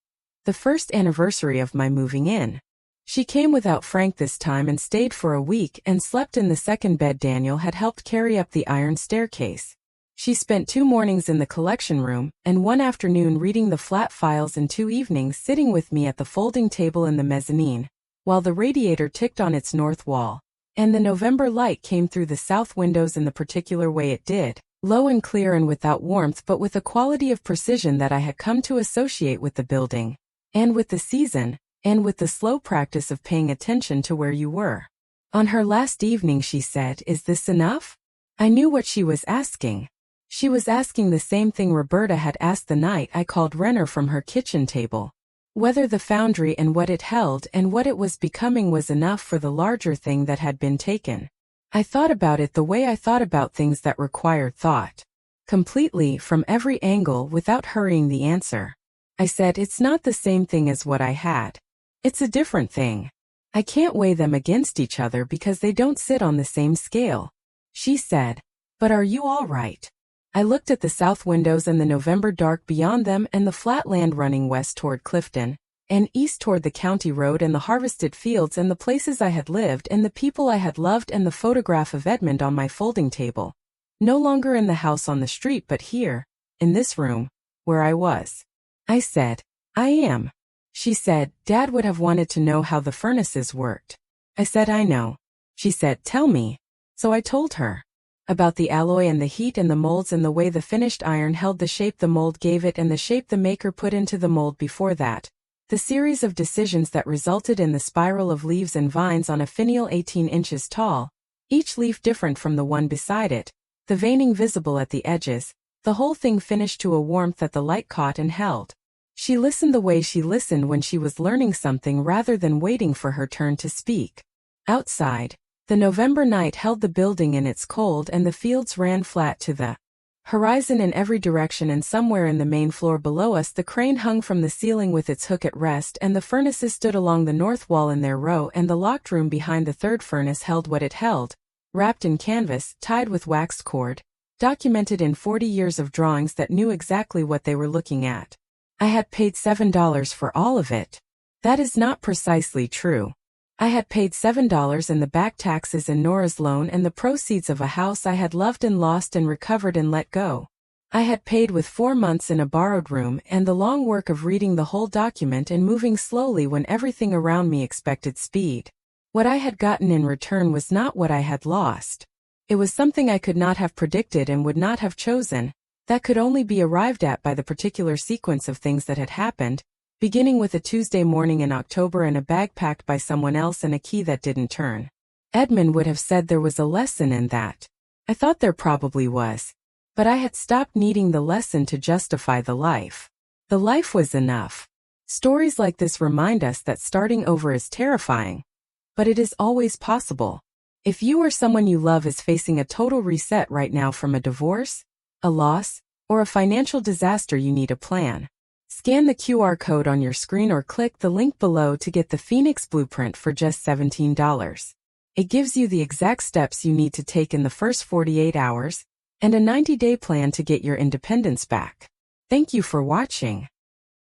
the first anniversary of my moving in. She came without Frank this time and stayed for a week and slept in the second bed Daniel had helped carry up the iron staircase. She spent 2 mornings in the collection room and 1 afternoon reading the flat files and 2 evenings sitting with me at the folding table in the mezzanine, while the radiator ticked on its north wall, and the November light came through the south windows in the particular way it did. Low and clear and without warmth, but with a quality of precision that I had come to associate with the building, and with the season, and with the slow practice of paying attention to where you were. On her last evening she said, "Is this enough?" I knew what she was asking. She was asking the same thing Roberta had asked the night I called Renner from her kitchen table. Whether the foundry and what it held and what it was becoming was enough for the larger thing that had been taken. I thought about it the way I thought about things that required thought. Completely, from every angle, without hurrying the answer. I said, "It's not the same thing as what I had. It's a different thing. I can't weigh them against each other because they don't sit on the same scale." She said, "But are you all right?" I looked at the south windows and the November dark beyond them and the flat land running west toward Clifton, and east toward the county road and the harvested fields and the places I had lived and the people I had loved and the photograph of Edmund on my folding table. No longer in the house on the street but here, in this room, where I was. I said, "I am." She said, "Dad would have wanted to know how the furnaces worked." I said, "I know." She said, "Tell me." So I told her. About the alloy and the heat and the molds and the way the finished iron held the shape the mold gave it and the shape the maker put into the mold before that. The series of decisions that resulted in the spiral of leaves and vines on a finial 18 inches tall, each leaf different from the one beside it, the veining visible at the edges, the whole thing finished to a warmth that the light caught and held. She listened the way she listened when she was learning something rather than waiting for her turn to speak. Outside, the November night held the building in its cold and the fields ran flat to the horizon in every direction, and somewhere in the main floor below us the crane hung from the ceiling with its hook at rest, and the furnaces stood along the north wall in their row, and the locked room behind the third furnace held what it held, wrapped in canvas, tied with waxed cord, documented in 40 years of drawings that knew exactly what they were looking at. I had paid $7 for all of it. That is not precisely true. I had paid $7 in the back taxes and Nora's loan and the proceeds of a house I had loved and lost and recovered and let go. I had paid with 4 months in a borrowed room and the long work of reading the whole document and moving slowly when everything around me expected speed. What I had gotten in return was not what I had lost. It was something I could not have predicted and would not have chosen, that could only be arrived at by the particular sequence of things that had happened, beginning with a Tuesday morning in October and a bag packed by someone else and a key that didn't turn. Edmund would have said there was a lesson in that. I thought there probably was. But I had stopped needing the lesson to justify the life. The life was enough. Stories like this remind us that starting over is terrifying. But it is always possible. If you or someone you love is facing a total reset right now from a divorce, a loss, or a financial disaster, you need a plan. Scan the QR code on your screen or click the link below to get the Phoenix Blueprint for just $17. It gives you the exact steps you need to take in the first 48 hours, and a 90-day plan to get your independence back. Thank you for watching.